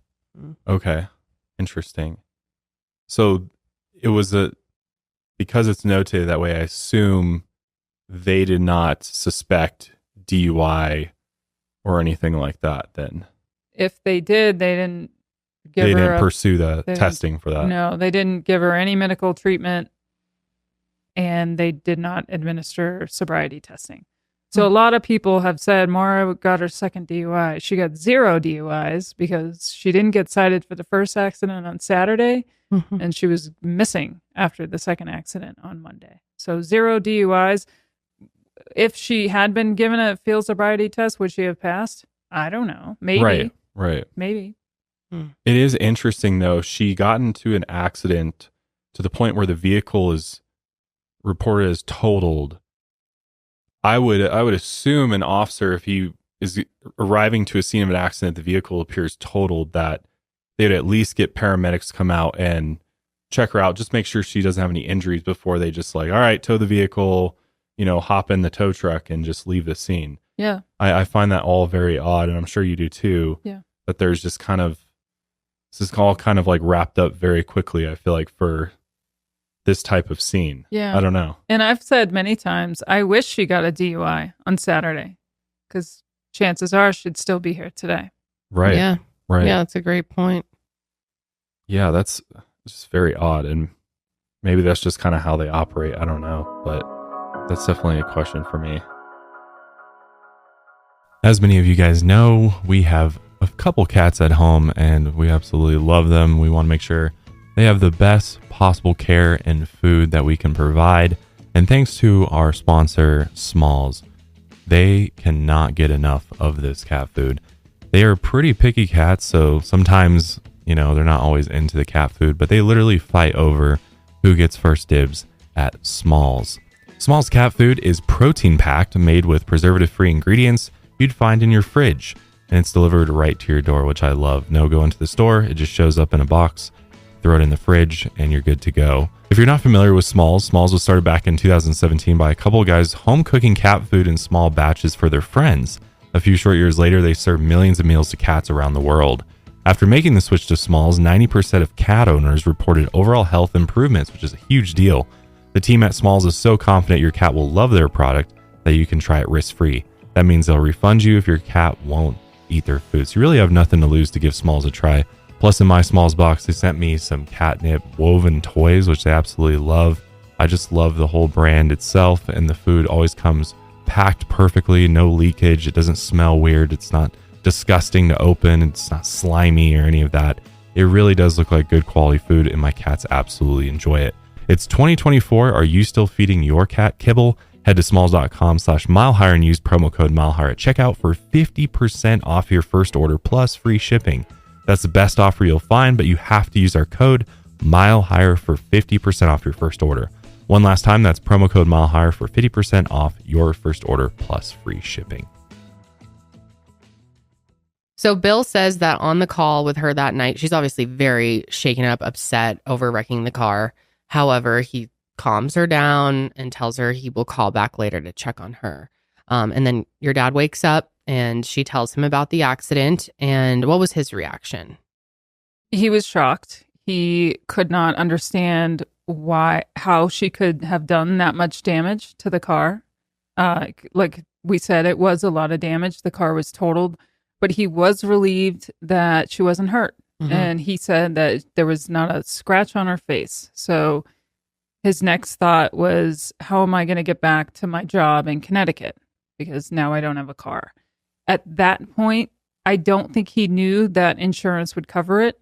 Okay. Interesting. So it was because it's notated that way, I assume they did not suspect DUI or anything like that then. If they did, they didn't pursue the testing for that. No, they didn't give her any medical treatment, and they did not administer sobriety testing. So a lot of people have said Maura got her second DUI. She got 0 DUIs because she didn't get cited for the first accident on Saturday, and she was missing after the second accident on Monday. So 0 DUIs. If she had been given a field sobriety test, would she have passed? I don't know. Maybe. Right. Maybe. It is interesting, though. She got into an accident to the point where the vehicle is reported as totaled. I would assume an officer, if he is arriving to a scene of an accident, the vehicle appears totaled, that they'd at least get paramedics to come out and check her out, just make sure she doesn't have any injuries before they just like, all right, tow the vehicle, hop in the tow truck and just leave the scene. Yeah. I find that all very odd, and I'm sure you do too. Yeah. That there's just this is all kind of like wrapped up very quickly, I feel like, for this type of scene. Yeah. I don't know. And I've said many times, I wish she got a DUI on Saturday, because chances are she'd still be here today. Right. Yeah. Right. Yeah, that's a great point. Yeah, that's just very odd. And maybe that's just kind of how they operate. I don't know. But that's definitely a question for me. As many of you guys know, we have a couple cats at home and we absolutely love them. We want to make sure they have the best possible care and food that we can provide. And thanks to our sponsor, Smalls, they cannot get enough of this cat food. They are pretty picky cats, so sometimes, they're not always into the cat food, but they literally fight over who gets first dibs at Smalls. Smalls cat food is protein packed, made with preservative-free ingredients you'd find in your fridge, and it's delivered right to your door, which I love. No go into the store, it just shows up in a box, throw it in the fridge, and you're good to go. If you're not familiar with Smalls was started back in 2017 by a couple of guys home cooking cat food in small batches for their friends. A few short years later, they serve millions of meals to cats around the world. After making the switch to Smalls, 90% of cat owners reported overall health improvements, which is a huge deal. The team at Smalls is so confident your cat will love their product that you can try it risk-free. That means they'll refund you if your cat won't eat their food. So you really have nothing to lose to give Smalls a try. Plus, in my Smalls box, they sent me some catnip woven toys, which they absolutely love. I just love the whole brand itself, and the food always comes packed perfectly, no leakage. It doesn't smell weird. It's not disgusting to open. It's not slimy or any of that. It really does look like good quality food, and my cats absolutely enjoy it. It's 2024. Are you still feeding your cat kibble? Head to smalls.com/milehire and use promo code milehire at checkout for 50% off your first order plus free shipping. That's the best offer you'll find, but you have to use our code milehire for 50% off your first order. One last time, that's promo code milehire for 50% off your first order plus free shipping. So Bill says that on the call with her that night, she's obviously very shaken up, upset over wrecking the car. However, he calms her down and tells her he will call back later to check on her. And then your dad wakes up and she tells him about the accident. And what was his reaction? He was shocked. He could not understand how she could have done that much damage to the car. Like we said, it was a lot of damage. The car was totaled, but he was relieved that she wasn't hurt. Mm-hmm. And he said that there was not a scratch on her face. So his next thought was, how am I going to get back to my job in Connecticut? Because now I don't have a car. At that point, I don't think he knew that insurance would cover it.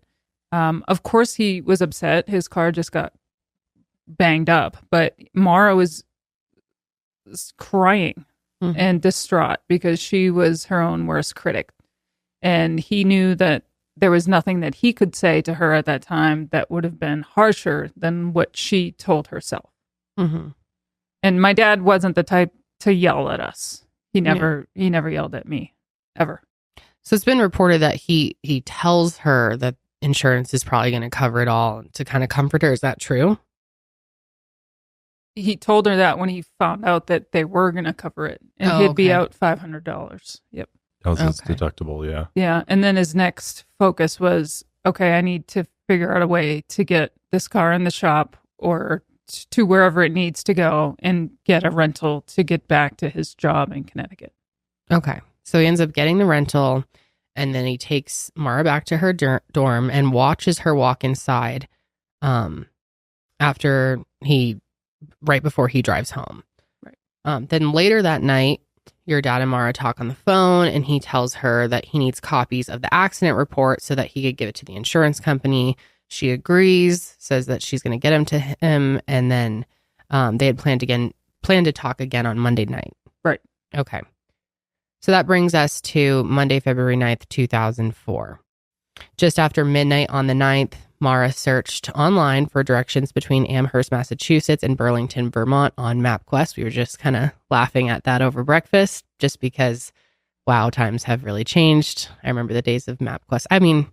Of course, he was upset. His car just got banged up. But Maura was crying and distraught because she was her own worst critic. And he knew that there was nothing that he could say to her at that time that would have been harsher than what she told herself. Mm-hmm. And my dad wasn't the type to yell at us. He never yelled at me, ever. So it's been reported that he tells her that insurance is probably going to cover it all to kind of comfort her. Is that true? He told her that when he found out that they were going to cover it. And he'd be out $500. Yep. That was his deductible, yeah. Yeah, and then his next focus was, okay, I need to figure out a way to get this car in the shop or to wherever it needs to go and get a rental to get back to his job in Connecticut. Okay, so he ends up getting the rental, and then he takes Maura back to her dorm and watches her walk inside right before he drives home. Right. Then later that night, your dad and Maura talk on the phone, and he tells her that he needs copies of the accident report so that he could give it to the insurance company. She agrees, says that she's going to get them to him, and then they had planned to talk again on Monday night. Right. Okay. So that brings us to Monday, February 9th, 2004. Just after midnight on the 9th, Maura searched online for directions between Amherst, Massachusetts and Burlington, Vermont on MapQuest. We were just kind of laughing at that over breakfast just because, wow, times have really changed. I remember the days of MapQuest. I mean,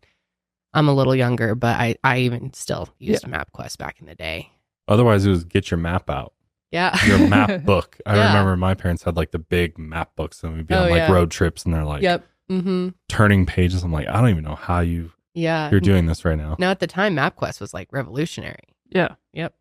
I'm a little younger, but I even still used MapQuest back in the day. Otherwise, it was get your map out. Yeah. Your map book. I remember my parents had like the big map books and we'd be on like road trips and they're like turning pages. I'm like, I don't even know how you're doing this right now. No, at the time, MapQuest was like revolutionary. Yeah. Yep.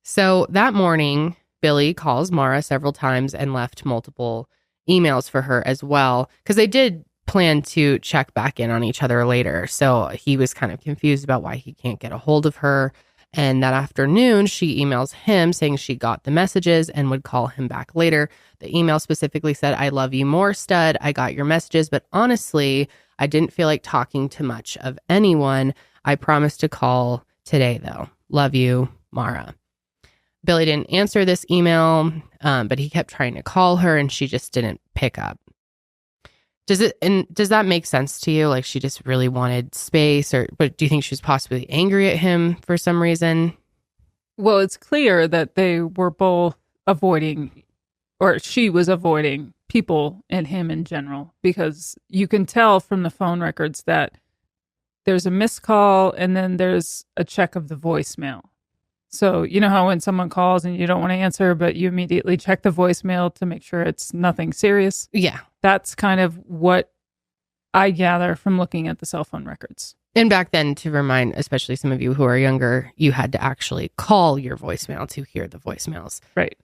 So that morning, Billy calls Maura several times and left multiple emails for her as well, because they did plan to check back in on each other later. So he was kind of confused about why he can't get a hold of her. And that afternoon, she emails him saying she got the messages and would call him back later. The email specifically said, "I love you more, stud. I got your messages, but honestly, I didn't feel like talking to much of anyone. I promised to call today, though. Love you, Maura." Billy didn't answer this email, but he kept trying to call her and she just didn't pick up. Does that make sense to you? Like she just really wanted space, but do you think she was possibly angry at him for some reason? Well, it's clear that they were both avoiding, or she was avoiding people and him in general, because you can tell from the phone records that there's a missed call and then there's a check of the voicemail. So you know how when someone calls and you don't want to answer, but you immediately check the voicemail to make sure it's nothing serious? Yeah. That's kind of what I gather from looking at the cell phone records. And back then, to remind, especially some of you who are younger, you had to actually call your voicemail to hear the voicemails. Right.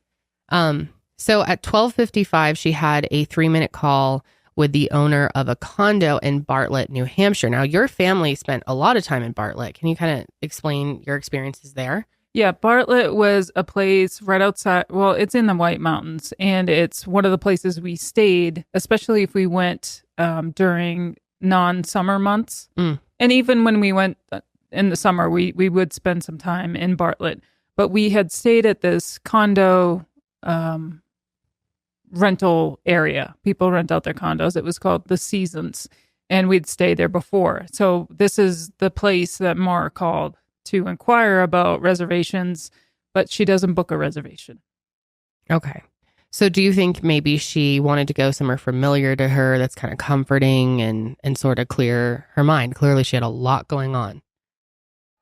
So at 12:55, she had a 3-minute call with the owner of a condo in Bartlett, New Hampshire. Now, your family spent a lot of time in Bartlett. Can you kind of explain your experiences there? Yeah, Bartlett was a place right outside. Well, it's in the White Mountains, and it's one of the places we stayed, especially if we went during non-summer months. And even when we went in the summer, we would spend some time in Bartlett. But we had stayed at this condo rental area. People rent out their condos. It was called The Seasons, and we'd stayed there before. So this is the place that Maura called to inquire about reservations, but she doesn't book a reservation. Okay. So do you think maybe she wanted to go somewhere familiar to her that's kind of comforting and sort of clear her mind? Clearly she had a lot going on.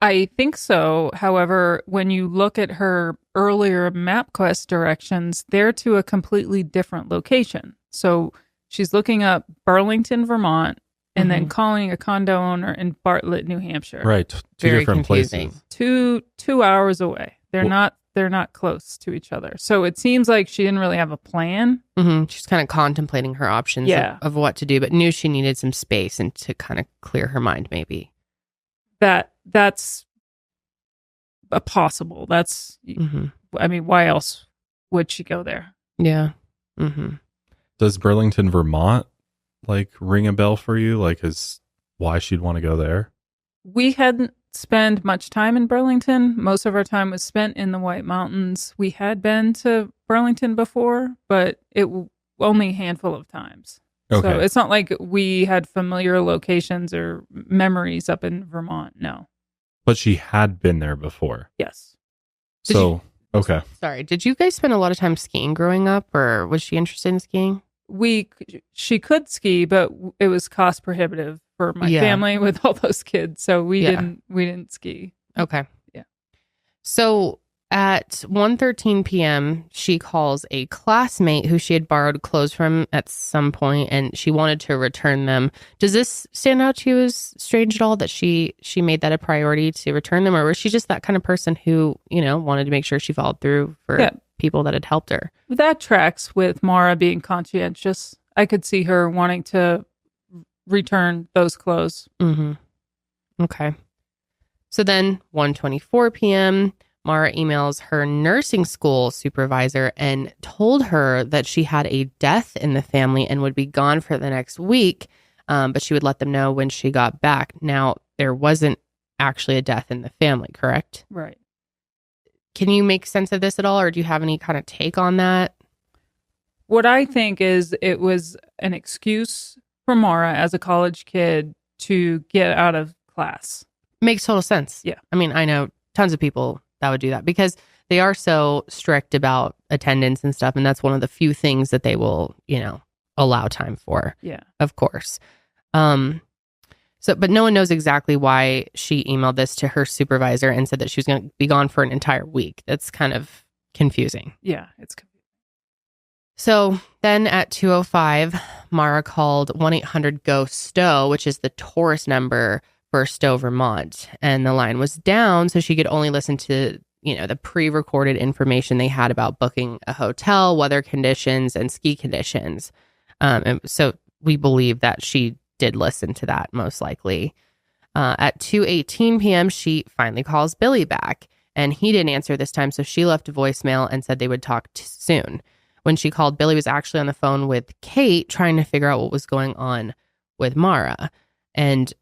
I think so. However, when you look at her earlier MapQuest directions, they're to a completely different location. So she's looking up Burlington, Vermont, and then calling a condo owner in Bartlett, New Hampshire. Right. Two Very different confusing. places. 2 hours away. They're not close to each other. So it seems like she didn't really have a plan. She's kind of contemplating her options of what to do, but knew she needed some space and to kind of clear her mind, maybe. That's a possible. That's, I mean, why else would she go there? Yeah. Does Burlington, Vermont, like ring a bell for you? Like, is why she'd want to go there? We hadn't spent much time in Burlington. Most of our time was spent in the White Mountains. We had been to Burlington before, but only a handful of times. Okay. So it's not like we had familiar locations or memories up in Vermont. No. But she had been there before. Yes. Okay. Sorry. Did you guys spend a lot of time skiing growing up, or was she interested in skiing? She could ski, but it was cost prohibitive for my family with all those kids. So we didn't ski. Okay. Yeah. So at 1:13 p.m., she calls a classmate who she had borrowed clothes from at some point, and she wanted to return them. Does this stand out to you as strange at all that she made that a priority to return them, or was she just that kind of person who, wanted to make sure she followed through for people that had helped her? That tracks with Maura being conscientious. I could see her wanting to return those clothes. Okay. So then 1:24 p.m., Maura emails her nursing school supervisor and told her that she had a death in the family and would be gone for the next week, but she would let them know when she got back. Now, there wasn't actually a death in the family, correct? Right. Can you make sense of this at all, or do you have any kind of take on that? What I think is it was an excuse for Maura as a college kid to get out of class. Makes total sense. Yeah. I mean, I know tons of people that would do that because they are so strict about attendance and stuff. And that's one of the few things that they will, allow time for. Yeah. Of course. But no one knows exactly why she emailed this to her supervisor and said that she was going to be gone for an entire week. That's kind of confusing. Yeah, it's confusing. So then at 2:05, Maura called 1-800-GO-STOW, which is the tourist number for Stowe, Vermont. And the line was down, so she could only listen to, the pre-recorded information they had about booking a hotel, weather conditions, and ski conditions. And so we believe that she did listen to that, most likely. At 2:18 p.m., she finally calls Billy back, and he didn't answer this time, so she left a voicemail and said they would talk soon. When she called, Billy was actually on the phone with Kate trying to figure out what was going on with Maura. And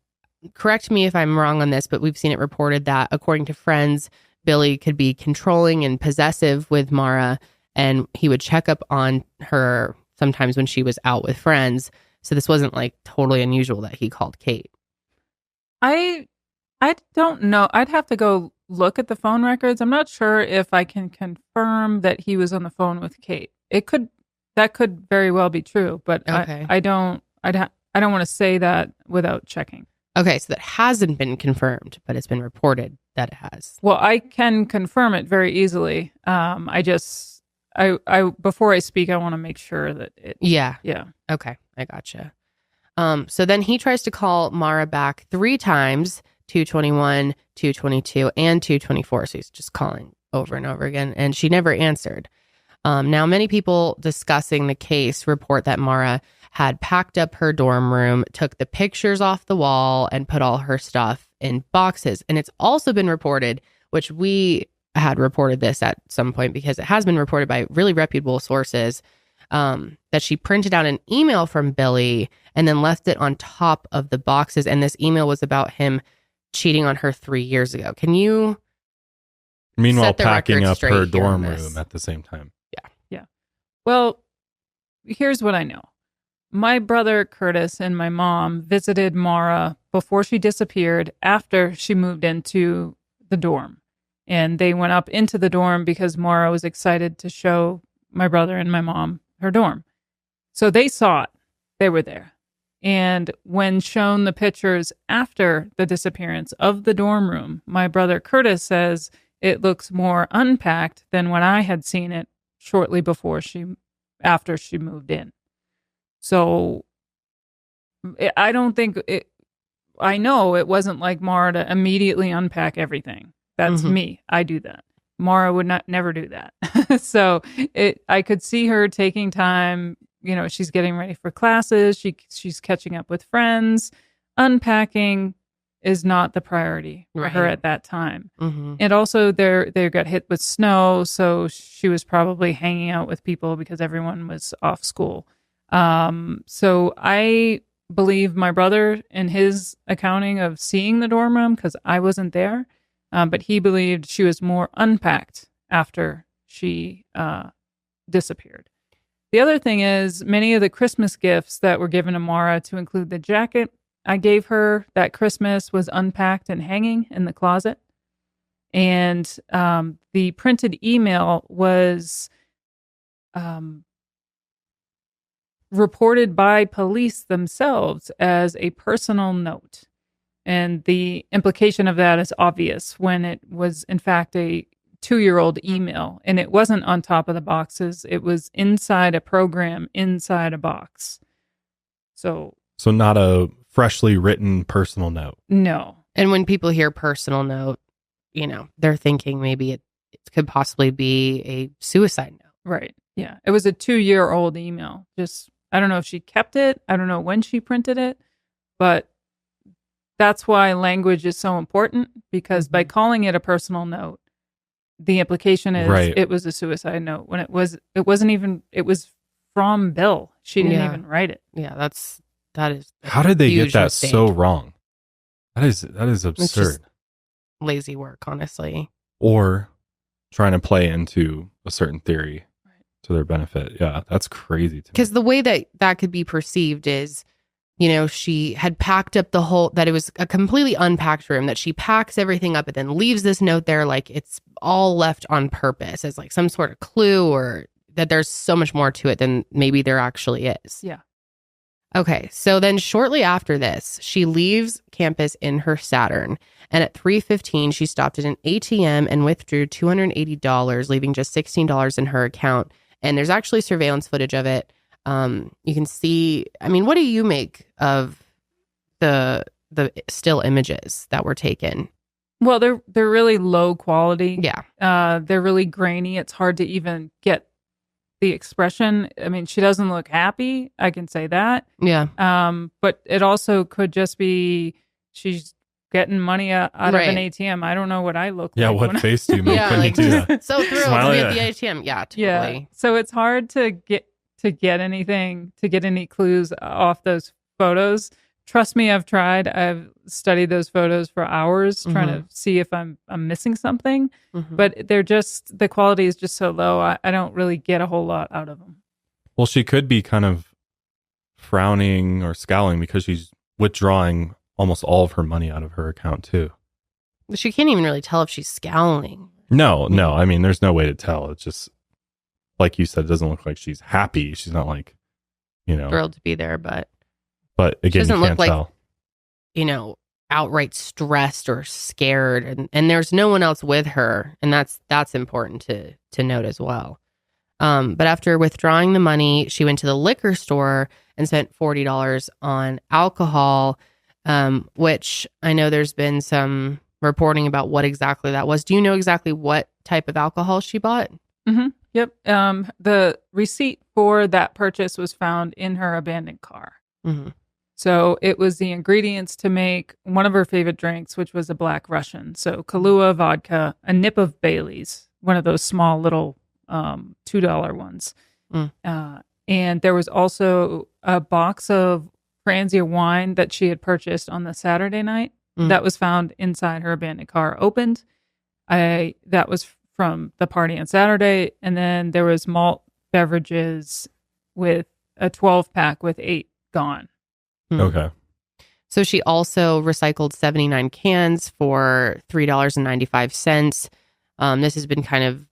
correct me if I'm wrong on this, but we've seen it reported that, according to friends, Billy could be controlling and possessive with Maura, and he would check up on her sometimes when she was out with friends. So this wasn't like totally unusual that he called Kate. I don't know. I'd have to go look at the phone records. I'm not sure if I can confirm that he was on the phone with Kate. That could very well be true, but okay. I don't want to say that without checking. Okay, so that hasn't been confirmed, but it's been reported that it has. Well, I can confirm it very easily. I before I speak, I want to make sure that it. Yeah. Yeah. Okay, I gotcha. So then he tries to call Maura back 3 times, 2:21, 2:22, and 2:24. So he's just calling over and over again, and she never answered. Now, many people discussing the case report that Maura had packed up her dorm room, took the pictures off the wall, and put all her stuff in boxes. And it's also been reported, which we had reported this at some point because it has been reported by really reputable sources, that she printed out an email from Billy and then left it on top of the boxes. And this email was about him cheating on her 3 years ago. Can you? Meanwhile, packing up her dorm room at the same time. Yeah. Well, here's what I know. My brother Curtis and my mom visited Maura before she disappeared after she moved into the dorm. And they went up into the dorm because Maura was excited to show my brother and my mom her dorm. So they saw it. They were there. And when shown the pictures after the disappearance of the dorm room, my brother Curtis says it looks more unpacked than when I had seen it shortly after she moved in. So I don't think I know it wasn't like Maura to immediately unpack everything. That's me. I do that. Maura would never do that. So I could see her taking time. You know, she's getting ready for classes. She's catching up with friends. Unpacking is not the priority for her at that time. And also they got hit with snow, so she was probably hanging out with people because everyone was off school. So I believe my brother in his accounting of seeing the dorm room because I wasn't there, but he believed she was more unpacked after she disappeared. The other thing is many of the Christmas gifts that were given to Maura, to include the jacket I gave her that Christmas, was unpacked and hanging in the closet. And the printed email was reported by police themselves as a personal note. And the implication of that is obvious when it was, in fact, a 2-year-old email. And it wasn't on top of the boxes. It was inside a program, inside a box. So not a freshly written personal note. No. And when people hear personal note, you know, they're thinking maybe it could possibly be a suicide note. Right. Yeah. It was a 2-year-old email. Just, I don't know if she kept it. I don't know when she printed it, but that's why language is so important, because by calling it a personal note, the implication is it was a suicide note when it was from Bill. She didn't even write it. Yeah. That is. How did they get that mistake. so wrong? That is absurd. It's just lazy work, honestly. Or trying to play into a certain theory to their benefit. Yeah, that's crazy to me. Because the way that could be perceived is, you know, she had packed up that it was a completely unpacked room, that she packs everything up and then leaves this note there like it's all left on purpose as like some sort of clue, or that there's so much more to it than maybe there actually is. Yeah. Okay, so then shortly after this, she leaves campus in her Saturn, and at 3:15, she stopped at an ATM and withdrew $280, leaving just $16 in her account. And there's actually surveillance footage of it. You can see, I mean, what do you make of the still images that were taken? Well, they're really low quality. Yeah. They're really grainy. It's hard to even get the expression. I mean, she doesn't look happy. I can say that. Yeah. But it also could just be she's getting money out of an ATM. I don't know what I look like. Yeah, what face do you make when you do that? So thrilled to be at the ATM. Yeah, totally. Yeah. So it's hard to get any clues off those photos. Trust me, I've tried. I've studied those photos for hours trying to see if I'm missing something. But the quality is just so low. I don't really get a whole lot out of them. Well, she could be kind of frowning or scowling because she's withdrawing almost all of her money out of her account too. She can't even really tell if she's scowling. No. I mean, there's no way to tell. It's just, like you said, it doesn't look like she's happy. She's not like, you know, thrilled to be there, but again, doesn't you can't look tell. like, you know, outright stressed or scared, and there's no one else with her, and that's important to note as well. But after withdrawing the money, she went to the liquor store and spent $40 on alcohol, which I know there's been some reporting about what exactly that was. Do you know exactly what type of alcohol she bought? Yep. The receipt for that purchase was found in her abandoned car. So it was the ingredients to make one of her favorite drinks, which was a Black Russian. So Kahlua vodka, a nip of Bailey's, one of those small little $2 ones. And there was also a box of Franzia wine that she had purchased on the Saturday night that was found inside her abandoned car, opened. That was from the party on Saturday. And then there was malt beverages with a 12-pack with 8 gone. Okay. So she also recycled 79 cans for $3.95. This has been kind of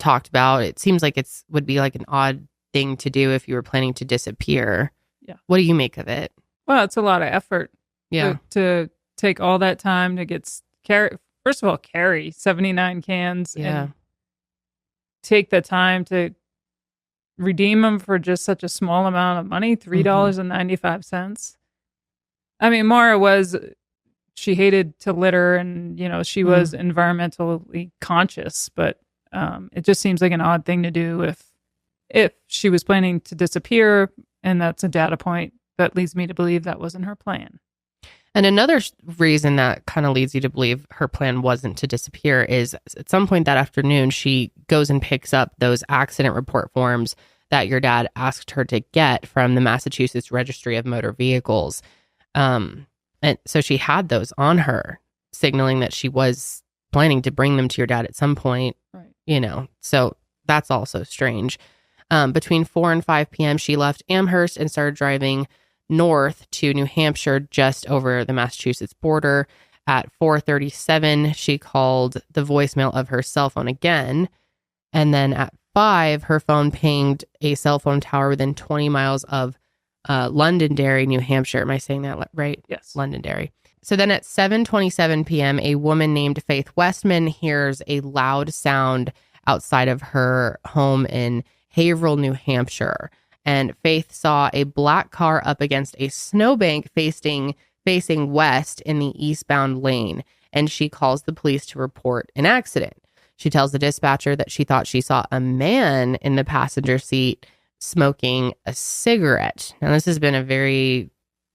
talked about. It seems like would be like an odd thing to do if you were planning to disappear. Yeah. What do you make of it? Well, it's a lot of effort. Yeah. To take all that time to carry 79 cans and take the time to redeem them for just such a small amount of money, $3.95. I mean, she hated to litter and, she was environmentally conscious, but it just seems like an odd thing to do if she was planning to disappear, and that's a data point that leads me to believe that wasn't her plan. And another reason that kind of leads you to believe her plan wasn't to disappear is at some point that afternoon, she goes and picks up those accident report forms that your dad asked her to get from the Massachusetts Registry of Motor Vehicles. And so she had those on her, signaling that she was planning to bring them to your dad at some point, right. So that's also strange. Between 4 and 5 p.m., she left Amherst and started driving north to New Hampshire, just over the Massachusetts border. At 4:37, she called the voicemail of her cell phone again. And then at 5, her phone pinged a cell phone tower within 20 miles of Londonderry, New Hampshire. Am I saying that right? Yes. Londonderry. So then at 7:27 p.m., a woman named Faith Westman hears a loud sound outside of her home in Haverhill, New Hampshire. And Faith saw a black car up against a snowbank facing west in the eastbound lane. And she calls the police to report an accident. She tells the dispatcher that she thought she saw a man in the passenger seat smoking a cigarette. Now, this has been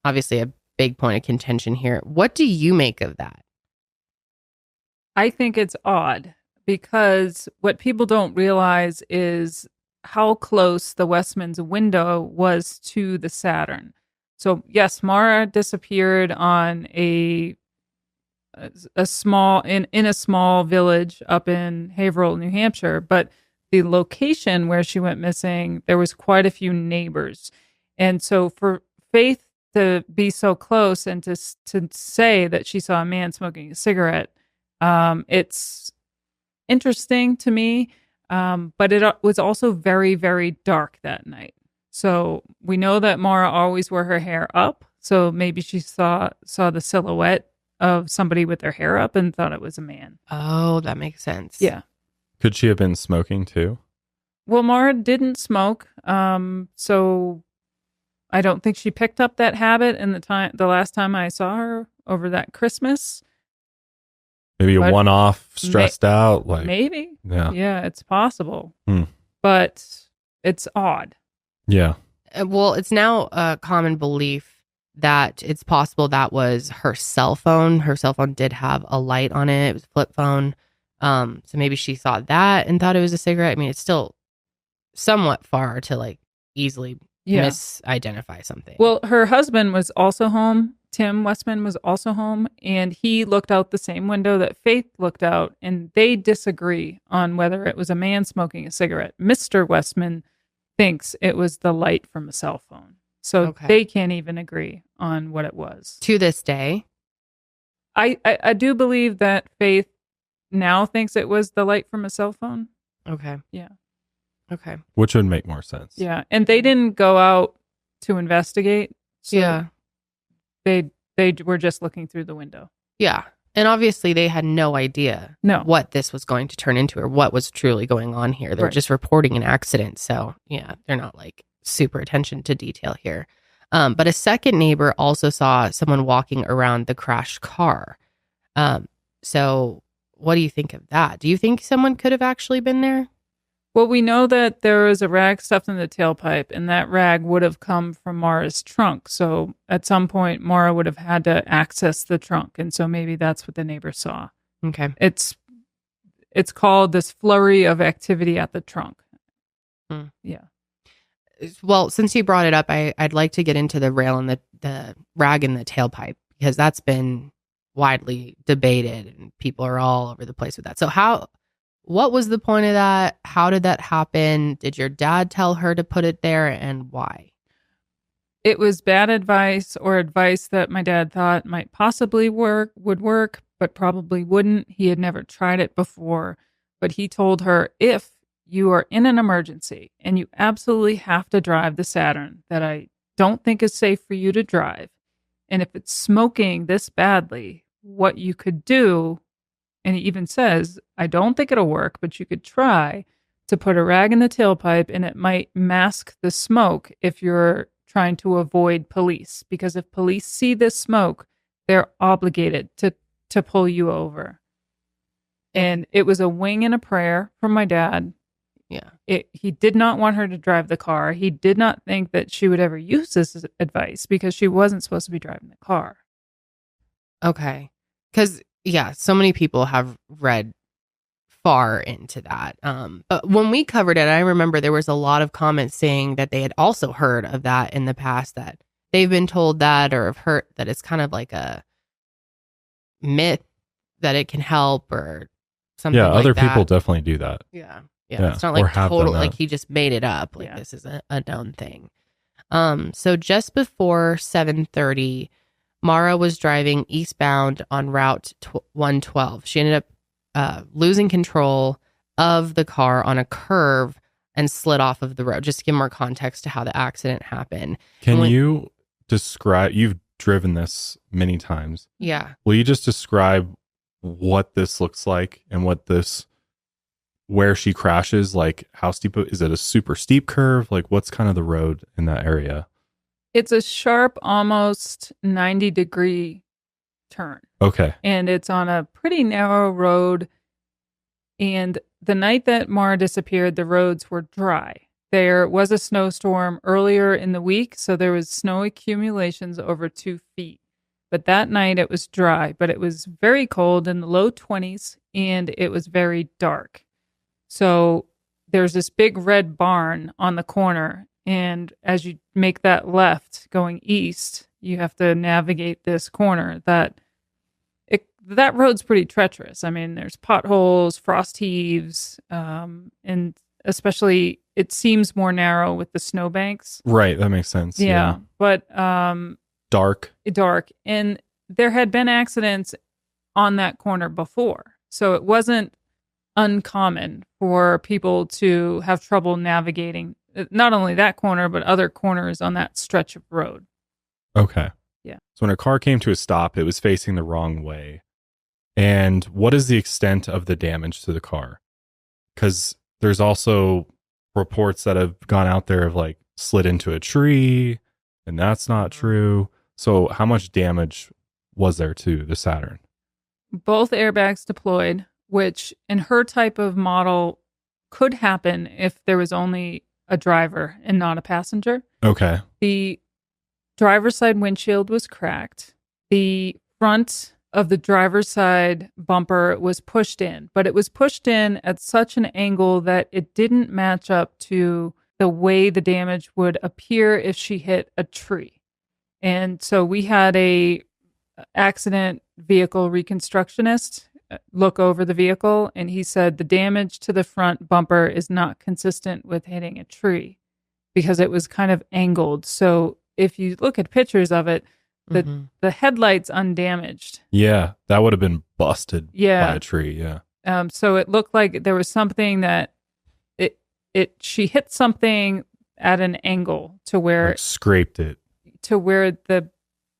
obviously a big point of contention here. What do you make of that? I think it's odd because what people don't realize is how close the Westman's window was to the Saturn. So yes, Maura disappeared on a small village up in Haverhill, New Hampshire, but the location where she went missing, there was quite a few neighbors. And so for Faith to be so close and to say that she saw a man smoking a cigarette, it's interesting to me. But it was also very, very dark that night. So we know that Maura always wore her hair up. So maybe she saw the silhouette of somebody with their hair up and thought it was a man. Oh, that makes sense. Yeah. Could she have been smoking too? Well, Maura didn't smoke. So I don't think she picked up that habit in the last time I saw her over that Christmas. Maybe a one-off, stressed out, maybe. Yeah, it's possible. Hmm. But it's odd. Yeah. Well, it's now a common belief that it's possible that was her cell phone. Her cell phone did have a light on it. It was a flip phone. So maybe she saw that and thought it was a cigarette. I mean, it's still somewhat far to easily misidentify something. Well, her husband was also home. Tim Westman was also home, and he looked out the same window that Faith looked out, and they disagree on whether it was a man smoking a cigarette. Mr. Westman thinks it was the light from a cell phone. So they can't even agree on what it was. To this day? I do believe that Faith now thinks it was the light from a cell phone. Okay. Yeah. Okay. Which would make more sense. Yeah. And they didn't go out to investigate. So yeah. They were just looking through the window. Yeah. And obviously they had no idea what this was going to turn into or what was truly going on here. They're just reporting an accident. So yeah, they're not super attention to detail here. But a second neighbor also saw someone walking around the crashed car. So what do you think of that? Do you think someone could have actually been there? Well, we know that there was a rag stuffed in the tailpipe, and that rag would have come from Maura's trunk. So at some point, Maura would have had to access the trunk. And so maybe that's what the neighbor saw. Okay. It's called this flurry of activity at the trunk. Yeah. Well, since you brought it up, I'd like to get into the rail and the rag in the tailpipe, because that's been widely debated and people are all over the place with that. So what was the point of that? How did that happen? Did your dad tell her to put it there, and why? It was bad advice, or advice that my dad thought might possibly would work, but probably wouldn't. He had never tried it before, but he told her, if you are in an emergency and you absolutely have to drive the Saturn that I don't think is safe for you to drive. And if it's smoking this badly, what you could do, and he even says, I don't think it'll work, but you could try to put a rag in the tailpipe and it might mask the smoke if you're trying to avoid police. Because if police see this smoke, they're obligated to pull you over. And it was a wing and a prayer from my dad. Yeah. He did not want her to drive the car. He did not think that she would ever use this advice because she wasn't supposed to be driving the car. Okay. Because, yeah, so many people have read far into that. But when we covered it, I remember there was a lot of comments saying that they had also heard of that in the past, that they've been told that or have heard that it's kind of like a myth that it can help or something like that. Yeah, other people definitely do that. Yeah. It's not like totally like he just made it up. Like this is a known thing. So just before 7:30, Maura was driving eastbound on Route 112. She ended up losing control of the car on a curve and slid off of the road. Just to give more context to how the accident happened. Can you describe? You've driven this many times. Yeah. Will you just describe what this looks like and where she crashes, like how steep is it? A super steep curve? Like what's kind of the road in that area? It's a sharp, almost 90-degree turn. Okay. And it's on a pretty narrow road. And the night that Maura disappeared, the roads were dry. There was a snowstorm earlier in the week, so there was snow accumulations over 2 feet. But that night it was dry, but it was very cold in the low 20s, and it was very dark. So there's this big red barn on the corner, and as you make that left going east, you have to navigate this corner. That road's pretty treacherous. I mean, there's potholes, frost heaves, and especially it seems more narrow with the snowbanks. Right, that makes sense. Yeah. But dark. And there had been accidents on that corner before, so it wasn't uncommon for people to have trouble navigating not only that corner, but other corners on that stretch of road. Okay. Yeah. So when a car came to a stop, it was facing the wrong way. And what is the extent of the damage to the car? Because there's also reports that have gone out there of like slid into a tree, and that's not true. So how much damage was there to the Saturn? Both airbags deployed, which in her type of model could happen if there was only a driver and not a passenger. Okay. The driver's side windshield was cracked. The front of the driver's side bumper was pushed in, but it was pushed in at such an angle that it didn't match up to the way the damage would appear if she hit a tree. And so we had a accident vehicle reconstructionist look over the vehicle, and he said the damage to the front bumper is not consistent with hitting a tree because it was kind of angled. So if you look at pictures of it, the headlight's undamaged. Yeah, that would have been busted by a tree. Yeah. So it looked like there was something that she hit something at an angle to where like scraped it to where the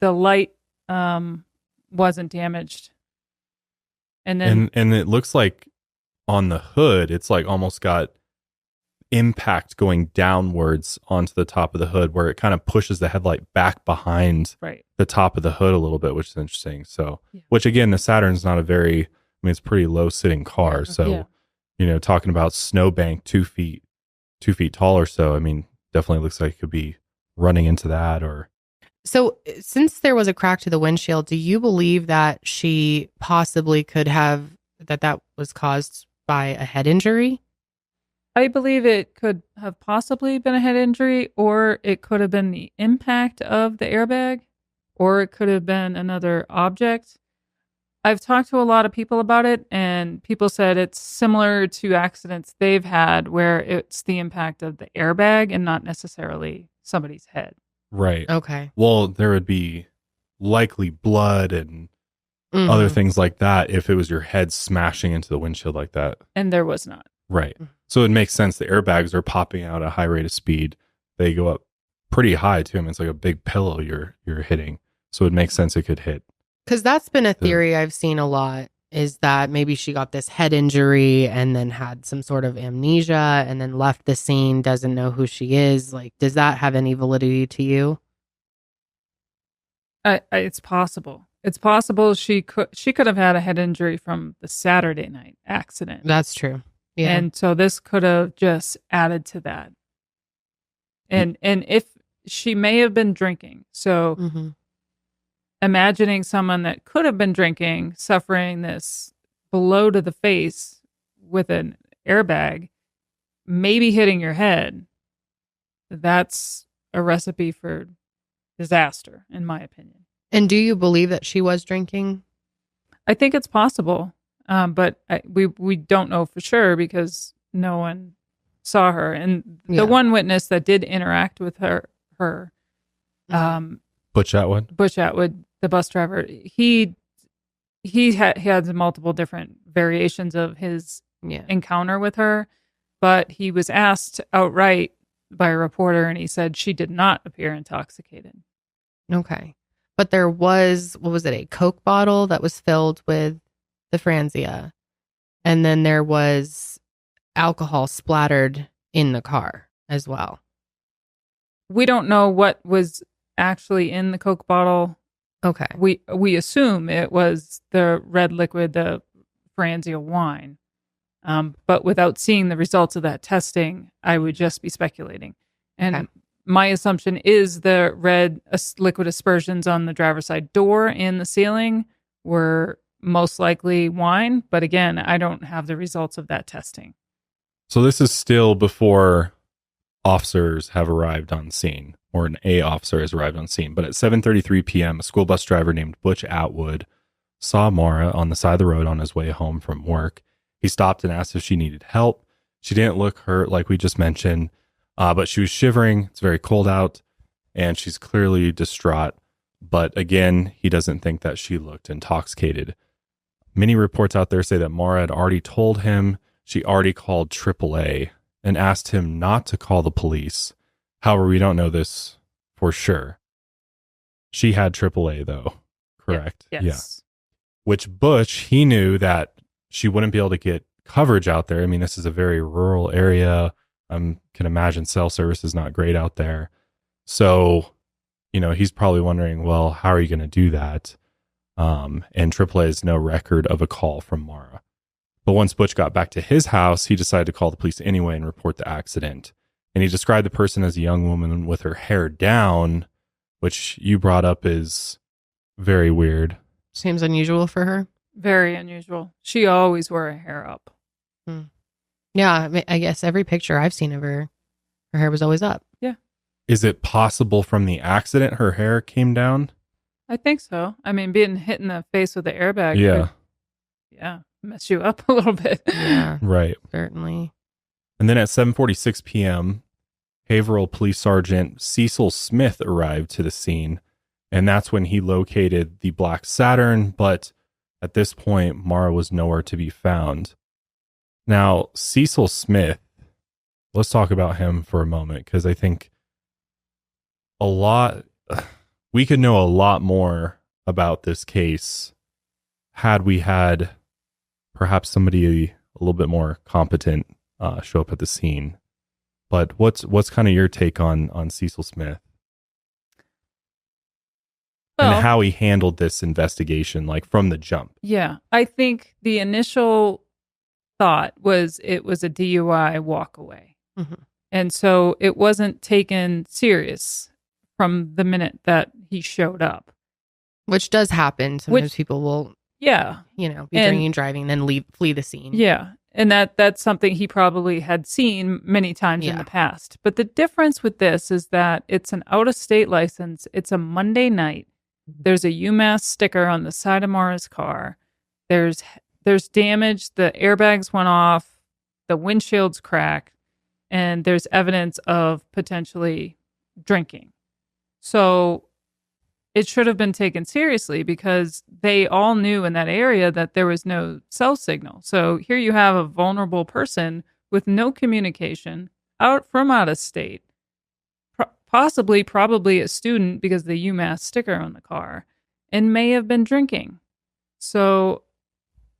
light wasn't damaged. And then and it looks like on the hood, it's like almost got impact going downwards onto the top of the hood where it kind of pushes the headlight back behind the top of the hood a little bit, which is interesting. So, which again, the Saturn's not it's a pretty low sitting car. So, talking about snowbank 2 feet tall or so, I mean, definitely looks like it could be running into that or. So since there was a crack to the windshield, do you believe that she possibly could have, that was caused by a head injury? I believe it could have possibly been a head injury, or it could have been the impact of the airbag, or it could have been another object. I've talked to a lot of people about it, and people said it's similar to accidents they've had where it's the impact of the airbag and not necessarily somebody's head. Right. Okay. Well, there would be likely blood and other things like that if it was your head smashing into the windshield like that. And there was not. Right. So it makes sense. The airbags are popping out at a high rate of speed. They go up pretty high too. I mean, it's like a big pillow you're hitting, so it makes sense it could hit. Because that's been a theory I've seen a lot, is that maybe she got this head injury and then had some sort of amnesia and then left the scene, doesn't know who she is. Like, does that have any validity to you? It's possible. It's possible she could have had a head injury from the Saturday night accident. That's true. Yeah. And so this could have just added to that. And if she may have been drinking. So imagining someone that could have been drinking, suffering this blow to the face with an airbag, maybe hitting your head, that's a recipe for disaster, in my opinion. And do you believe that she was drinking? I think it's possible, but we don't know for sure because no one saw her. And the one witness that did interact with her, Butch Atwood, the bus driver, he had multiple different variations of his encounter with her, but he was asked outright by a reporter, and he said she did not appear intoxicated. Okay. But there was, what was it, a Coke bottle that was filled with the Franzia. And then there was alcohol splattered in the car as well. We don't know what was actually in the Coke bottle. Okay. We assume it was the red liquid, the Franzia wine. But without seeing the results of that testing, I would just be speculating. And my assumption is the red liquid aspersions on the driver's side door and the ceiling were most likely wine. But again, I don't have the results of that testing. So this is still before officers have arrived on scene, or an A officer has arrived on scene. But at 7:33 p.m., a school bus driver named Butch Atwood saw Maura on the side of the road on his way home from work. He stopped and asked if she needed help. She didn't look hurt, like we just mentioned, but she was shivering. It's very cold out, and she's clearly distraught. But again, he doesn't think that she looked intoxicated. Many reports out there say that Maura had already told him she already called AAA and asked him not to call the police. However, we don't know this for sure. She had AAA, though, correct? Yes. Yeah. Which Butch, he knew that she wouldn't be able to get coverage out there. I mean, this is a very rural area. Can imagine cell service is not great out there. So, he's probably wondering, well, how are you going to do that? And AAA has no record of a call from Maura. But once Butch got back to his house, he decided to call the police anyway and report the accident. And he described the person as a young woman with her hair down, which you brought up is very weird. Seems unusual for her. Very unusual. She always wore her hair up. Yeah, I guess every picture I've seen of her, her hair was always up. Yeah. Is it possible from the accident her hair came down? I think so. I mean, being hit in the face with the airbag could, mess you up a little bit. Yeah. Right. Certainly. And then at 7:46 p.m., Haverhill Police Sergeant Cecil Smith arrived to the scene, and that's when he located the black Saturn, but at this point, Maura was nowhere to be found. Now, Cecil Smith, let's talk about him for a moment, because I think we could know a lot more about this case had we had perhaps somebody a little bit more competent show up at the scene. But what's kind of your take on Cecil Smith? Well, and how he handled this investigation, like from the jump? Yeah, I think the initial thought was it was a DUI walk away. And so it wasn't taken serious from the minute that he showed up. Which does happen. Sometimes people will, be drinking and driving, then flee the scene. Yeah. And that's something he probably had seen many times in the past. But the difference with this is that it's an out-of-state license. It's a Monday night. There's a UMass sticker on the side of Maura's car. There's damage. The airbags went off. The windshield's cracked. And there's evidence of potentially drinking. So it should have been taken seriously because they all knew in that area that there was no cell signal. So here you have a vulnerable person with no communication out of state, probably a student because of the UMass sticker on the car, and may have been drinking. So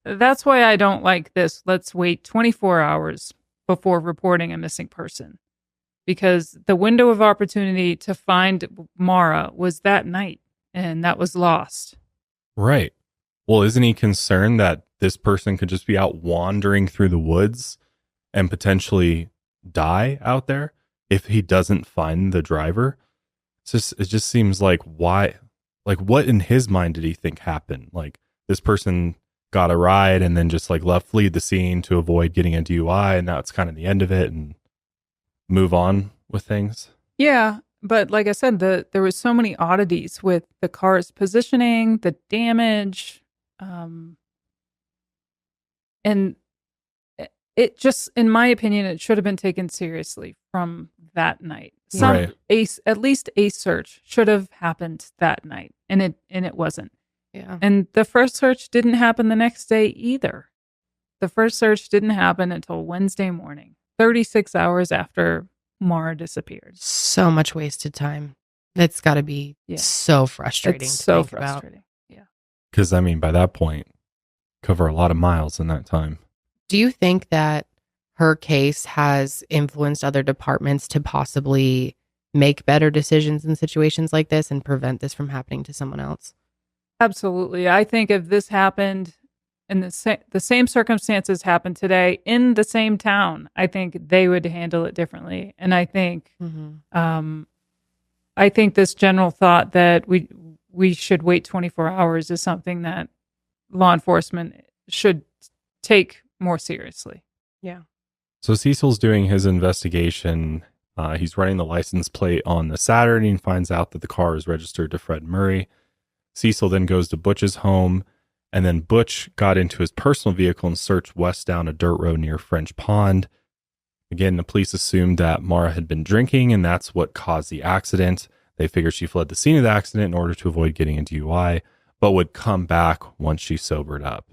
that's why I don't like this. Let's wait 24 hours before reporting a missing person, because the window of opportunity to find Maura was that night, and that was lost. Right. Well, isn't he concerned that this person could just be out wandering through the woods and potentially die out there if he doesn't find the driver? It just seems like, why, like, what in his mind did he think happened? Like, this person got a ride and then just like fled the scene to avoid getting a DUI, and now it's kind of the end of it and move on with things. Yeah, but like I said, there was so many oddities with the car's positioning, the damage, and it just, in my opinion, it should have been taken seriously from that night. At least a search should have happened that night, and it wasn't. Yeah. And the first search didn't happen the next day either. The first search didn't happen until Wednesday morning, 36 hours after Maura disappeared. So much wasted time. It's got to be so frustrating. It's so frustrating. Yeah. Because, I mean, by that point, cover a lot of miles in that time. Do you think that her case has influenced other departments to possibly make better decisions in situations like this and prevent this from happening to someone else? Absolutely. I think if this happened and the same circumstances happened today in the same town, I think they would handle it differently. And I think, I think this general thought that we should wait 24 hours is something that law enforcement should take more seriously. Yeah. So Cecil's doing his investigation. He's running the license plate on the Saturn and finds out that the car is registered to Fred Murray. Cecil then goes to Butch's home, and then Butch got into his personal vehicle and searched west down a dirt road near French Pond. Again, the police assumed that Maura had been drinking, and that's what caused the accident. They figured she fled the scene of the accident in order to avoid getting a DUI, but would come back once she sobered up.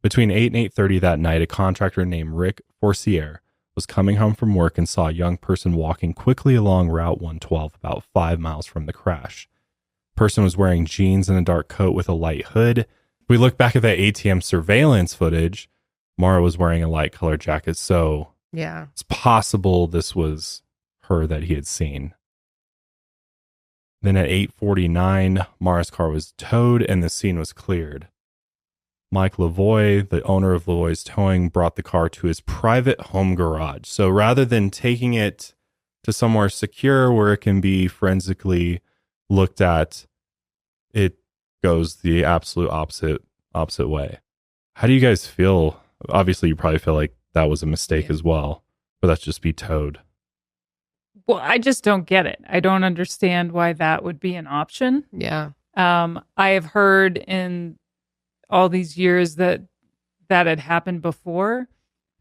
Between 8 and 8:30 that night, a contractor named Rick Forcier was coming home from work and saw a young person walking quickly along Route 112 about 5 miles from the crash. Person was wearing jeans and a dark coat with a light hood. If we look back at that ATM surveillance footage, Maura was wearing a light colored jacket, so yeah, it's possible this was her that he had seen. Then at 8:49, Maura's car was towed and the scene was cleared. Mike Lavoie, the owner of Lavoie's Towing, brought the car to his private home garage. So rather than taking it to somewhere secure where it can be forensically looked at, it goes the absolute opposite way. How do you guys feel? Obviously, you probably feel like that was a mistake as well, but that's just be towed. Well, I just don't get it. I don't understand why that would be an option. Yeah. I have heard in all these years that had happened before.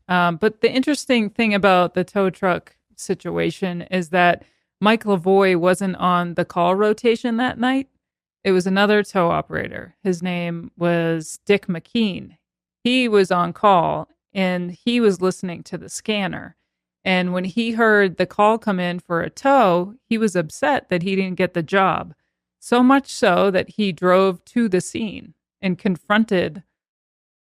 But the interesting thing about the tow truck situation is that Mike Lavoie wasn't on the call rotation that night. It was another tow operator. His name was Dick McKean. He was on call and he was listening to the scanner. And when he heard the call come in for a tow, he was upset that he didn't get the job. So much so that he drove to the scene and confronted,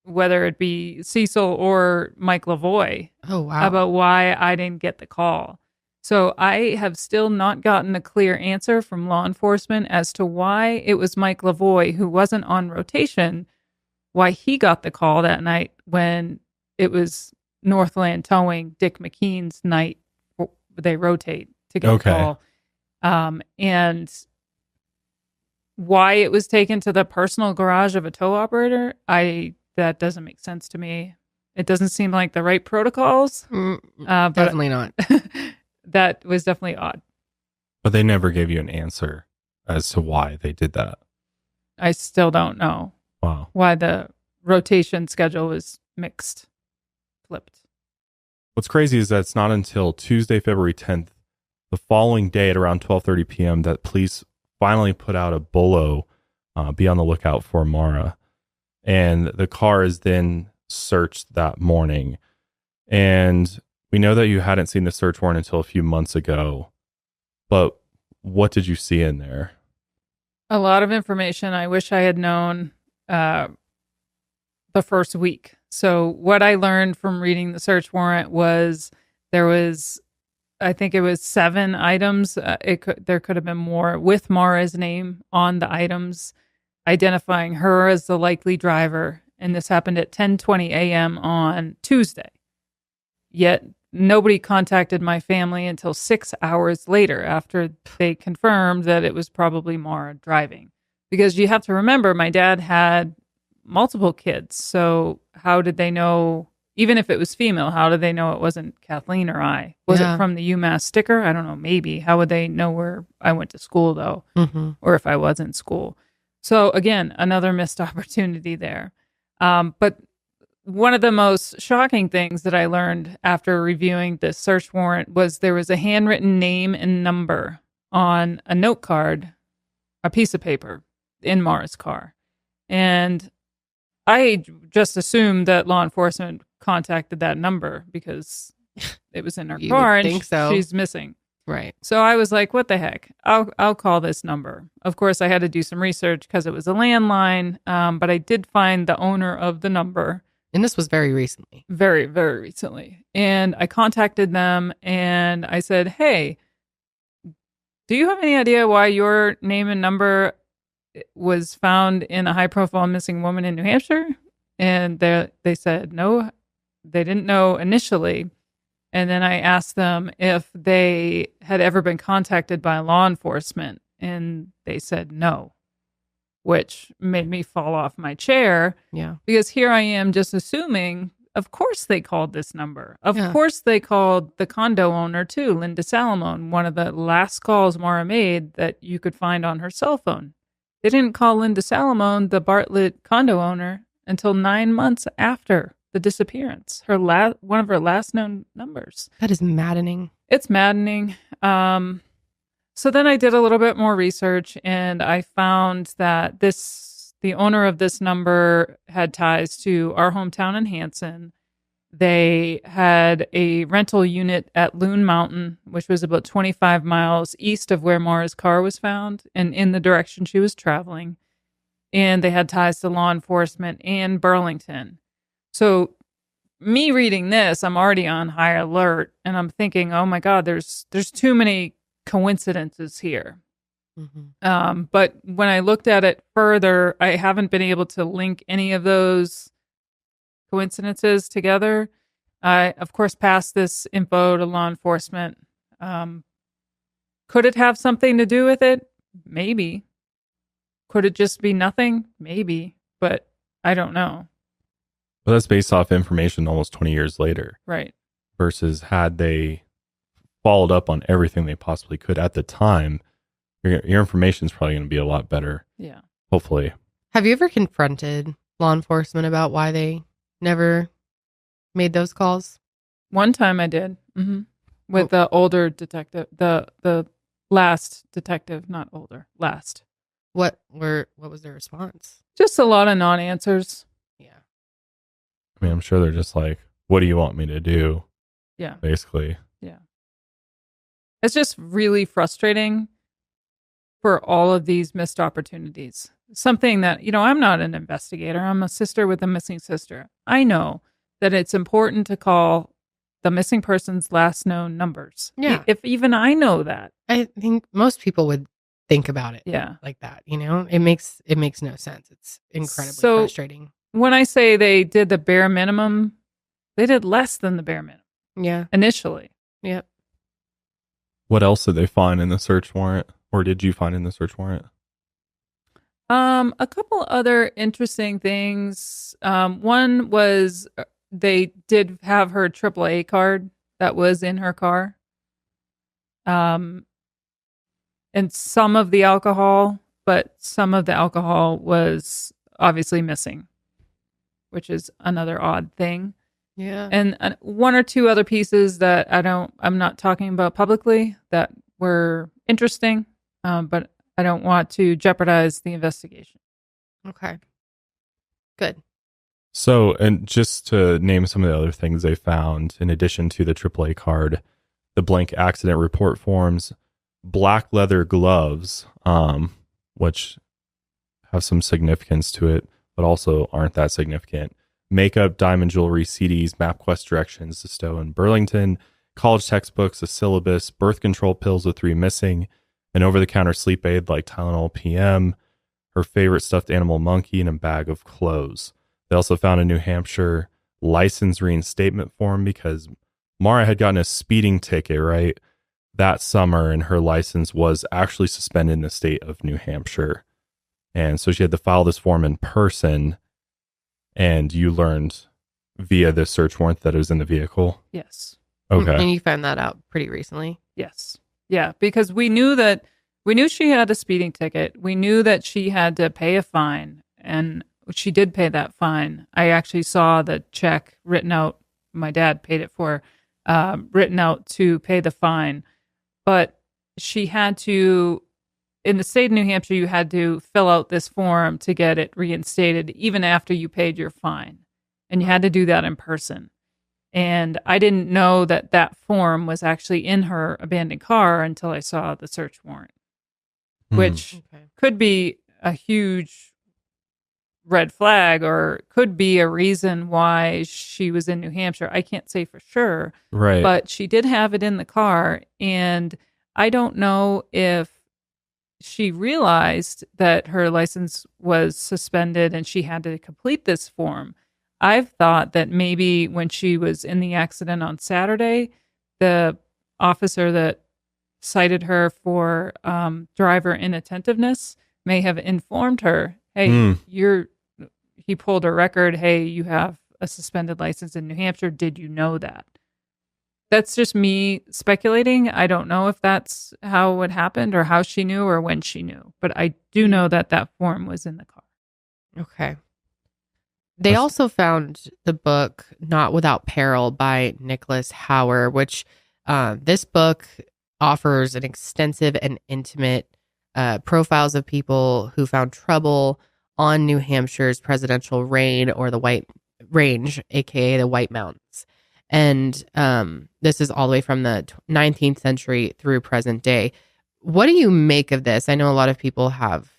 whether it be Cecil or Mike Lavoie, about why I didn't get the call. So I have still not gotten a clear answer from law enforcement as to why it was Mike Lavoie, who wasn't on rotation, why he got the call that night when it was Northland Towing, Dick McKean's night. They rotate to get the call. And why it was taken to the personal garage of a tow operator, that doesn't make sense to me. It doesn't seem like the right protocols. Definitely not. That was definitely odd. But they never gave you an answer as to why they did that. I still don't know. Wow. Why the rotation schedule was flipped. What's crazy is that it's not until Tuesday, February 10th, the following day at around 12:30 p.m., that police finally put out a bolo, be on the lookout for Maura. And the car is then searched that morning. And we know that you hadn't seen the search warrant until a few months ago. But what did you see in there? A lot of information I wish I had known the first week. So what I learned from reading the search warrant was there was, I think it was 7 items. There could have been more with Maura's name on the items, identifying her as the likely driver. And this happened at 10:20 a.m. on Tuesday. Yet nobody contacted my family until 6 hours later after they confirmed that it was probably Maura driving. Because you have to remember, my dad had multiple kids. So how did they know, even if it was female, how did they know it wasn't Kathleen or I? Was it from the UMass sticker? I don't know, maybe. How would they know where I went to school, though? Mm-hmm. Or if I was in school? So again, another missed opportunity there. But one of the most shocking things that I learned after reviewing this search warrant was there was a handwritten name and number on a note card, a piece of paper in Maura's car. And I just assumed that law enforcement contacted that number because it was in her car and she's missing. Right. So I was like, what the heck? I'll call this number. Of course, I had to do some research because it was a landline, but I did find the owner of the number. And this was very recently. Very, very recently. And I contacted them and I said, hey, do you have any idea why your name and number was found in a high-profile missing woman in New Hampshire? And they said no, they didn't know initially. And then I asked them if they had ever been contacted by law enforcement, and they said no, which made me fall off my chair. Yeah. Because here I am just assuming, of course they called this number. Of course they called the condo owner too, Linda Salamone, one of the last calls Maura made that you could find on her cell phone. They didn't call Linda Salamone, the Bartlett condo owner, until 9 months after the disappearance. One of her last known numbers. That is maddening. It's maddening. So then I did a little bit more research and I found that the owner of this number had ties to our hometown in Hanson. They had a rental unit at Loon Mountain, which was about 25 miles east of where Maura's car was found and in the direction she was traveling. And they had ties to law enforcement and Burlington. So me reading this, I'm already on high alert and I'm thinking, oh my God, there's too many coincidences here. Mm-hmm. But when I looked at it further, I haven't been able to link any of those coincidences together. I, of course, passed this info to law enforcement. Could it have something to do with it? Maybe. Could it just be nothing? Maybe. But I don't know. Well, that's based off information almost 20 years later. Right. Versus had they followed up on everything they possibly could at the time, your information is probably going to be a lot better. Yeah. Hopefully. Have you ever confronted law enforcement about why they never made those calls? One time I did. Mm-hmm. With the older detective, the last detective, not older, last. What was their response? Just a lot of non-answers. Yeah. I mean, I'm sure they're just like, what do you want me to do? Yeah. Basically. Yeah. It's just really frustrating for all of these missed opportunities. Something that, I'm not an investigator. I'm a sister with a missing sister. I know that it's important to call the missing person's last known numbers. Yeah. If even I know that. I think most people would think about it like that, It makes no sense. It's incredibly frustrating. When I say they did the bare minimum, they did less than the bare minimum. Yeah. Initially. Yep. What else did they find in the search warrant? Or did you find in the search warrant? A couple other interesting things. One was they did have her AAA card that was in her car. And some of the alcohol, but some of the alcohol was obviously missing, which is another odd thing. Yeah. And one or two other pieces that I'm not talking about publicly that were interesting, but I don't want to jeopardize the investigation. Okay. Good. So, and just to name some of the other things they found, in addition to the AAA card, the blank accident report forms, black leather gloves, which have some significance to it, but also aren't that significant. Makeup, diamond jewelry, CDs, MapQuest directions to Stowe and Burlington, college textbooks, a syllabus, birth control pills with 3 missing, an over-the-counter sleep aid like Tylenol PM, her favorite stuffed animal monkey, and a bag of clothes. They also found a New Hampshire license reinstatement form because Maura had gotten a speeding ticket, right, that summer, and her license was actually suspended in the state of New Hampshire. And so she had to file this form in person, and you learned via this search warrant that it was in the vehicle? Yes. Okay. And you found that out pretty recently? Yes. Yeah, because we knew she had a speeding ticket. We knew that she had to pay a fine, and she did pay that fine. I actually saw the check written out. My dad paid it for, written out to pay the fine. But she had to, in the state of New Hampshire, you had to fill out this form to get it reinstated, even after you paid your fine. And you had to do that in person. And I didn't know that that form was actually in her abandoned car until I saw the search warrant, which could be a huge red flag or could be a reason why she was in New Hampshire. I can't say for sure. Right. But she did have it in the car. And I don't know if she realized that her license was suspended and she had to complete this form. I've thought that maybe when she was in the accident on Saturday, the officer that cited her for driver inattentiveness may have informed her, hey, he pulled a record. Hey, you have a suspended license in New Hampshire. Did you know that? That's just me speculating. I don't know if that's how it happened or how she knew or when she knew. But I do know that that form was in the car. Okay. They also found the book Not Without Peril by Nicholas Hauer, which this book offers an extensive and intimate profiles of people who found trouble on New Hampshire's presidential reign or the White Range, aka the White Mountains. And this is all the way from the 19th century through present day. What do you make of this? I know a lot of people have,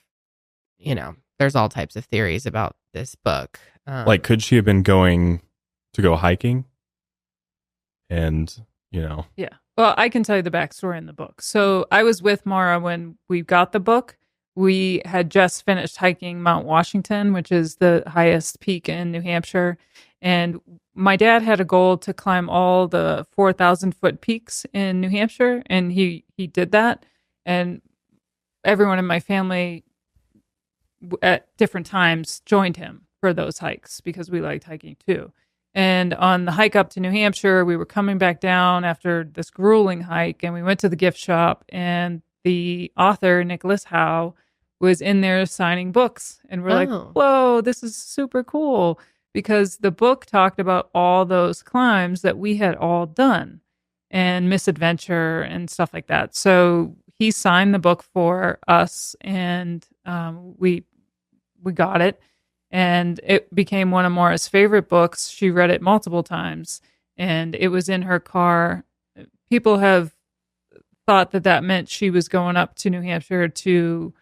there's all types of theories about this book. Like, could she have been going to go hiking? And, Yeah. Well, I can tell you the backstory in the book. So I was with Maura when we got the book. We had just finished hiking Mount Washington, which is the highest peak in New Hampshire. And my dad had a goal to climb all the 4,000-foot peaks in New Hampshire. And he did that. And everyone in my family at different times joined him for those hikes because we liked hiking too. And on the hike up to New Hampshire, we were coming back down after this grueling hike, and we went to the gift shop, and the author, Nicholas Howe, was in there signing books. And we're like, whoa, this is super cool, because the book talked about all those climbs that we had all done and misadventure and stuff like that. So he signed the book for us, and we got it. And it became one of Maura's favorite books. She read it multiple times, and it was in her car. People have thought that meant she was going up to New Hampshire to,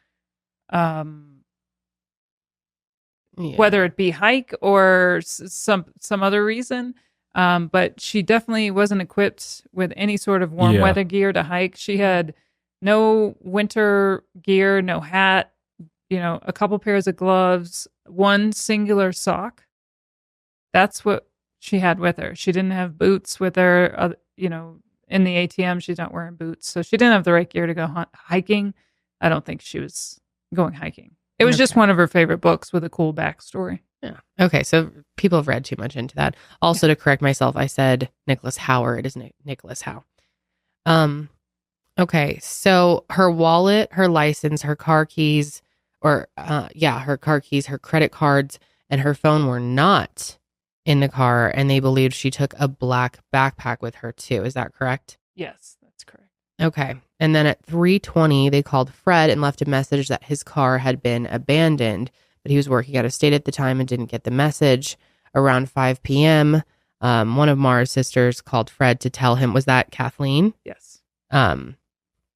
whether it be hike or some other reason. But she definitely wasn't equipped with any sort of warm weather gear to hike. She had no winter gear, no hat, a couple pairs of gloves, one singular sock. That's what she had with her. She didn't have boots with her. In the ATM, she's not wearing boots. So she didn't have the right gear to go hiking. I don't think she was going hiking. It was just one of her favorite books with a cool backstory. Yeah. Okay. So people have read too much into that. Also, to correct myself, I said Nicholas Hauer. It is Nicholas Howe. Okay. So her wallet, her license, her car keys, her car keys, her credit cards, and her phone were not in the car, and they believed she took a black backpack with her too. Is that correct? Yes, that's correct. Okay. And then at 3:20, they called Fred and left a message that his car had been abandoned, but he was working out of state at the time and didn't get the message. Around 5 p.m., one of Maura's sisters called Fred to tell him, was that Kathleen? Yes.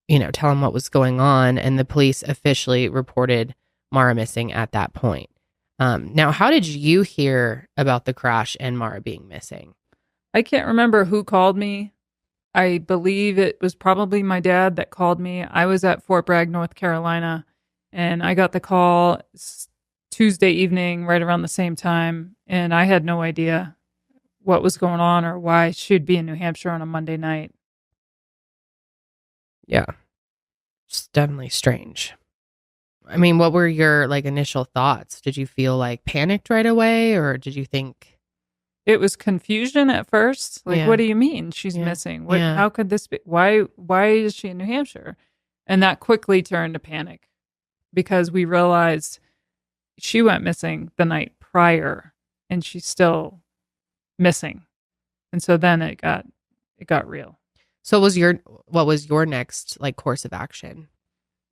tell him what was going on. And the police officially reported Maura missing at that point. Now, how did you hear about the crash and Maura being missing? I can't remember who called me. I believe it was probably my dad that called me. I was at Fort Bragg, North Carolina, and I got the call Tuesday evening right around the same time, and I had no idea what was going on or why she'd be in New Hampshire on a Monday night. Yeah. It's definitely strange. I mean, what were your initial thoughts? Did you feel panicked right away, or did you think... It was confusion at first. What do you mean she's missing? How could this be? Why is she in New Hampshire? And that quickly turned to panic because we realized she went missing the night prior and she's still missing. And so then it got real. So what was your next course of action?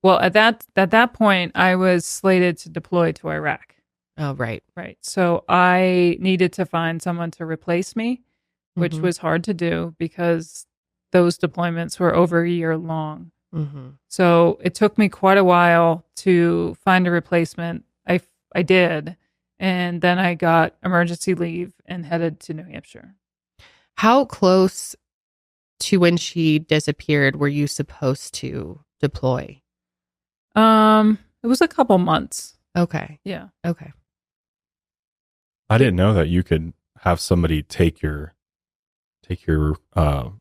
Well, at that point I was slated to deploy to Iraq. Oh, right. Right. So I needed to find someone to replace me, which was hard to do because those deployments were over a year long. Mm-hmm. So it took me quite a while to find a replacement. I did. And then I got emergency leave and headed to New Hampshire. How close to when she disappeared were you supposed to deploy? It was a couple months. Okay. Yeah. Okay. I didn't know that you could have somebody take your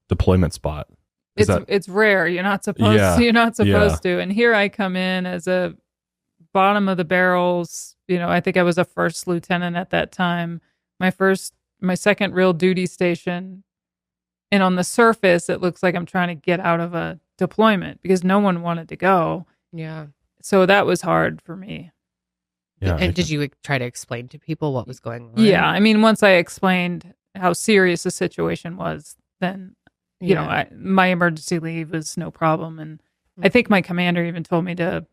deployment spot. It's rare. You're not supposed to. And here I come in as a bottom of the barrels. I think I was a first lieutenant at that time. My second real duty station. And on the surface, it looks like I'm trying to get out of a deployment because no one wanted to go. Yeah. So that was hard for me. Yeah. And did you try to explain to people what was going on? Yeah. I mean, once I explained how serious the situation was, then, my emergency leave was no problem. And I think my commander even told me to,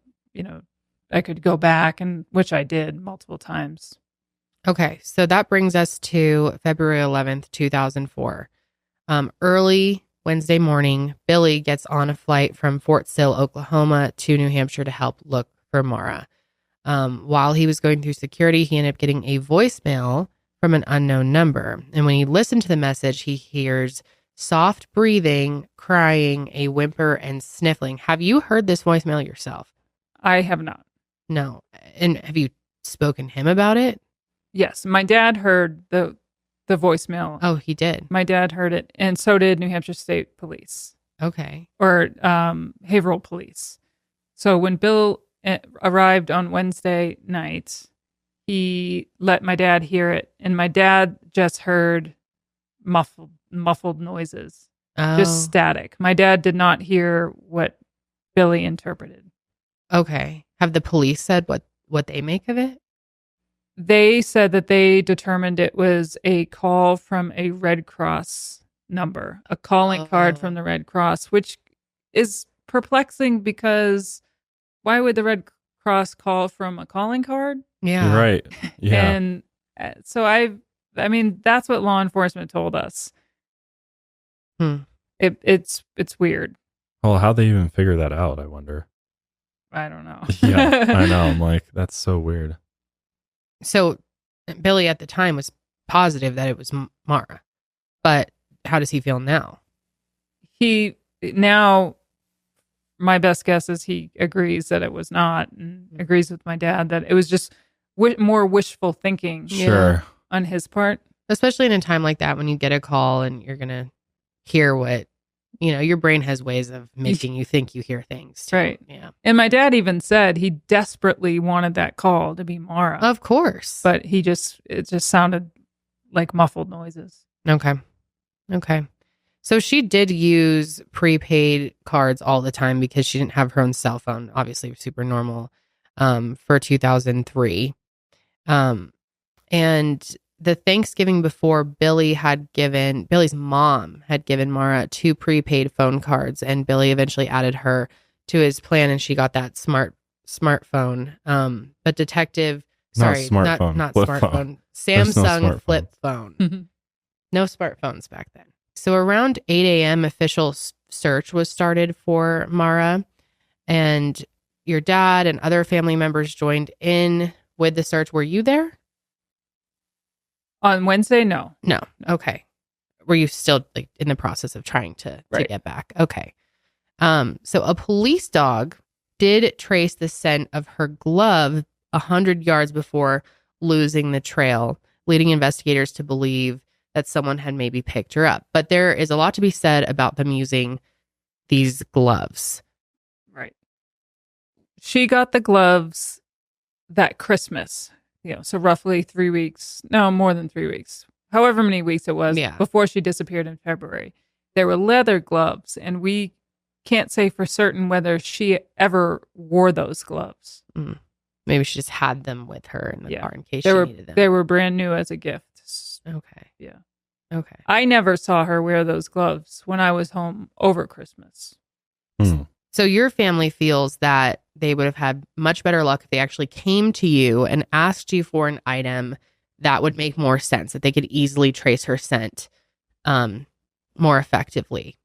I could go back, and which I did multiple times. Okay. So that brings us to February 11th, 2004. Early Wednesday morning, Billy gets on a flight from Fort Sill, Oklahoma to New Hampshire to help look for Maura. While he was going through security, he ended up getting a voicemail from an unknown number. And when he listened to the message, he hears soft breathing, crying, a whimper, and sniffling. Have you heard this voicemail yourself? I have not. No. And have you spoken to him about it? Yes. My dad heard the voicemail. Oh, he did? My dad heard it, and so did New Hampshire State Police. Okay. Or Haverhill Police. So when Bill arrived on Wednesday night, he let my dad hear it, and my dad just heard muffled noises, just static. My dad did not hear what Billy interpreted. Okay. Have the police said what they make of it? They said that they determined it was a call from a Red Cross number, a calling card from the Red Cross, which is perplexing because why would the Red Cross call from a calling card? Yeah. Right. Yeah. And so I mean, that's what law enforcement told us. It's weird. Well, how'd they even figure that out, I wonder? I don't know. Yeah, I know. I'm like, that's so weird. So Billy at the time was positive that it was Maura, but how does he feel now? My best guess is he agrees that it was not, and agrees with my dad that it was just more wishful thinking. Sure. On his part. Especially in a time like that when you get a call and you're going to hear what, your brain has ways of making you think you hear things too. Right. Yeah. And my dad even said he desperately wanted that call to be Maura. Of course. But it just sounded like muffled noises. Okay. So she did use prepaid cards all the time because she didn't have her own cell phone, obviously super normal, for 2003. And the Thanksgiving before, Billy's mom had given Maura 2 prepaid phone cards, and Billy eventually added her to his plan, and she got that smartphone. But Samsung flip phone. Mm-hmm. No smartphones back then. So around 8 a.m., officials search was started for Maura, and your dad and other family members joined in with the search. Were you there? On Wednesday? No. No. Okay. Were you still like in the process of trying to get back? Okay. So a police dog did trace the scent of her glove 100 yards before losing the trail, leading investigators to believe that someone had maybe picked her up. But there is a lot to be said about them using these gloves. Right. She got the gloves that Christmas, so roughly 3 weeks, no, more than 3 weeks, however many weeks it was before she disappeared in February. There were leather gloves, and we can't say for certain whether she ever wore those gloves. Maybe she just had them with her in the car in case she needed them. They were brand new as a gift. Okay. Yeah. Okay. I never saw her wear those gloves when I was home over Christmas. So your family feels that they would have had much better luck if they actually came to you and asked you for an item that would make more sense, that they could easily trace her scent more effectively.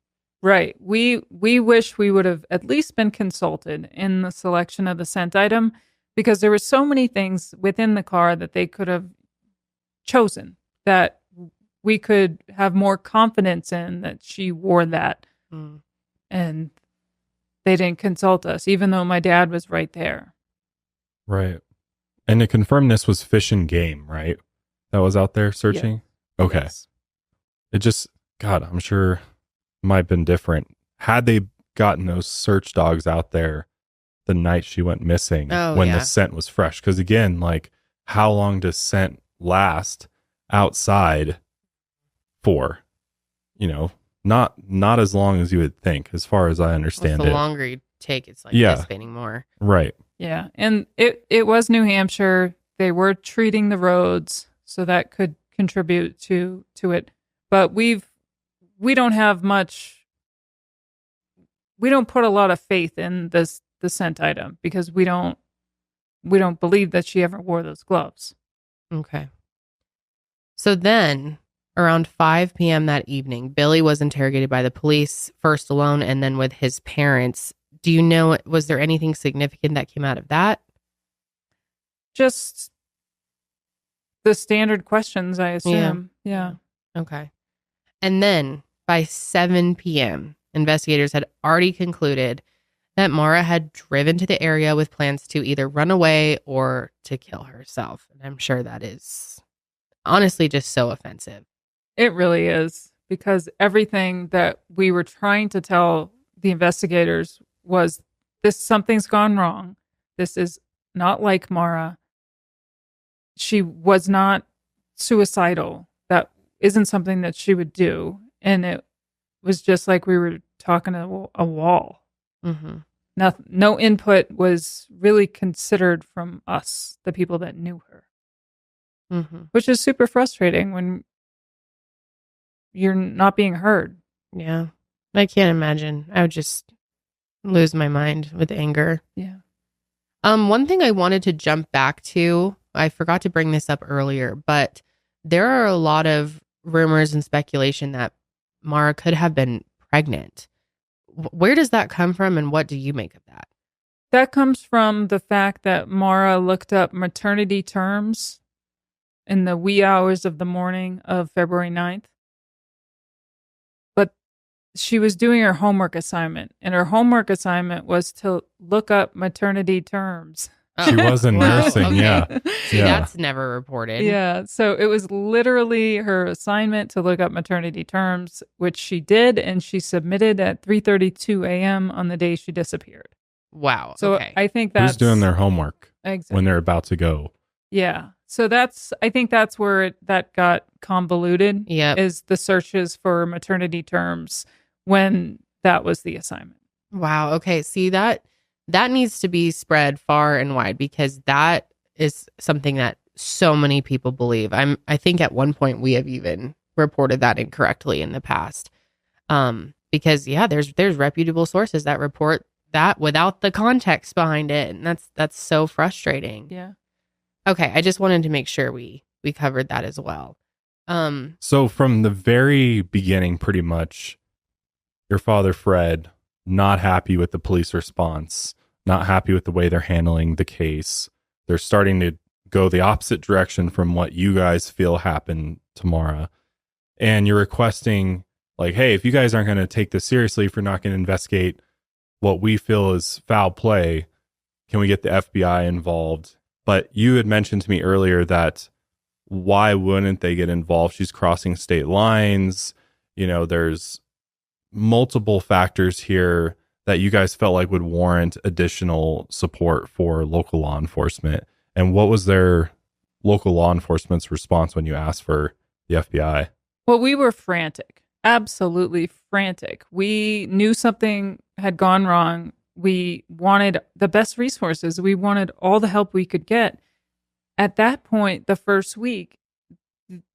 Right. We wish we would have at least been consulted in the selection of the scent item, because there were so many things within the car that they could have chosen that we could have more confidence in that she wore that. And they didn't consult us, even though my dad was right there. Right. And to confirm, this was Fish and Game, right? That was out there searching? Yeah. Okay. Yes. It just, God, I'm sure it might have been different. Had they gotten those search dogs out there the night she went missing when the scent was fresh? Because again, like, how long does scent last outside for? Not as long as you would think, as far as I understand the longer you take, it's like dissipating more. Right. Yeah. And it was New Hampshire. They were treating the roads, so that could contribute to it. But we don't have much, we don't put a lot of faith in the scent item, because we don't believe that she ever wore those gloves. Okay. So then around 5 p.m. that evening, Billy was interrogated by the police, first alone and then with his parents. Do you know, was there anything significant that came out of that? Just the standard questions, I assume. Yeah. Okay. And then by 7 p.m., investigators had already concluded that Maura had driven to the area with plans to either run away or to kill herself. And I'm sure that is honestly just so offensive. It really is, because everything that we were trying to tell the investigators was, something's gone wrong. This is not like Maura. She was not suicidal. That isn't something that she would do. And it was just like we were talking to a wall. No input was really considered from us, the people that knew her, which is super frustrating when you're not being heard. Yeah. I can't imagine. I would just lose my mind with anger. Yeah. One thing I wanted to jump back to, I forgot to bring this up earlier, but there are a lot of rumors and speculation that Maura could have been pregnant. Where does that come from, and what do you make of that? That comes from the fact that Maura looked up maternity terms in the wee hours of the morning of February 9th. But she was doing her homework assignment, and her homework assignment was to look up maternity terms. She wasn't nursing, okay. Yeah. See, that's never reported. Yeah, so it was literally her assignment to look up maternity terms, which she did, and she submitted at 3:32 a.m. on the day she disappeared. Wow. So okay. I think that's... Who's doing their homework exactly when they're about to go? Yeah. So I think that's where that got convoluted. Yeah. Is the searches for maternity terms when that was the assignment. Wow. Okay. See, that needs to be spread far and wide, because that is something that so many people believe. I think at one point we have even reported that incorrectly in the past. Because there's reputable sources that report that without the context behind it, and that's so frustrating. Yeah. Okay, I just wanted to make sure we covered that as well. So from the very beginning, pretty much, your father, Fred, not happy with the police response, not happy with the way they're handling the case. They're starting to go the opposite direction from what you guys feel happened to Maura. And you're requesting, like, hey, if you guys aren't going to take this seriously, if you're not going to investigate what we feel is foul play, can we get the FBI involved? But you had mentioned to me earlier that why wouldn't they get involved? She's crossing state lines. You know, there's multiple factors here that you guys felt like would warrant additional support for local law enforcement. And what was their local law enforcement's response when you asked for the FBI? Well, we were frantic, absolutely frantic. We knew something had gone wrong. We wanted the best resources. We wanted all the help we could get. At that point, the first week,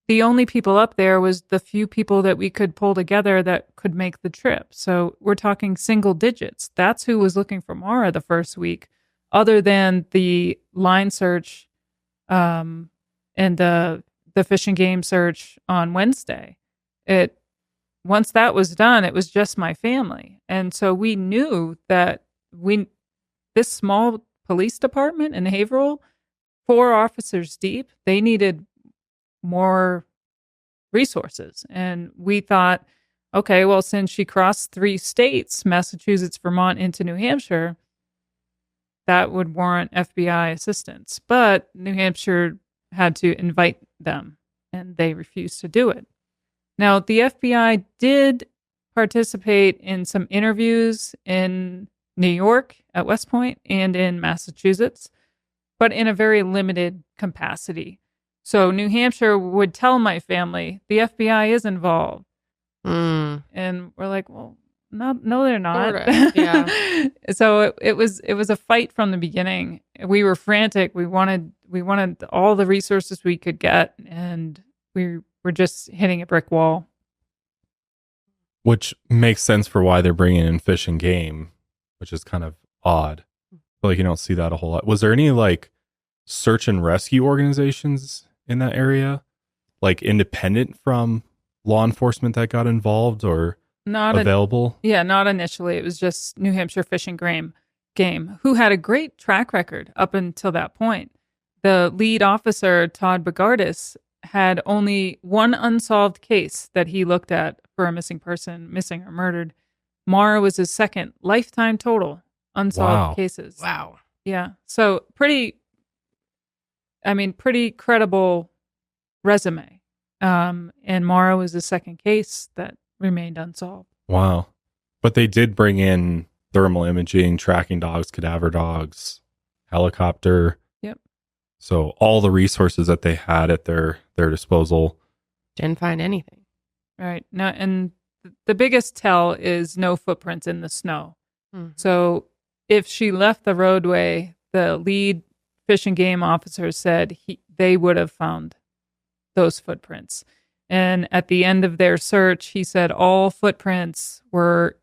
the only people up there was the few people that we could pull together that could make the trip. So we're talking single digits. That's who was looking for Maura the first week, other than the line search and the fish and game search on Wednesday. Once that was done, it was just my family. And so we knew that this small police department in Haverhill, 4 officers deep, they needed more resources. And we thought, okay, well, since she crossed 3 states, Massachusetts, Vermont, into New Hampshire, that would warrant FBI assistance. But New Hampshire had to invite them, and they refused to do it. Now, the FBI did participate in some interviews in New York at West Point and in Massachusetts, but in a very limited capacity. So New Hampshire would tell my family, the FBI is involved. And we're like, well, no, they're not. Yeah. So it was a fight from the beginning. We were frantic. We wanted all the resources we could get, and we were just hitting a brick wall. Which makes sense for why they're bringing in fish and game, which is kind of odd. Like, you don't see that a whole lot. Was there any like search and rescue organizations in that area, like independent from law enforcement, that got involved or not available? Not initially. It was just New Hampshire Fish and Game, who had a great track record up until that point. The lead officer, Todd Bogardus, had only one unsolved case that he looked at for a missing person, missing or murdered. Maura was his second lifetime total unsolved cases. Wow. Yeah. So pretty credible resume. And Maura was the second case that remained unsolved. Wow. But they did bring in thermal imaging, tracking dogs, cadaver dogs, helicopter. Yep. So all the resources that they had at their disposal. Didn't find anything. Right. No, and the biggest tell is no footprints in the snow. So if she left the roadway, the lead fish and game officer said they would have found those footprints. And at the end of their search, he said all footprints were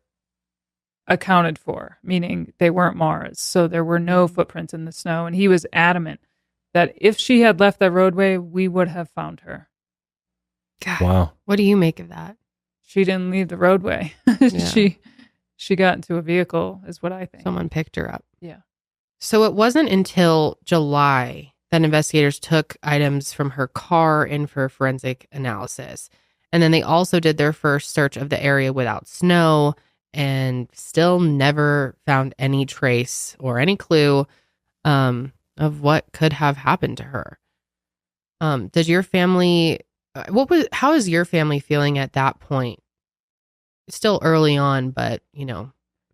accounted for, meaning they weren't Maura's. So there were no footprints in the snow. And he was adamant that if she had left that roadway, we would have found her. God, wow. What do you make of that? She didn't leave the roadway. Yeah. She got into a vehicle, is what I think. Someone picked her up. Yeah. So it wasn't until July that investigators took items from her car in for forensic analysis. And then they also did their first search of the area without snow and still never found any trace or any clue of what could have happened to her. Does your family, how is your family feeling at that point? It's still early on, but a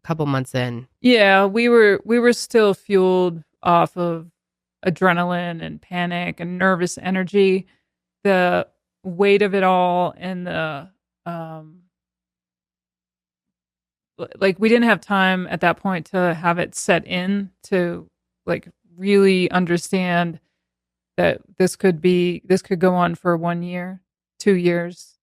couple months in. Yeah, we were still fueled off of adrenaline and panic and nervous energy. The weight of it all and the we didn't have time at that point to have it set in to really understand that this could go on for 1 year, 2 years,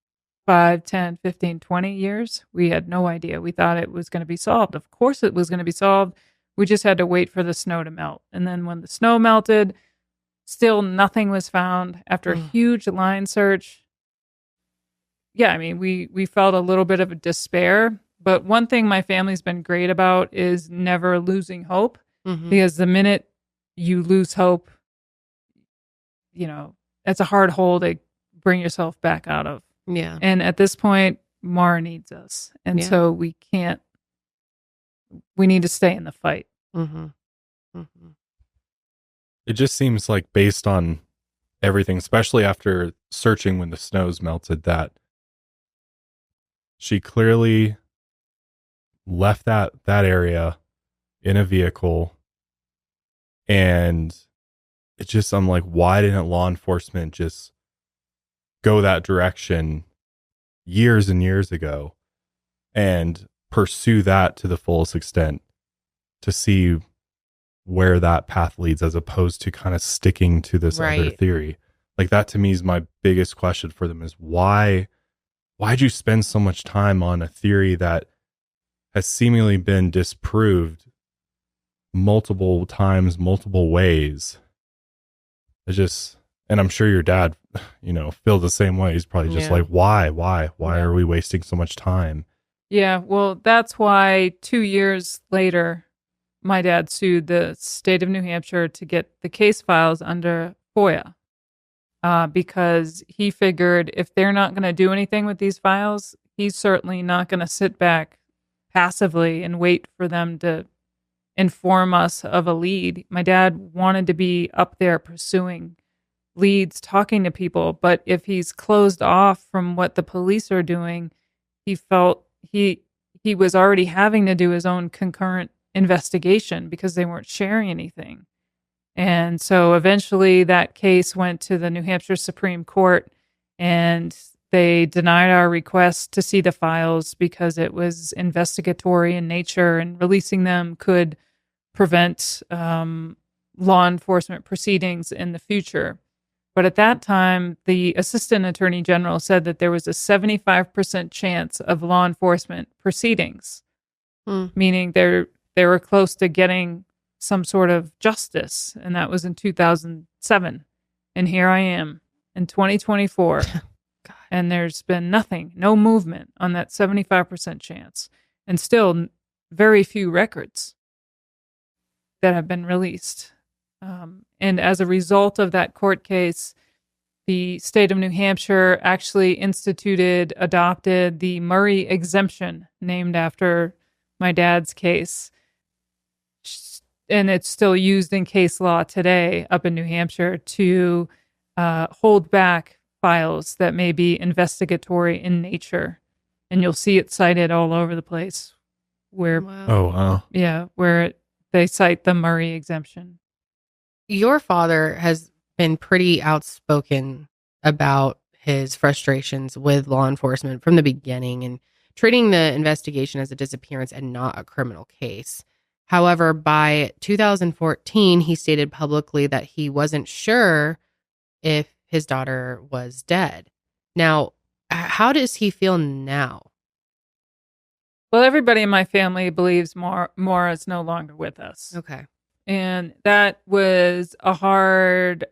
5, 10, 15, 20 years. We had no idea. We thought it was going to be solved. Of course it was going to be solved. We just had to wait for the snow to melt. And then when the snow melted, still nothing was found after a huge line search. Yeah, I mean, we felt a little bit of a despair, But one thing my family's been great about is never losing hope, because the minute you lose hope, it's a hard hole to bring yourself back out of. Yeah. And at this point, Maura needs us. And so we need to stay in the fight. It just seems like, based on everything, especially after searching when the snow's melted, that she clearly left that area in a vehicle. And I'm like, why didn't law enforcement just go that direction years and years ago and pursue that to the fullest extent to see where that path leads, as opposed to kind of sticking to this other theory? Like, that to me is my biggest question for them, is why'd you spend so much time on a theory that has seemingly been disproved multiple times, multiple ways? And I'm sure your dad, feel the same way. He's probably just like, why are we wasting so much time? Yeah. Well, that's why 2 years later, my dad sued the state of New Hampshire to get the case files under FOIA, because he figured if they're not going to do anything with these files, he's certainly not going to sit back passively and wait for them to inform us of a lead. My dad wanted to be up there pursuing leads, talking to people, but if he's closed off from what the police are doing, he felt he was already having to do his own concurrent investigation because they weren't sharing anything. And so eventually that case went to the New Hampshire Supreme Court, and they denied our request to see the files because it was investigatory in nature, and releasing them could prevent law enforcement proceedings in the future. But at that time, the Assistant Attorney General said that there was a 75% chance of law enforcement proceedings, meaning they were close to getting some sort of justice. And that was in 2007. And here I am in 2024. And there's been nothing, no movement on that 75% chance. And still very few records that have been released. And as a result of that court case, the state of New Hampshire actually adopted the Murray exemption, named after my dad's case. And it's still used in case law today up in New Hampshire to hold back files that may be investigatory in nature. And you'll see it cited all over the place where, where they cite the Murray exemption. Your father has been pretty outspoken about his frustrations with law enforcement from the beginning and treating the investigation as a disappearance and not a criminal case. However, by 2014, he stated publicly that he wasn't sure if his daughter was dead. Now, how does he feel now? Well, everybody in my family believes Maura is no longer with us. Okay. And that was a hard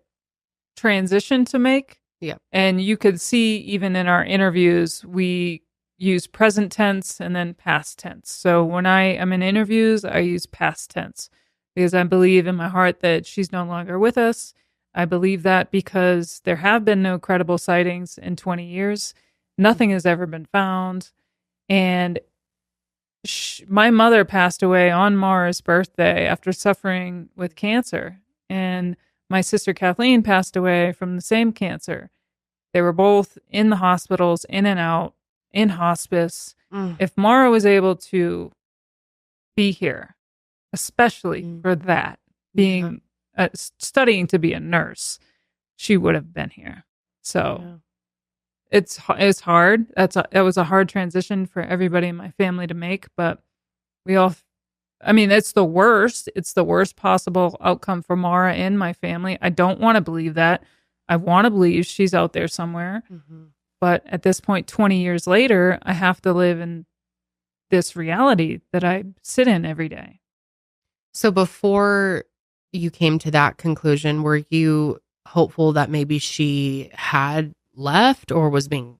transition to make. Yeah. And you could see even in our interviews, we use present tense and then past tense. So when I am in interviews, I use past tense because I believe in my heart that she's no longer with us. I believe that because there have been no credible sightings in 20 years. Nothing has ever been found. And my mother passed away on Maura's birthday after suffering with cancer. And my sister Kathleen passed away from the same cancer. They were both in the hospitals, in and out, in hospice. If Maura was able to be here, especially for that, being studying to be a nurse, she would have been here. So it's hard. It was a hard transition for everybody in my family to make, but it's the worst. It's the worst possible outcome for Maura and my family. I don't want to believe that. I want to believe she's out there somewhere. But at this point, 20 years later, I have to live in this reality that I sit in every day. So before you came to that conclusion, were you hopeful that maybe she had left or was being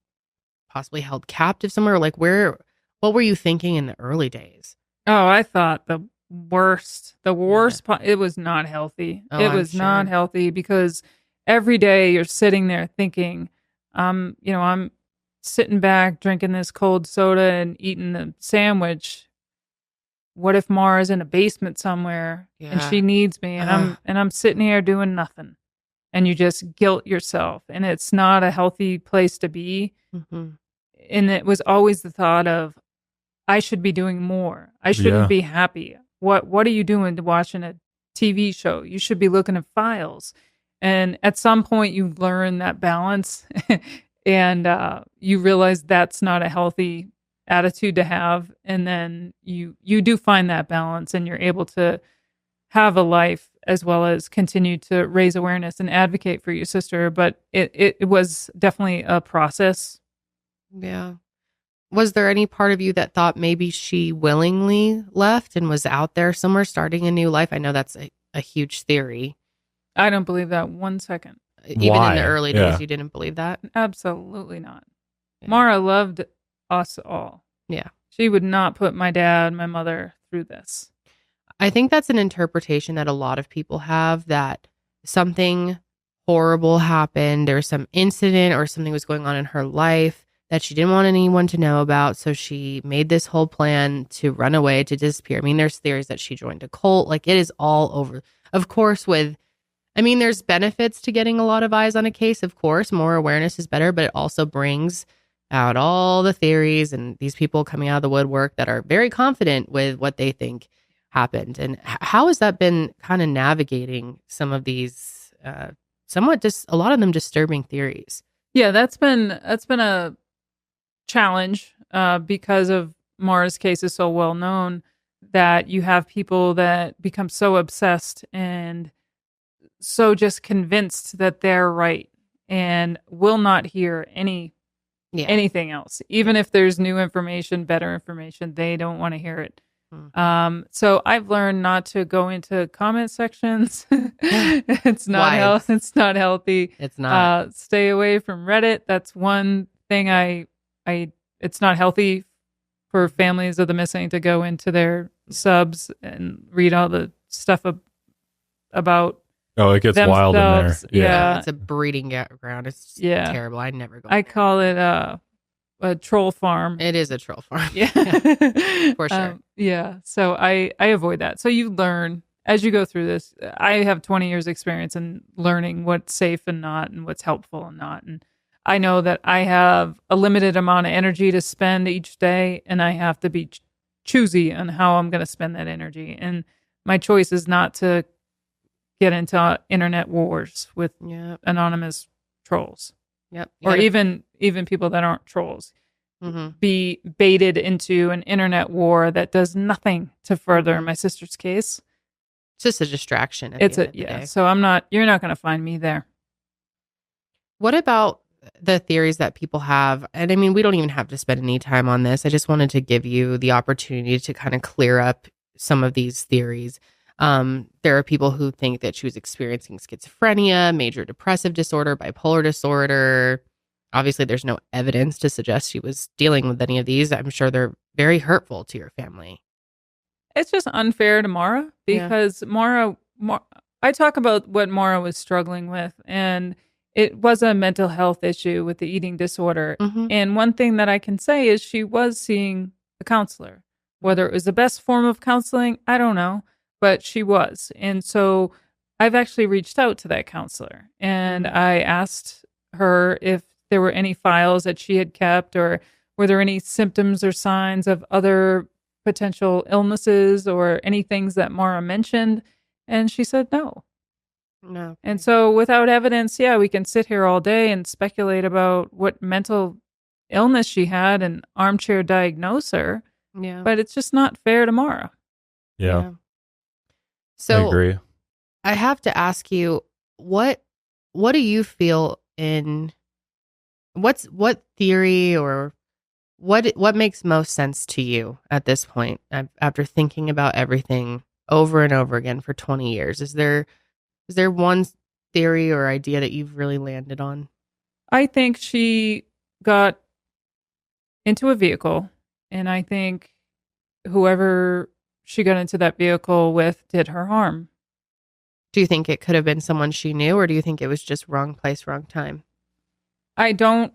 possibly held captive somewhere? Like, where What were you thinking in the early days? Oh, I thought the worst. The worst part. It was not healthy. Oh, It I'm was sure. not healthy because every day you're sitting there thinking, I'm sitting back drinking this cold soda and eating the sandwich. What if Maura's in a basement somewhere and she needs me and I'm sitting here doing nothing, and you just guilt yourself, and it's not a healthy place to be. Mm-hmm. And it was always the thought of, I should be doing more. I shouldn't be happy. What are you doing to watching a TV show? You should be looking at files. And at some point you learn that balance and you realize that's not a healthy attitude to have. And then you do find that balance, and you're able to have a life as well as continue to raise awareness and advocate for your sister. But it was definitely a process. Yeah. Was there any part of you that thought maybe she willingly left and was out there somewhere starting a new life? I know that's a huge theory. I don't believe that 1 second. Even in the early days, you didn't believe that? Absolutely not. Yeah. Maura loved us all. Yeah. She would not put my dad, my mother through this. I think that's an interpretation that a lot of people have, that something horrible happened. There was some incident or something was going on in her life that she didn't want anyone to know about. So she made this whole plan to run away, to disappear. I mean, there's theories that she joined a cult. Like, it is all over. Of course, there's benefits to getting a lot of eyes on a case. Of course, more awareness is better, but it also brings out all the theories and these people coming out of the woodwork that are very confident with what they think happened. And how has that been kind of navigating some of these somewhat just a lot of them disturbing theories? Yeah, that's been a challenge because of Maura's case is so well known, that you have people that become so obsessed and so just convinced that they're right and will not hear anything else. Even if there's new information, better information, they don't want to hear it. So I've learned not to go into comment sections. It's not healthy. It's not healthy. It's not. Stay away from Reddit. That's one thing it's not healthy for families of the missing to go into their subs and read all the stuff about. Oh, it gets wild in there. Yeah. It's a breeding ground. It's terrible. I never go. I call it a troll farm. It is a troll farm. Yeah. For sure. Yeah. So I avoid that. So you learn as you go through this. I have 20 years experience in learning what's safe and not, and what's helpful and not. And I know that I have a limited amount of energy to spend each day, and I have to be choosy on how I'm going to spend that energy. And my choice is not to get into internet wars with anonymous trolls. Yep. Or even people that aren't trolls. Be baited into an internet war that does nothing to further my sister's case. It's just a distraction. So you're not going to find me there. What about the theories that people have? And I mean, we don't even have to spend any time on this. I just wanted to give you the opportunity to kind of clear up some of these theories. There are people who think that she was experiencing schizophrenia, major depressive disorder, bipolar disorder. Obviously, there's no evidence to suggest she was dealing with any of these. I'm sure they're very hurtful to your family. It's just unfair to Maura because Maura, I talk about what Maura was struggling with, and it was a mental health issue with the eating disorder. And one thing that I can say is she was seeing a counselor. Whether it was the best form of counseling, I don't know. But she was. And so I've actually reached out to that counselor, and I asked her if there were any files that she had kept, or were there any symptoms or signs of other potential illnesses or any things that Maura mentioned. And she said no. No. And so without evidence, we can sit here all day and speculate about what mental illness she had and armchair diagnose her. Yeah. But it's just not fair to Maura. Yeah. So I agree. I have to ask you, what do you feel in what theory or what makes most sense to you at this point after thinking about everything over and over again for 20 years? Is there one theory or idea that you've really landed on? I think she got into a vehicle And I think whoever she got into that vehicle with did her harm. Do you think it could have been someone she knew, or do you think it was just wrong place, wrong time? I don't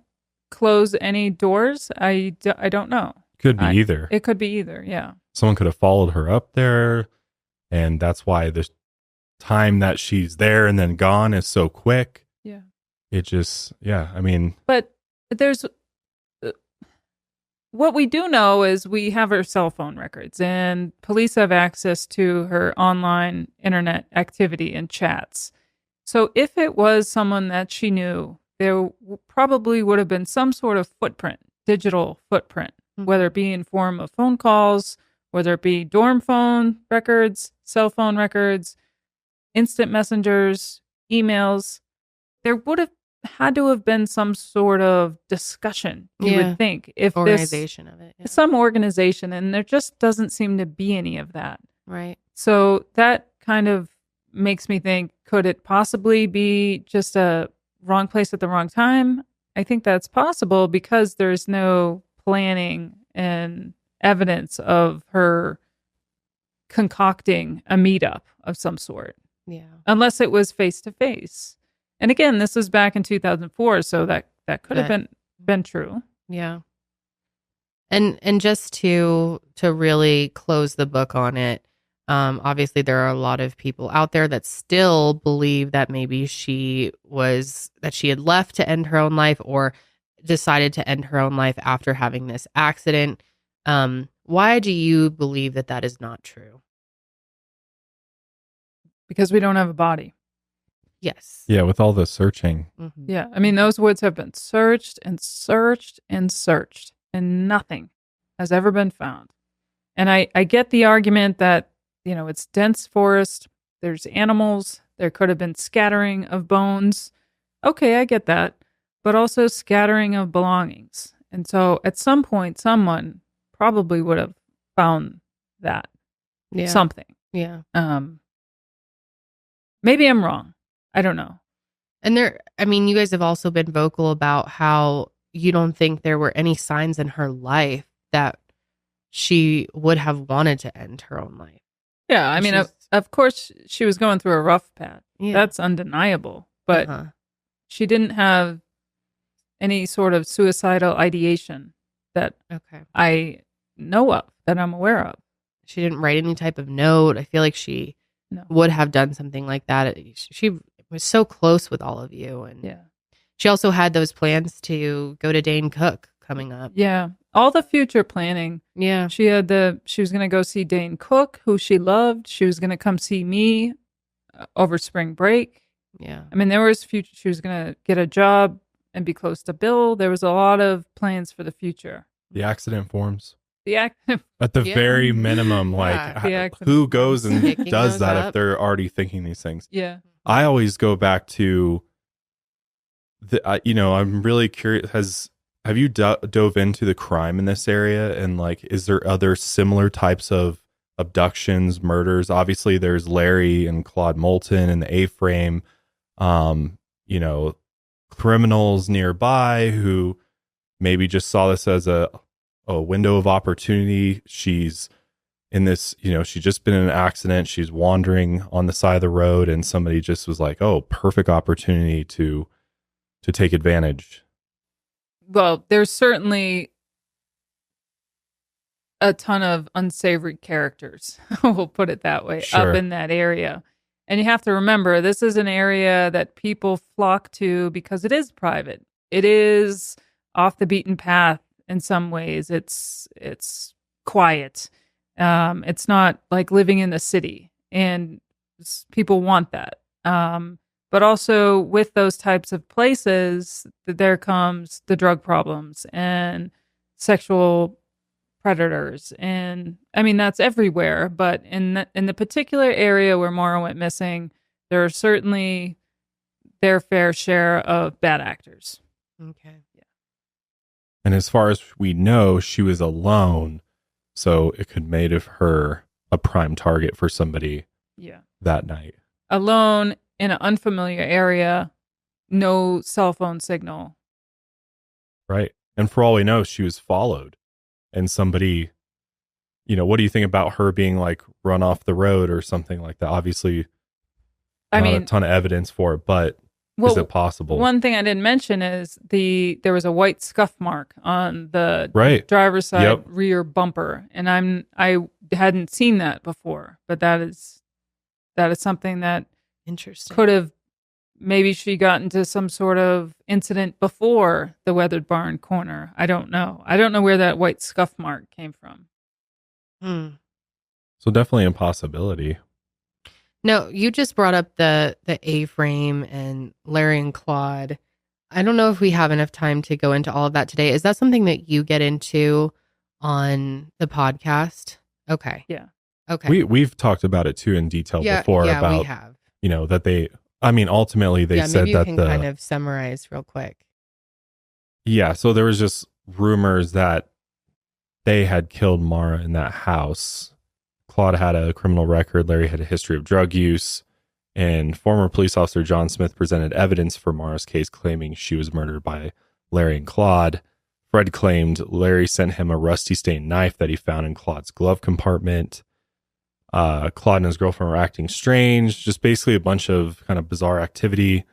close any doors. I don't know. Could be either. It could be either, yeah. Someone could have followed her up there, and that's why the time that she's there and then gone is so quick. Yeah. It just, yeah, I mean. But there's, what we do know is we have her cell phone records, and police have access to her online internet activity and chats. So if it was someone that she knew, there probably would have been some sort of footprint, digital footprint, whether it be in form of phone calls, whether it be dorm phone records, cell phone records, instant messengers, emails. There would have had to have been some sort of discussion, you would think. If organization of it. Yeah. Some organization, and there just doesn't seem to be any of that. Right. So that kind of makes me think, could it possibly be just a wrong place at the wrong time? I think that's possible because there's no planning and evidence of her concocting a meetup of some sort. Yeah. Unless it was face to face. And again, this was back in 2004, so that could have been true. Yeah. And just to really close the book on it, obviously there are a lot of people out there that still believe that maybe she had left to end her own life or decided to end her own life after having this accident. Why do you believe that is not true? Because we don't have a body. Yes. Yeah, with all the searching. Mm-hmm. Yeah, I mean, those woods have been searched and searched and searched, and nothing has ever been found. And I get the argument that, it's dense forest, there's animals, there could have been scattering of bones. Okay, I get that. But also scattering of belongings. And so at some point, someone probably would have found that. Yeah. Something. Yeah. Maybe I'm wrong. I don't know. And you guys have also been vocal about how you don't think there were any signs in her life that she would have wanted to end her own life. Yeah, I mean, of course, she was going through a rough patch. Yeah. That's undeniable. But she didn't have any sort of suicidal ideation that I know of, that I'm aware of. She didn't write any type of note. I feel like she would have done something like that. She was so close with all of you. And she also had those plans to go to Dane Cook coming up. Yeah. All the future planning. Yeah. She was going to go see Dane Cook, who she loved. She was going to come see me over spring break. Yeah. I mean, there was future. She was going to get a job and be close to Bill. There was a lot of plans for the future. The accident forms. At the very minimum, who goes and does that up? If they're already thinking these things? Yeah. I always go back to I'm really curious. Have you dove into the crime in this area? And is there other similar types of abductions, murders? Obviously there's Larry and Claude Moulton and the A-frame, criminals nearby who maybe just saw this as a window of opportunity. She's in this, she's just been in an accident. She's wandering on the side of the road and somebody just was like, oh, perfect opportunity to take advantage. Well, there's certainly a ton of unsavory characters, we'll put it that way, up in that area. And you have to remember, this is an area that people flock to because it is private. It is off the beaten path in some ways. It's quiet. It's not like living in the city, and people want that. But also with those types of places, there comes the drug problems and sexual predators. And I mean, that's everywhere. But in the particular area where Maura went missing, there are certainly their fair share of bad actors. Okay. Yeah. And as far as we know, she was alone. So it could made of her a prime target for somebody that night. Alone in an unfamiliar area, no cell phone signal. Right. And for all we know, she was followed. and somebody, what do you think about her being like run off the road or something like that? Obviously, not a ton of evidence for it, but is it possible? One thing I didn't mention is there was a white scuff mark on the driver's side rear bumper, and I hadn't seen that before, but that is something that interesting could have, maybe she got into some sort of incident before the weathered barn corner. I don't know where that white scuff mark came from. So definitely a possibility. No, you just brought up the A-frame and Larry and Claude. I don't know if we have enough time to go into all of that today. Is that something that you get into on the podcast? Okay. Yeah. Okay. We've talked about it too in detail before about, we have. That they, ultimately they said maybe that you can kind of summarize real quick. Yeah. So there was just rumors that they had killed Maura in that house. Claude had a criminal record. Larry had a history of drug use. And former police officer John Smith presented evidence for Maura's case, claiming she was murdered by Larry and Claude. Fred claimed Larry sent him a rusty stained knife that he found in Claude's glove compartment. Claude and his girlfriend were acting strange, just basically a bunch of kind of bizarre activity.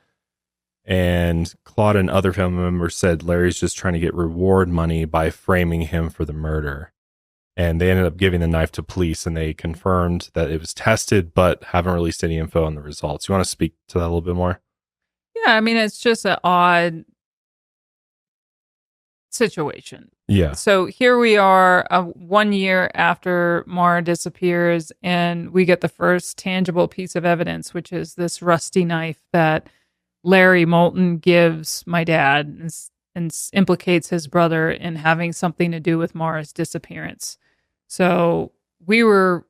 And Claude and other family members said Larry's just trying to get reward money by framing him for the murder. And they ended up giving the knife to police, and they confirmed that it was tested, but haven't released any info on the results. You want to speak to that a little bit more? Yeah, it's just an odd situation. Yeah. So here we are 1 year after Maura disappears, and we get the first tangible piece of evidence, which is this rusty knife that Larry Moulton gives my dad and implicates his brother in having something to do with Maura's disappearance. So we were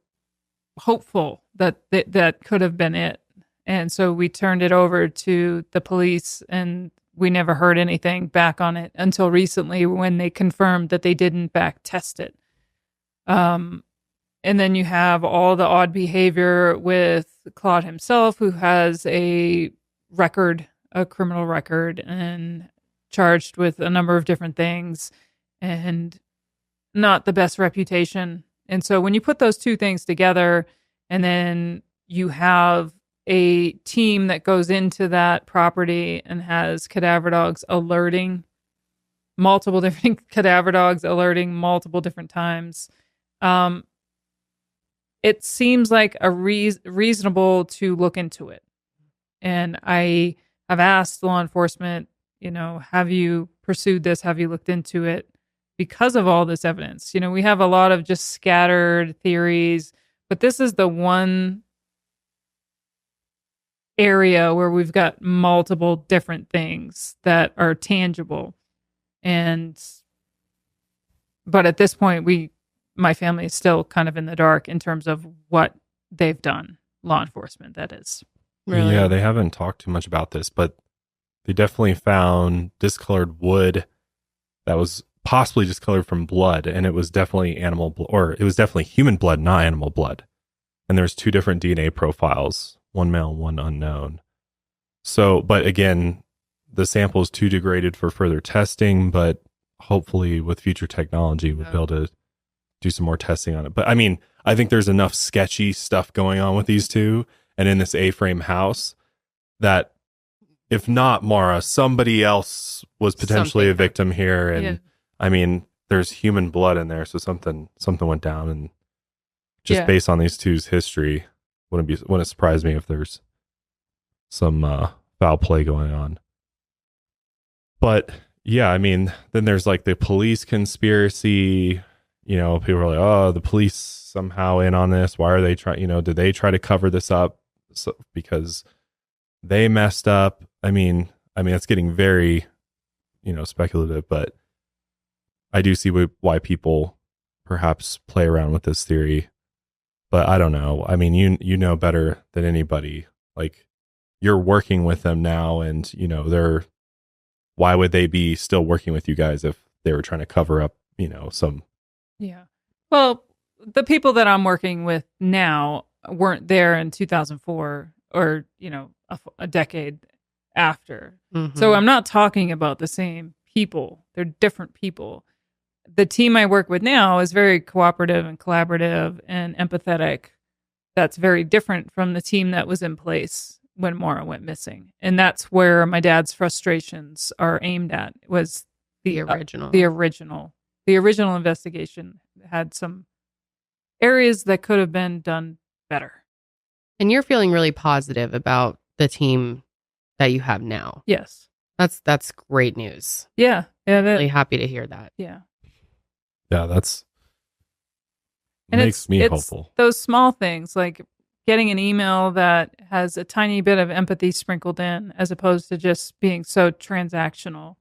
hopeful that that could have been it. And so we turned it over to the police, and we never heard anything back on it until recently when they confirmed that they did in fact test it. And then you have all the odd behavior with Claude himself, who has a criminal record, and charged with a number of different things and not the best reputation. And so when you put those two things together, and then you have a team that goes into that property and has cadaver dogs alerting multiple different times, it seems like a reasonable to look into it. And I have asked law enforcement, have you pursued this? Have you looked into it? Because of all this evidence, we have a lot of just scattered theories, but this is the one area where we've got multiple different things that are tangible. But at this point, my family is still kind of in the dark in terms of what they've done. Law enforcement, that is. Really? Yeah, they haven't talked too much about this, but they definitely found discolored wood that was possibly discolored from blood, and it was definitely animal blood, or it was definitely human blood, not animal blood. And there's two different DNA profiles, one male, one unknown. So, but again, the sample is too degraded for further testing, but hopefully with future technology, we'll be able to do some more testing on it. But I think there's enough sketchy stuff going on with these two and in this A-frame house that if not Maura, somebody else was potentially a victim here. And there's human blood in there. So something went down, and just based on these two's history, wouldn't surprise me if there's some foul play going on. But yeah, then there's like the police conspiracy. People are like, oh, the police somehow in on this. Why are they trying? Did they try to cover this up because they messed up? It's getting very, speculative, but I do see why people perhaps play around with this theory. But I don't know. You know better than anybody. Like, you're working with them now, and why would they be still working with you guys if they were trying to cover up, some? Yeah. Well, the people that I'm working with now weren't there in 2004 or, a decade after. Mm-hmm. So I'm not talking about the same people. They're different people. the team I work with now is very cooperative and collaborative and empathetic. That's very different from the team that was in place when Maura went missing. And that's where my dad's frustrations are aimed at, was the original. The original investigation had some areas that could have been done better. And you're feeling really positive about the team that you have now. Yes. That's great news. Yeah. Really happy to hear that. Yeah. Yeah, makes me hopeful. Those small things, like getting an email that has a tiny bit of empathy sprinkled in, as opposed to just being so transactional.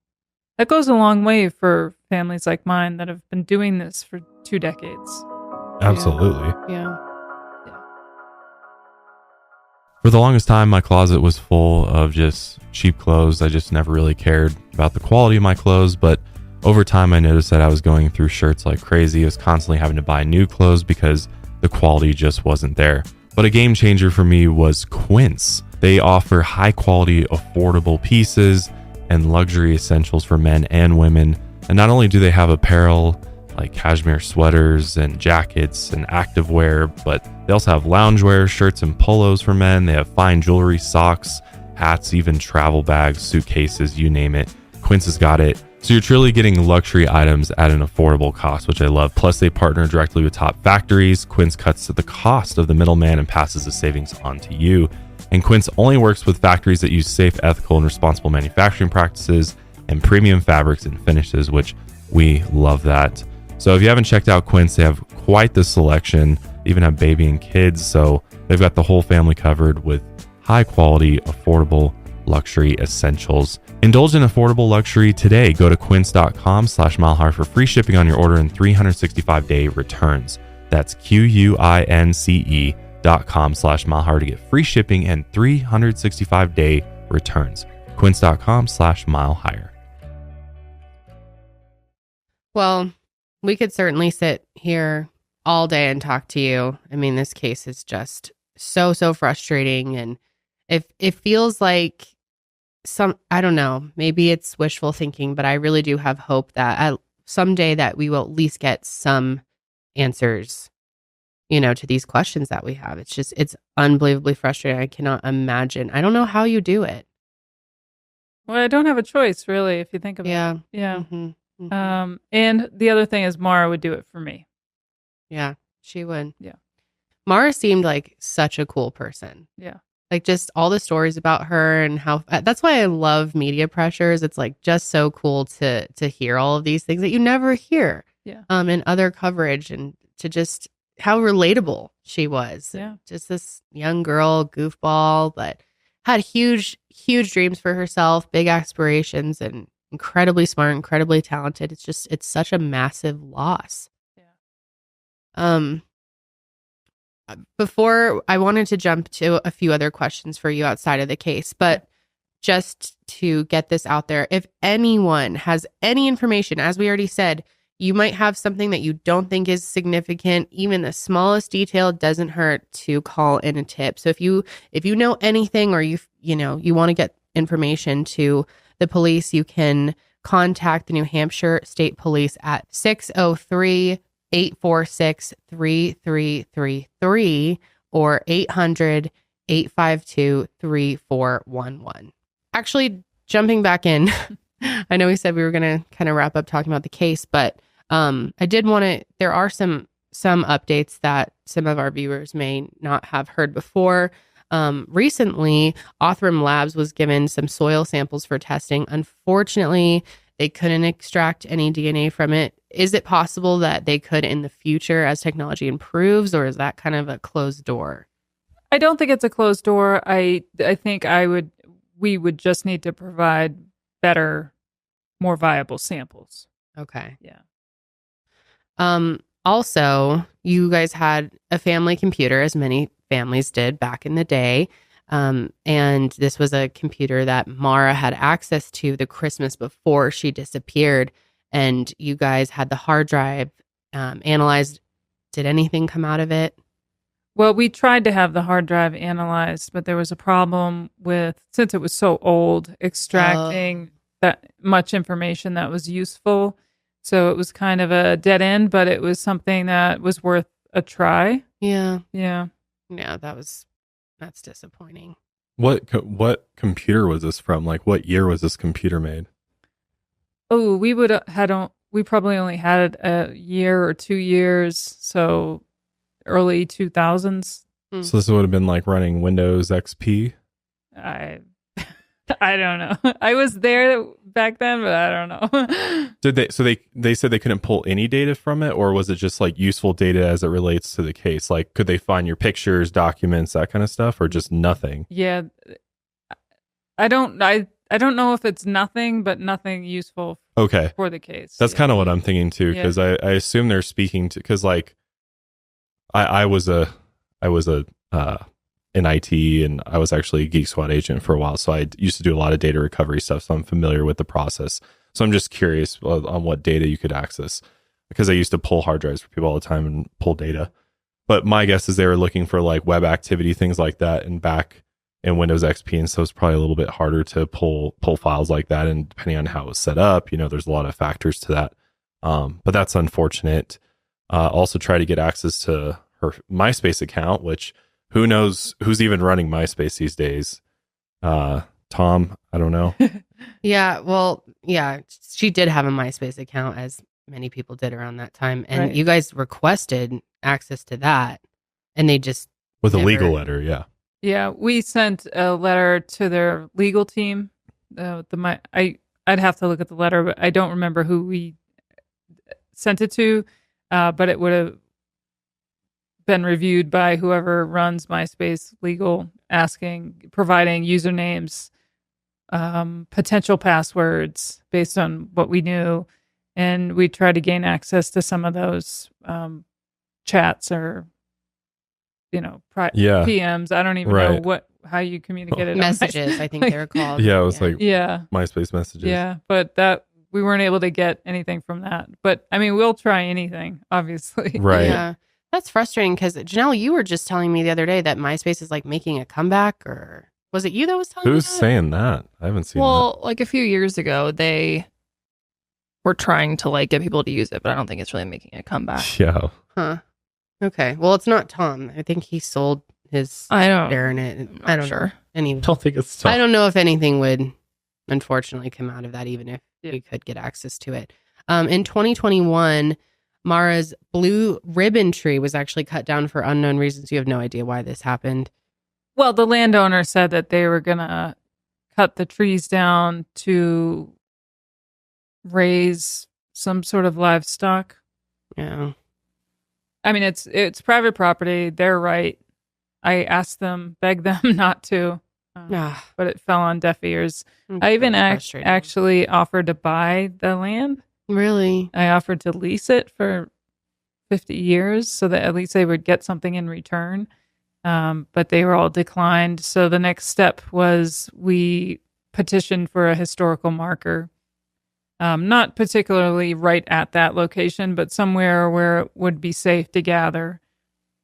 That goes a long way for families like mine that have been doing this for 2 decades. Absolutely. Yeah. For the longest time, my closet was full of just cheap clothes. I just never really cared about the quality of my clothes, but over time I noticed that I was going through shirts like crazy. I was constantly having to buy new clothes because the quality just wasn't there. But a game changer for me was Quince. They offer high quality, affordable pieces and luxury essentials for men and women. And not only do they have apparel like cashmere sweaters and jackets and activewear, but they also have loungewear, shirts and polos for men. They have fine jewelry, socks, hats, even travel bags, suitcases, you name it. Quince has got it. So you're truly getting luxury items at an affordable cost, which I love. Plus, they partner directly with top factories. Quince cuts to the cost of the middleman and passes the savings on to you. And Quince only works with factories that use safe, ethical, and responsible manufacturing practices and premium fabrics and finishes, which we love that. So if you haven't checked out Quince, they have quite the selection. They even have baby and kids. So they've got the whole family covered with high quality, affordable luxury essentials. Indulge in affordable luxury today. Go to quince.com/milehigher for free shipping on your order and 365-day returns. That's QUINCE.com/milehigher to get free shipping and 365-day returns. Quince.com/milehigher. Well, we could certainly sit here all day and talk to you. I mean, this case is just so frustrating. And it feels like I don't know, maybe it's wishful thinking, but I really do have hope that someday that we will at least get some answers, to these questions that we have. It's unbelievably frustrating. I cannot imagine. I don't know how you do it. Well, I don't have a choice, really, if you think about it. Yeah. Mm-hmm. And the other thing is Maura would do it for me. Yeah, she would. Yeah. Maura seemed like such a cool person. Yeah. Like just all the stories about her and how that's why I love Media Pressures. It's like just so cool to hear all of these things that you never hear in other coverage, and to just how relatable she was. Yeah. Just this young girl, goofball, but had huge dreams for herself, big aspirations, and incredibly smart, incredibly talented. It's such a massive loss. Yeah. Before, I wanted to jump to a few other questions for you outside of the case, but just to get this out there, if anyone has any information, as we already said, you might have something that you don't think is significant. Even the smallest detail doesn't hurt to call in a tip. So if you know anything, or you want to get information to the police, you can contact the New Hampshire State Police at 603-846-3333 or 800-852-3411. Actually, jumping back in, I know we said we were going to kind of wrap up talking about the case, but I did want to, there are some updates that some of our viewers may not have heard before. Recently, Othram Labs was given some soil samples for testing. Unfortunately, they couldn't extract any DNA from it. Is it possible that they could in the future as technology improves, or is that kind of a closed door? I don't think it's a closed door. I think we would just need to provide better, more viable samples. Okay. Yeah. Also, you guys had a family computer, as many families did back in the day. And this was a computer that Maura had access to the Christmas before she disappeared. And you guys had the hard drive analyzed. Did anything come out of it? Well, we tried to have the hard drive analyzed, but there was a problem with, since it was so old, extracting that much information that was useful. So it was kind of a dead end, but it was something that was worth a try. Yeah. Yeah. Yeah, that's disappointing. What computer was this from? Like, what year was this computer made? Oh, we probably only had it a year or 2 years, so early 2000s. So this would have been like running Windows XP. I don't know. I was there back then, but I don't know. Did they? So they said they couldn't pull any data from it, or was it just like useful data as it relates to the case? Like, could they find your pictures, documents, that kind of stuff, or just nothing? Yeah, I don't know if it's nothing, but nothing useful. Okay, for the case. That's kind of what I'm thinking too, because I assume they're speaking to, because like I was in IT, and I was actually a Geek Squad agent for a while. So I used to do a lot of data recovery stuff. So I'm familiar with the process. So I'm just curious on what data you could access, because I used to pull hard drives for people all the time and pull data. But my guess is they were looking for like web activity, things like that, and back in Windows XP. And so it's probably a little bit harder to pull files like that. And depending on how it was set up, there's a lot of factors to that. But that's unfortunate. Also try to get access to her MySpace account, which who knows who's even running MySpace these days? Tom, I don't know. Yeah, well, yeah, she did have a MySpace account, as many people did around that time. And you guys requested access to that, and they just... With a legal letter, yeah. Yeah, we sent a letter to their legal team. I'd have to look at the letter, but I don't remember who we sent it to, but it would have been reviewed by whoever runs MySpace legal, providing usernames, potential passwords based on what we knew, and we tried to gain access to some of those chats or PMs. I don't even know how you communicated. Messages, I think they're called. Yeah, it was MySpace messages. Yeah, but that we weren't able to get anything from that. But I mean, we'll try anything, obviously. Right. Yeah. That's frustrating, because Janelle, you were just telling me the other day that MySpace is like making a comeback, or was it you that was telling me? Who's saying that? I haven't seen that. Well, like a few years ago, they were trying to like get people to use it, but I don't think it's really making a comeback. Yeah. Huh. Okay. Well, it's not Tom. I think he sold his share in it. I don't know. I don't think it's Tom. I don't know if anything would unfortunately come out of that, even if we could get access to it. In 2021, Maura's blue ribbon tree was actually cut down for unknown reasons. You have no idea why this happened. Well, the landowner said that they were going to cut the trees down to raise some sort of livestock. Yeah. I mean, it's private property. They're right. I asked them, begged them not to, but it fell on deaf ears. I even actually offered to buy the land. Really? I offered to lease it for 50 years so that at least they would get something in return. But they were all declined. So the next step was we petitioned for a historical marker. Not particularly right at that location, but somewhere where it would be safe to gather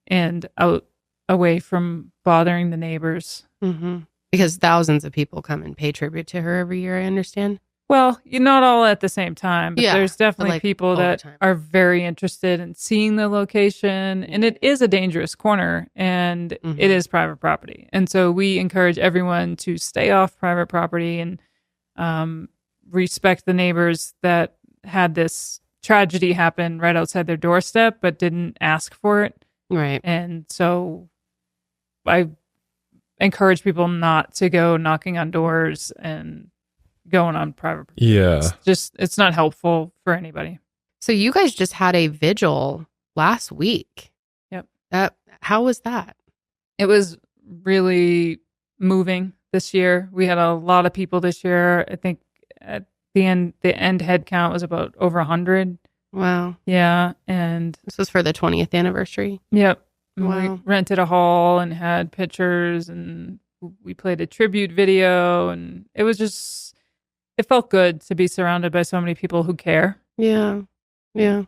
and out away from bothering the neighbors. Mm-hmm. Because thousands of people come and pay tribute to her every year, I understand. Well, you're not all at the same time, but there's definitely people that are very interested in seeing the location. And it is a dangerous corner, and it is private property. And so we encourage everyone to stay off private property and respect the neighbors that had this tragedy happen right outside their doorstep, but didn't ask for it. Right. And so I encourage people not to go knocking on doors and going on private property. Yeah. It's not helpful for anybody. So you guys just had a vigil last week. Yep. How was that? It was really moving this year. We had a lot of people this year. I think at the end head count was about over 100. Wow. Yeah. And this was for the 20th anniversary. Yep. Wow. We rented a hall and had pictures, and we played a tribute video, and it felt good to be surrounded by so many people who care. Yeah. Yeah.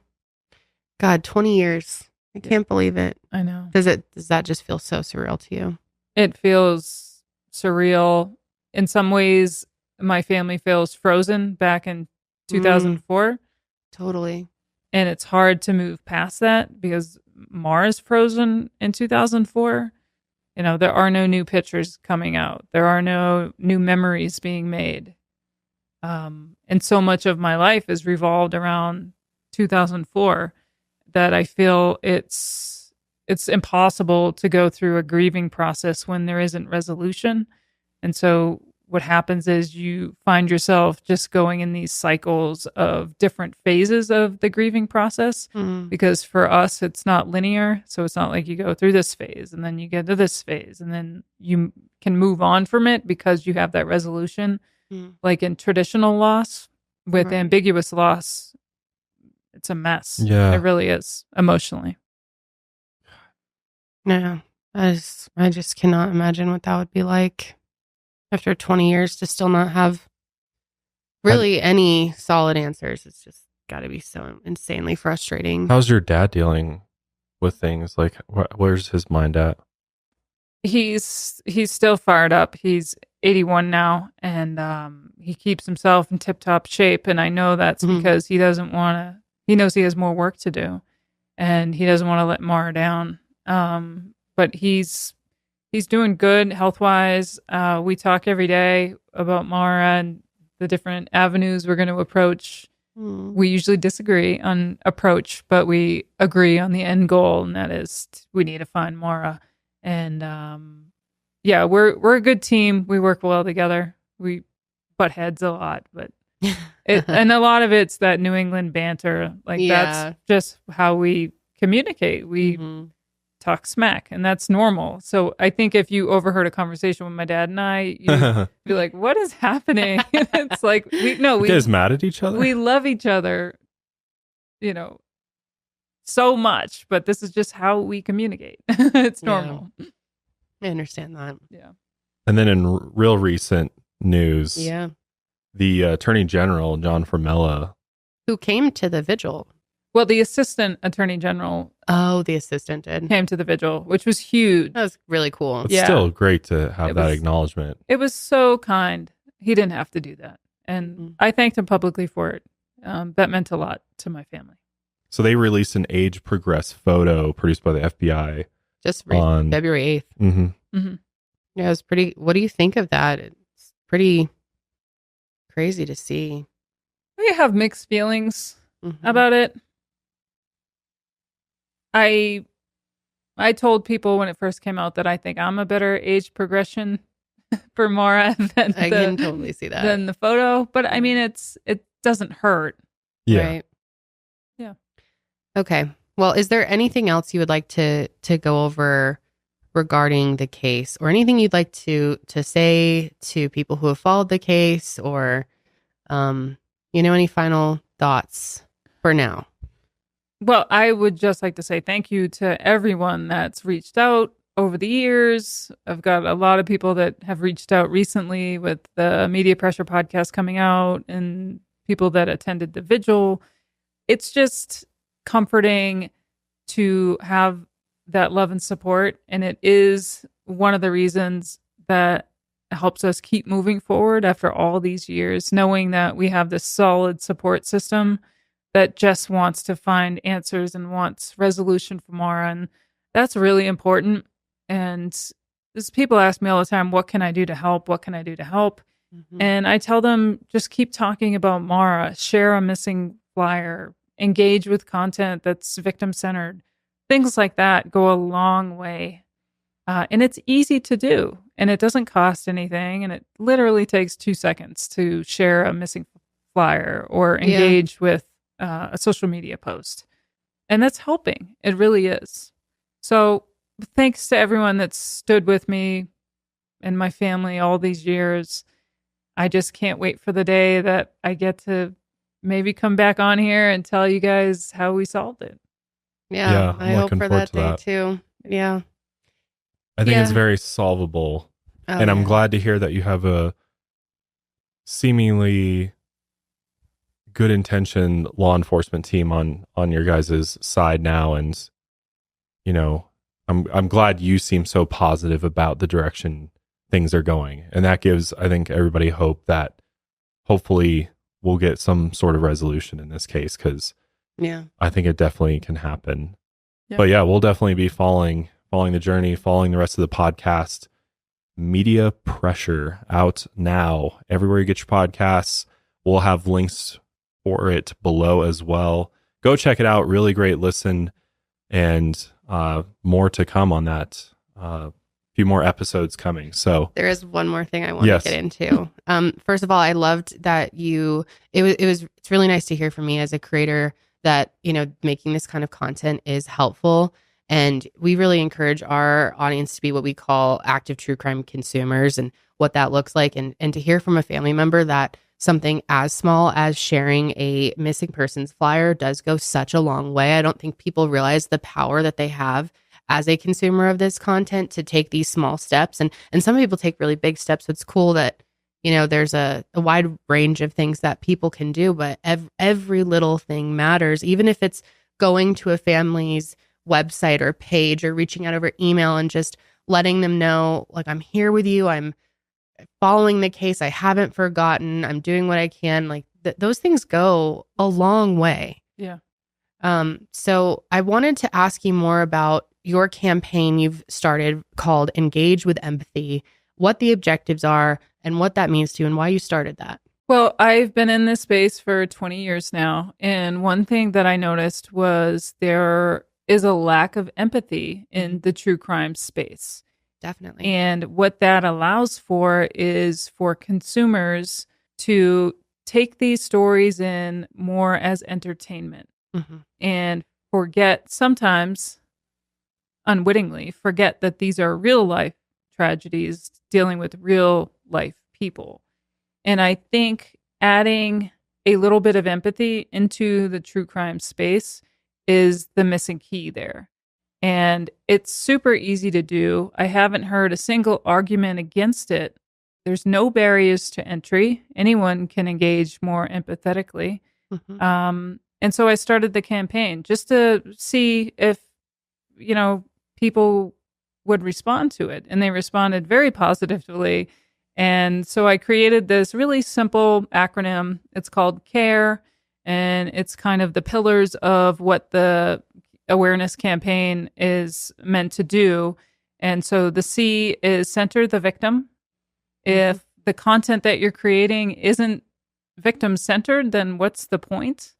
God, 20 years. I can't believe it. I know. Does that just feel so surreal to you? It feels surreal. In some ways, my family feels frozen back in 2004. Totally. And it's hard to move past that because Maura's frozen in 2004. There are no new pictures coming out. There are no new memories being made. And so much of my life is revolved around 2004 that I feel it's impossible to go through a grieving process when there isn't resolution. And so what happens is you find yourself just going in these cycles of different phases of the grieving process, because for us, it's not linear. So it's not like you go through this phase and then you get to this phase and then you can move on from it because you have that resolution. Like in traditional loss, with ambiguous loss, it's a mess. Yeah. It really is, emotionally. No, I just cannot imagine what that would be like after 20 years to still not have really any solid answers. It's just got to be so insanely frustrating. How's your dad dealing with things? Like, where's his mind at? He's still fired up. He's 81 now, and he keeps himself in tip-top shape. And I know that's because he doesn't want to. He knows he has more work to do, and he doesn't want to let Maura down. But he's doing good health-wise. We talk every day about Maura and the different avenues we're going to approach. We usually disagree on approach, but we agree on the end goal, and that is we need to find Maura. And we're a good team. We work well together. We butt heads a lot, but and a lot of it's that New England banter. Like that's just how we communicate. We talk smack, and that's normal. So I think if you overheard a conversation with my dad and I, you'd be like, "What is happening?" It's like we guys mad at each other. We love each other, so much, but this is just how we communicate. It's normal. Yeah. I understand that. Yeah. And then in real recent news, the Attorney General, John Formella, who came to the vigil. Well, the Assistant Attorney General. Oh, the assistant did. Came to the vigil, which was huge. That was really cool. It's still great to have that acknowledgement. It was so kind. He didn't have to do that. And I thanked him publicly for it. That meant a lot to my family. So they released an age progressed photo produced by the FBI. Just on February 8th. Yeah, it was pretty. What do you think of that? It's pretty crazy to see. We have mixed feelings about it. I told people when it first came out that I think I'm a better age progression for Maura than I can totally see that than the photo. But I mean, it doesn't hurt. Yeah. Right. Yeah. Okay. Well, is there anything else you would like to go over regarding the case, or anything you'd like to say to people who have followed the case, or any final thoughts for now? Well, I would just like to say thank you to everyone that's reached out over the years. I've got a lot of people that have reached out recently with the Media Pressure podcast coming out, and people that attended the vigil. It's just comforting to have that love and support. And it is one of the reasons that helps us keep moving forward after all these years, knowing that we have this solid support system that just wants to find answers and wants resolution for Maura. And that's really important. And people ask me all the time, what can I do to help? What can I do to help? And I tell them, just keep talking about Maura, share a missing flyer, engage with content that's victim-centered. Things like that go a long way. And it's easy to do. And it doesn't cost anything. And it literally takes 2 seconds to share a missing flyer or engage with a social media post. And that's helping. It really is. So thanks to everyone that's stood with me and my family all these years. I just can't wait for the day that I get to maybe come back on here and tell you guys how we solved it. Yeah, I hope for that day too. Yeah. I think it's very solvable. And I'm glad to hear that you have a seemingly good intention law enforcement team on your guys' side now. And, I'm glad you seem so positive about the direction things are going. And that gives, I think, everybody hope that hopefully we'll get some sort of resolution in this case, because I think it definitely can happen. Yeah. But yeah, we'll definitely be following the journey, following the rest of the podcast. Media Pressure out now everywhere you get your podcasts. We'll have links for it below as well. Go check it out. Really great listen, and more to come on that. Few more episodes coming. So there is one more thing I want to get into. First of all, I loved that it's really nice to hear from me as a creator that, making this kind of content is helpful. And we really encourage our audience to be what we call active true crime consumers, and what that looks like. And to hear from a family member that something as small as sharing a missing persons flyer does go such a long way. I don't think people realize the power that they have as a consumer of this content to take these small steps. And some people take really big steps. So it's cool that, there's a wide range of things that people can do, but every little thing matters, even if it's going to a family's website or page or reaching out over email and just letting them know, like, I'm here with you. I'm following the case. I haven't forgotten. I'm doing what I can. Like those things go a long way. Yeah. So I wanted to ask you more about your campaign you've started called Engage with Empathy, what the objectives are and what that means to you and why you started that. Well, I've been in this space for 20 years now. And one thing that I noticed was there is a lack of empathy in the true crime space. Definitely. And what that allows for is for consumers to take these stories in more as entertainment and sometimes unwittingly forget that these are real life tragedies dealing with real life people. And I think adding a little bit of empathy into the true crime space is the missing key there. And it's super easy to do. I haven't heard a single argument against it. There's no barriers to entry. Anyone can engage more empathetically. And so I started the campaign just to see if, people would respond to it. And they responded very positively. And so I created this really simple acronym. It's called CARE. And it's kind of the pillars of what the awareness campaign is meant to do. And so the C is center the victim. If the content that you're creating isn't victim centered, then what's the point?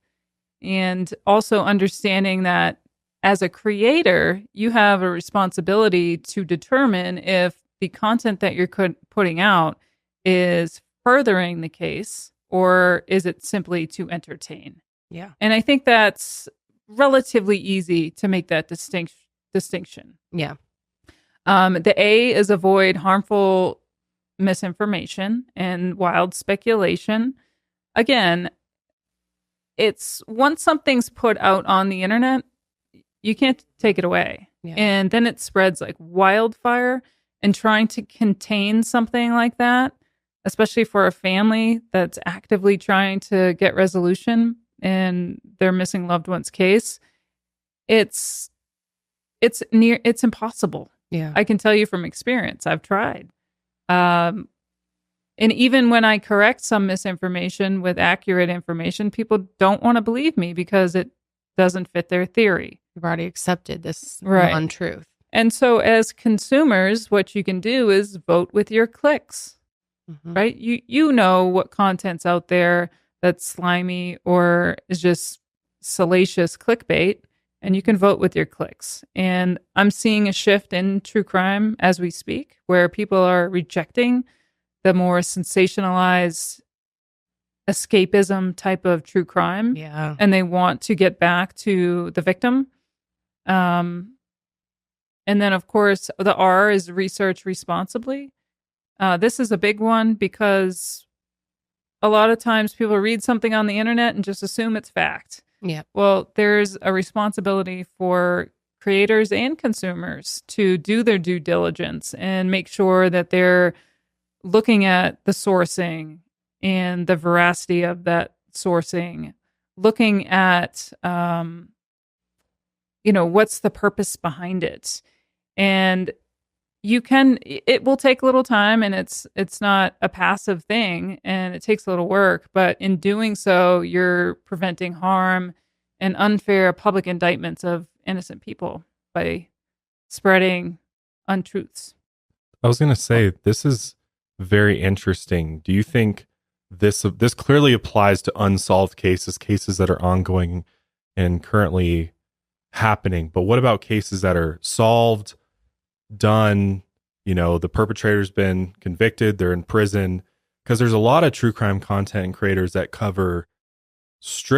And also understanding that as a creator, you have a responsibility to determine if the content that you're putting out is furthering the case or is it simply to entertain? Yeah. And I think that's relatively easy to make that distinction. Yeah. The A is avoid harmful misinformation and wild speculation. Again, it's once something's put out on the internet, you can't take it away. Yeah. And then it spreads like wildfire, and trying to contain something like that, especially for a family that's actively trying to get resolution in their missing loved one's case, it's impossible. Yeah. I can tell you from experience. I've tried. And even when I correct some misinformation with accurate information, people don't want to believe me because it doesn't fit their theory. You've already accepted this untruth. And so as consumers, what you can do is vote with your clicks, right? You know what content's out there that's slimy or is just salacious clickbait, and you can vote with your clicks. And I'm seeing a shift in true crime as we speak, where people are rejecting the more sensationalized escapism type of true crime. Yeah. And they want to get back to the victim. And then, of course, the R is research responsibly. This is a big one because a lot of times people read something on the internet and just assume it's fact. Yeah. Well, there's a responsibility for creators and consumers to do their due diligence and make sure that they're looking at the sourcing and the veracity of that sourcing, looking at, what's the purpose behind it. And it will take a little time, and it's not a passive thing, and it takes a little work, but in doing so, you're preventing harm and unfair public indictments of innocent people by spreading untruths. I was going to say, this is very interesting. Do you think this clearly applies to unsolved cases that are ongoing and currently happening, but what about cases that are solved, done, the perpetrator's been convicted, they're in prison? Because there's a lot of true crime content and creators that cover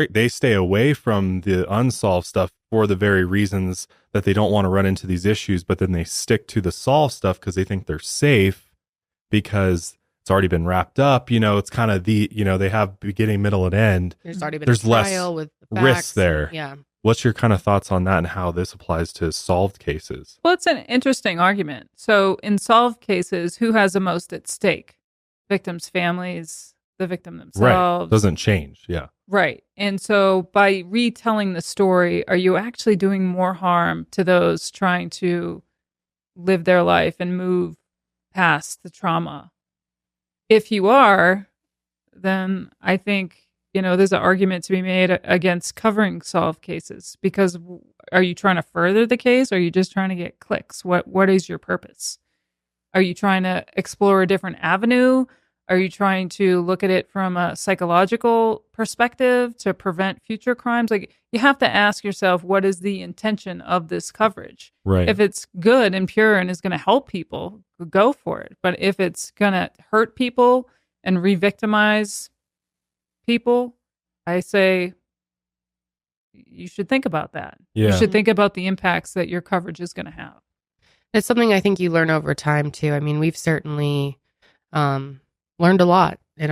they stay away from the unsolved stuff for the very reasons that they don't want to run into these issues, but then they stick to the solved stuff because they think they're safe because it's already been wrapped up. It's kind of they have beginning, middle, and end. There's already been a trial with the facts. Risk there. Yeah. What's your kind of thoughts on that and how this applies to solved cases? Well, it's an interesting argument. So in solved cases, who has the most at stake? Victims' families, the victim themselves. Right. Doesn't change. Yeah. Right. And so by retelling the story, are you actually doing more harm to those trying to live their life and move past the trauma? If you are, then I think, there's an argument to be made against covering solved cases, because are you trying to further the case? Or are you just trying to get clicks? What is your purpose? Are you trying to explore a different avenue? Are you trying to look at it from a psychological perspective to prevent future crimes? Like, you have to ask yourself, what is the intention of this coverage? Right. If it's good and pure and is going to help people, go for it. But if it's going to hurt people and re-victimize people, I say you should think about that. Yeah. You should think about the impacts that your coverage is going to have. It's something I think you learn over time too. I mean, we've certainly learned a lot in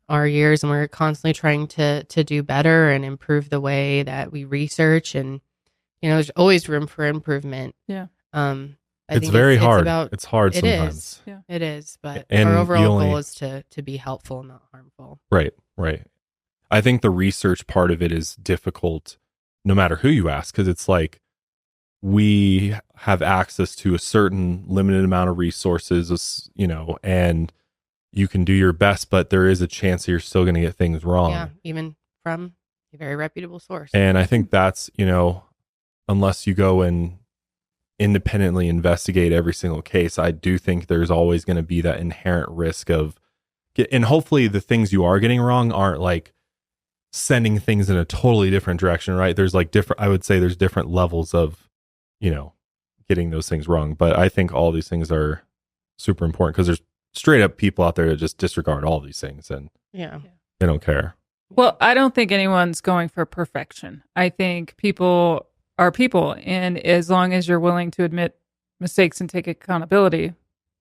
our years, and we're constantly trying to do better and improve the way that we research, and there's always room for improvement. Yeah. It's very hard. It's hard sometimes. Yeah. It is, but And our overall goal is to be helpful, not harmful. Right. I think the research part of it is difficult no matter who you ask, because it's like we have access to a certain limited amount of resources, and you can do your best, but there is a chance that you're still going to get things wrong. Yeah, even from a very reputable source. And I think that's, unless you go and independently investigate every single case, I do think there's always going to be that inherent risk of, and hopefully the things you are getting wrong aren't like sending things in a totally different direction, right? There's like I would say there's different levels of, getting those things wrong. But I think all these things are super important because there's straight up people out there that just disregard all these things and they don't care. Well, I don't think anyone's going for perfection. I think people are people, and as long as you're willing to admit mistakes and take accountability,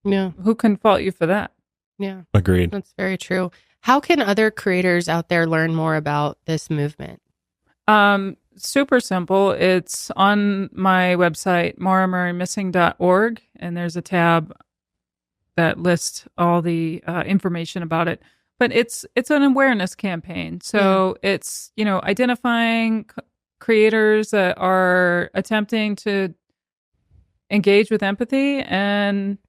who can fault you for that? Yeah. Agreed. That's very true. How can other creators out there learn more about this movement? Super simple. It's on my website, mauramurraymissing.org, and there's a tab that lists all the information about it. But it's an awareness campaign. So it's, identifying creators that are attempting to engage with empathy and,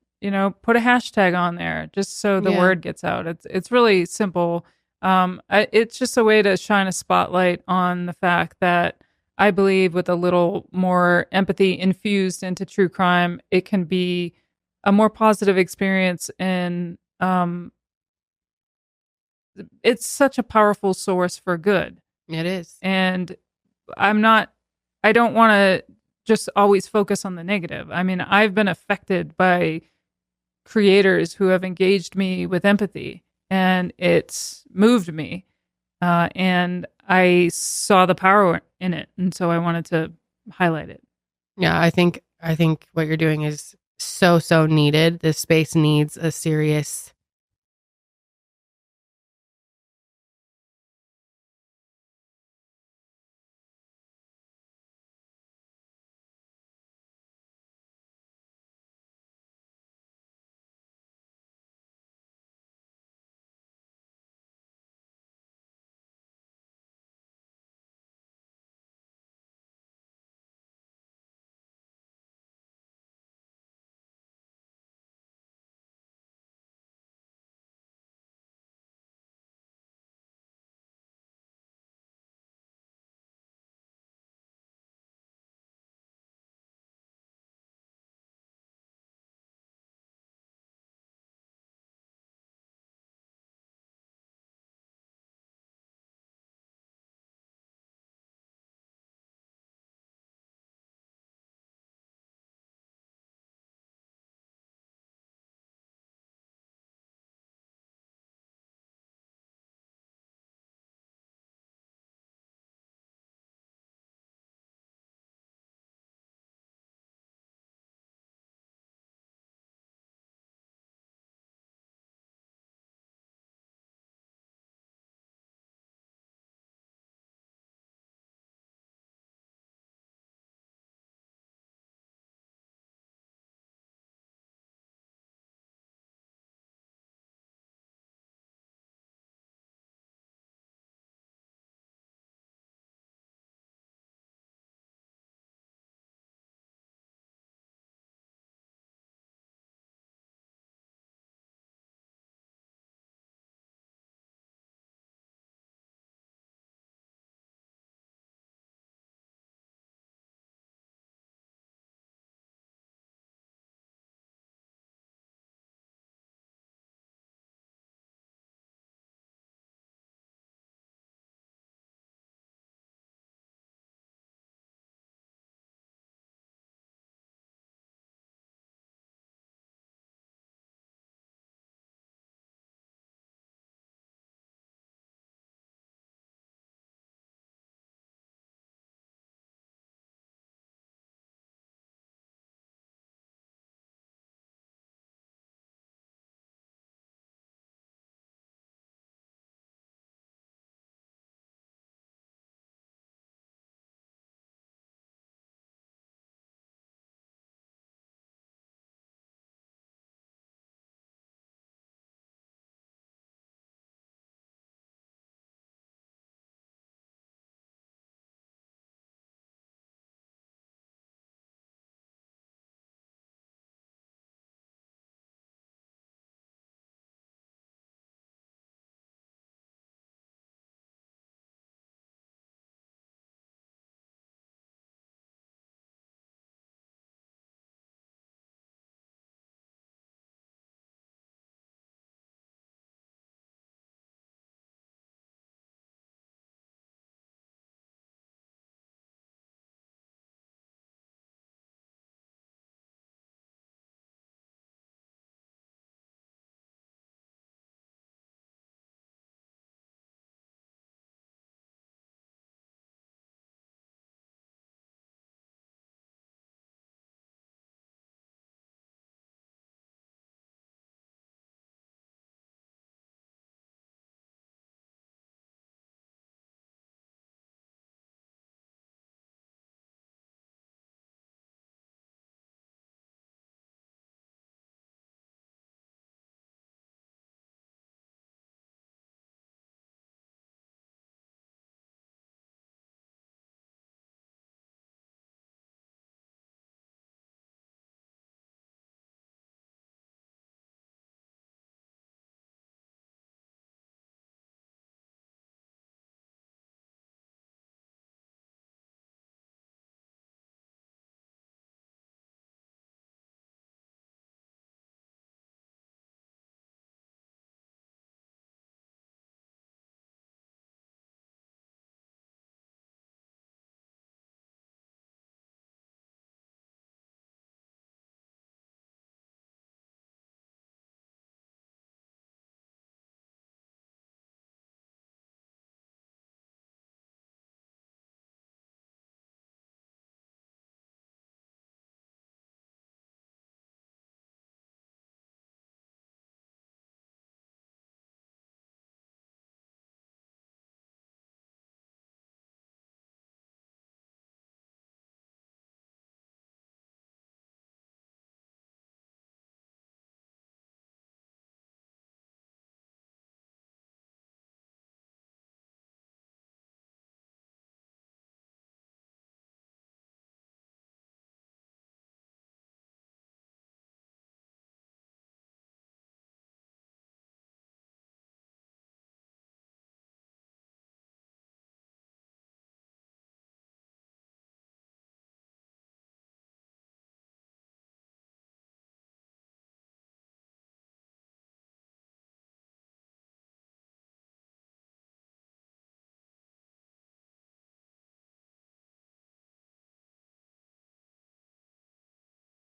put a hashtag on there just so the word gets out. It's really simple. It's just a way to shine a spotlight on the fact that I believe with a little more empathy infused into true crime, it can be a more positive experience. And it's such a powerful source for good. It is. And I don't want to just always focus on the negative. I mean, I've been affected by creators who have engaged me with empathy, and it's moved me. And I saw the power in it. And so I wanted to highlight it. Yeah, I think what you're doing is so needed. This space needs a serious